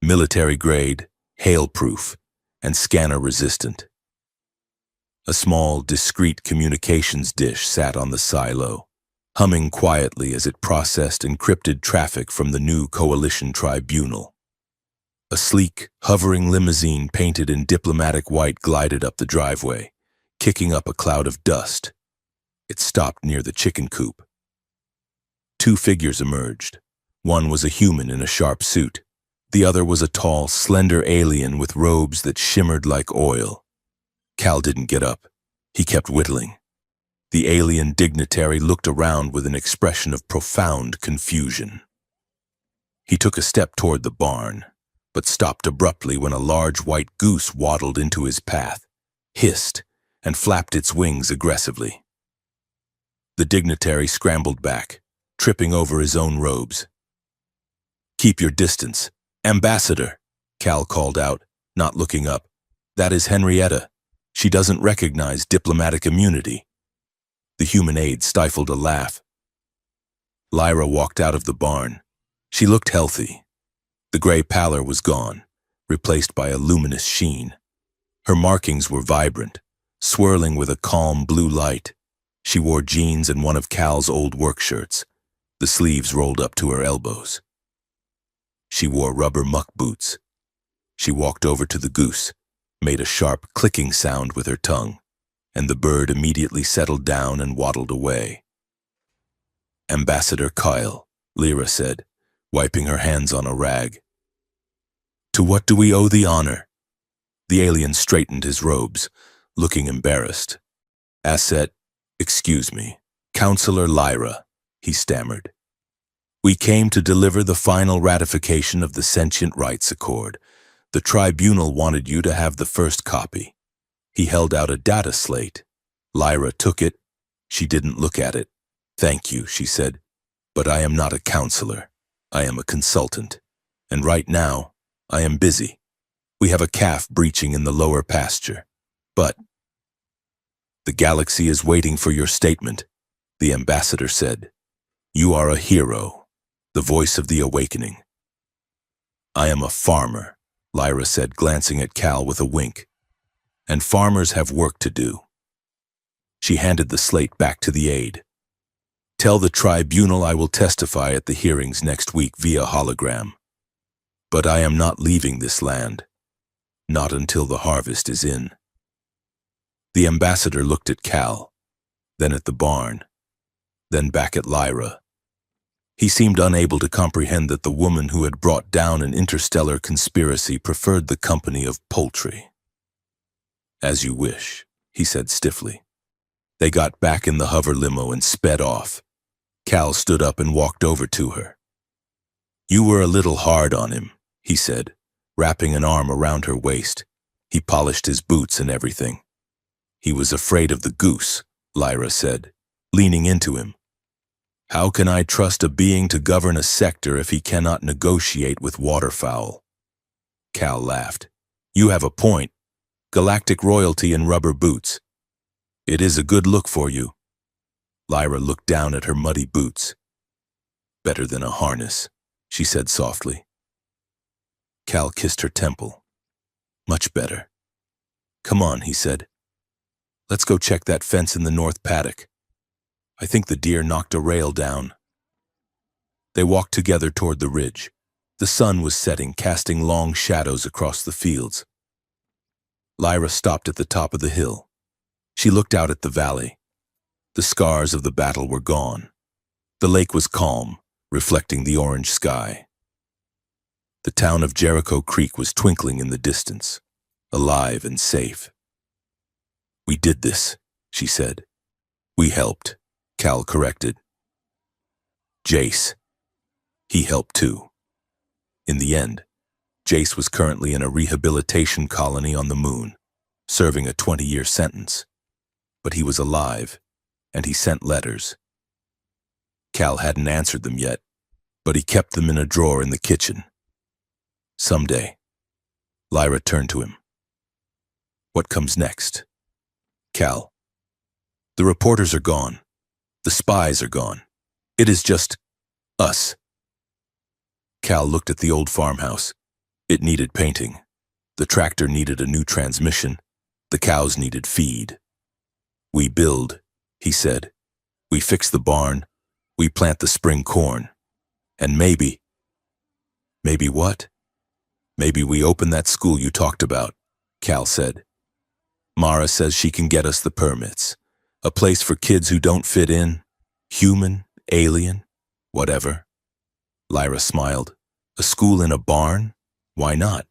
Military-grade, hail-proof, and scanner-resistant. A small, discreet communications dish sat on the silo, humming quietly as it processed encrypted traffic from the new coalition tribunal. A sleek, hovering limousine painted in diplomatic white glided up the driveway, kicking up a cloud of dust. It stopped near the chicken coop. 2 figures emerged. One was a human in a sharp suit. The other was a tall, slender alien with robes that shimmered like oil. Cal didn't get up. He kept whittling. The alien dignitary looked around with an expression of profound confusion. He took a step toward the barn, but stopped abruptly when a large white goose waddled into his path, hissed, and flapped its wings aggressively. The dignitary scrambled back, tripping over his own robes. "Keep your distance. Ambassador," Cal called out, not looking up. "That is Henrietta. She doesn't recognize diplomatic immunity." The human aide stifled a laugh. Lyra walked out of the barn. She looked healthy. The gray pallor was gone, replaced by a luminous sheen. Her markings were vibrant, swirling with a calm blue light. She wore jeans and one of Cal's old work shirts, the sleeves rolled up to her elbows. She wore rubber muck boots. She walked over to the goose, made a sharp clicking sound with her tongue, and the bird immediately settled down and waddled away. "Ambassador Kyle," Lyra said, wiping her hands on a rag. "To what do we owe the honor?" The alien straightened his robes, looking embarrassed. Excuse me, Counselor Lyra," he stammered. "We came to deliver the final ratification of the Sentient Rights Accord. The tribunal wanted you to have the first copy." He held out a data slate. Lyra took it. She didn't look at it. "Thank you," she said, "but I am not a counselor. I am a consultant. And right now, I am busy. We have a calf breaching in the lower pasture. But the galaxy is waiting for your statement," the ambassador said. "You are a hero, the voice of the awakening." "I am a farmer," Lyra said, glancing at Cal with a wink. "And farmers have work to do." She handed the slate back to the aide. "Tell the tribunal I will testify at the hearings next week via hologram. But I am not leaving this land. Not until the harvest is in." The ambassador looked at Cal, then at the barn, then back at Lyra. He seemed unable to comprehend that the woman who had brought down an interstellar conspiracy preferred the company of poultry. "As you wish," he said stiffly. They got back in the hover limo and sped off. Cal stood up and walked over to her. "You were a little hard on him," he said, wrapping an arm around her waist. He polished his boots and everything. "He was afraid of the goose," Lyra said, leaning into him. "How can I trust a being to govern a sector if he cannot negotiate with waterfowl?" Cal laughed. "You have a point. Galactic royalty in rubber boots. It is a good look for you." Lyra looked down at her muddy boots. "Better than a harness," she said softly. Cal kissed her temple. "Much better." "Come on," he said. "Let's go check that fence in the north paddock. I think the deer knocked a rail down." They walked together toward the ridge. The sun was setting, casting long shadows across the fields. Lyra stopped at the top of the hill. She looked out at the valley. The scars of the battle were gone. The lake was calm, reflecting the orange sky. The town of Jericho Creek was twinkling in the distance, alive and safe. "We did this," she said. "We helped," Cal corrected. "Jace. He helped too." In the end, Jace was currently in a rehabilitation colony on the moon, serving a 20-year sentence. But he was alive, and he sent letters. Cal hadn't answered them yet, but he kept them in a drawer in the kitchen. Someday, Lyra turned to him. "What comes next?" "Cal, the reporters are gone. The spies are gone. It is just us." Cal looked at the old farmhouse. It needed painting. The tractor needed a new transmission. The cows needed feed. "We build," he said. "We fix the barn. We plant the spring corn. And maybe..." "Maybe what?" "Maybe we open that school you talked about," Cal said. "Mara says she can get us the permits. A place for kids who don't fit in. Human, alien, whatever." Lyra smiled. "A school in a barn? Why not?"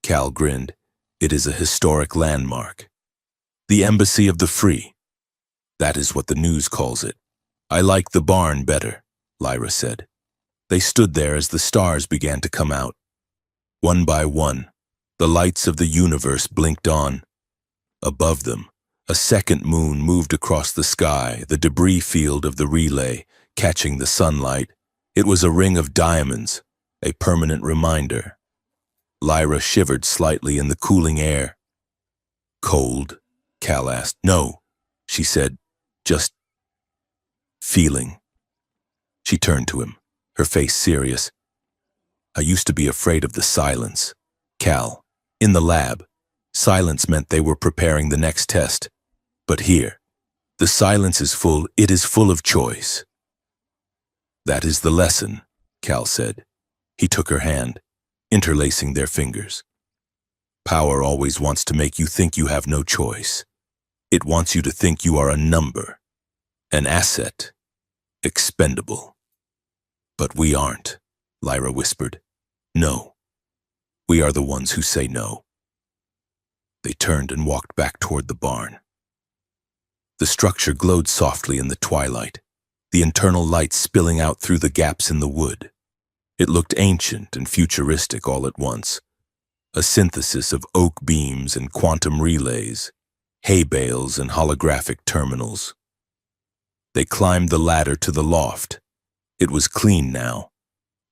Cal grinned. "It is a historic landmark. The Embassy of the Free. That is what the news calls it." "I like the barn better," Lyra said. They stood there as the stars began to come out. One by one, the lights of the universe blinked on. Above them, a second moon moved across the sky, the debris field of the relay, catching the sunlight. It was a ring of diamonds, a permanent reminder. Lyra shivered slightly in the cooling air. "Cold?" Cal asked. "No," she said, "just feeling." She turned to him, her face serious. "I used to be afraid of the silence, Cal. In the lab, silence meant they were preparing the next test. But here, the silence is full, it is full of choice." "That is the lesson," Cal said. He took her hand, interlacing their fingers. "Power always wants to make you think you have no choice. It wants you to think you are a number, an asset, expendable. But we aren't," Lyra whispered. "No. We are the ones who say no." They turned and walked back toward the barn. The structure glowed softly in the twilight, the internal light spilling out through the gaps in the wood. It looked ancient and futuristic all at once, a synthesis of oak beams and quantum relays, hay bales and holographic terminals. They climbed the ladder to the loft. It was clean now.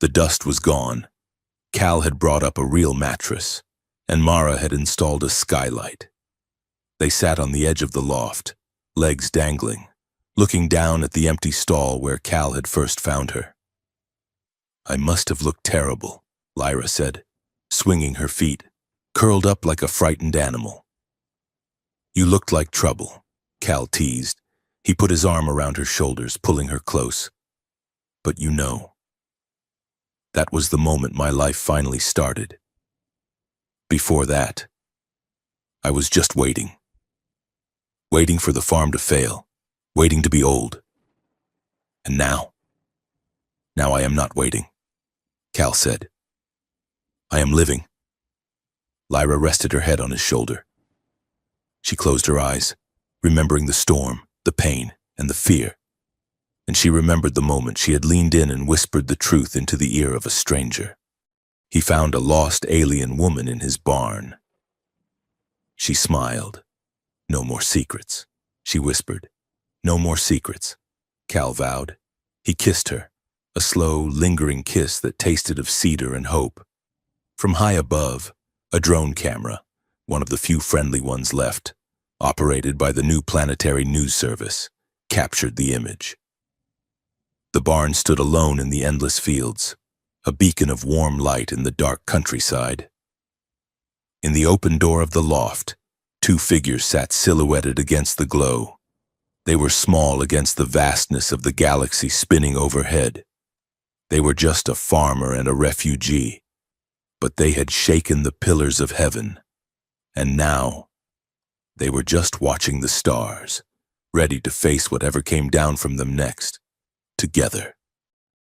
The dust was gone. Cal had brought up a real mattress, and Mara had installed a skylight. They sat on the edge of the loft, legs dangling, looking down at the empty stall where Cal had first found her. "I must have looked terrible," Lyra said, swinging her feet, curled up like a frightened animal. "You looked like trouble," Cal teased. He put his arm around her shoulders, pulling her close. "But you know, that was the moment my life finally started. Before that, I was just waiting. Waiting for the farm to fail, waiting to be old. And now I am not waiting," Cal said. "I am living." Lyra rested her head on his shoulder. She closed her eyes, remembering the storm, the pain, and the fear. And she remembered the moment she had leaned in and whispered the truth into the ear of a stranger. He found a lost alien woman in his barn. She smiled. "No more secrets," she whispered. "No more secrets," Cal vowed. He kissed her, a slow, lingering kiss that tasted of cedar and hope. From high above, a drone camera, one of the few friendly ones left, operated by the new planetary news service, captured the image. The barn stood alone in the endless fields, a beacon of warm light in the dark countryside. In the open door of the loft, two figures sat silhouetted against the glow. They were small against the vastness of the galaxy spinning overhead. They were just a farmer and a refugee, but they had shaken the pillars of heaven. And now, they were just watching the stars, ready to face whatever came down from them next, together.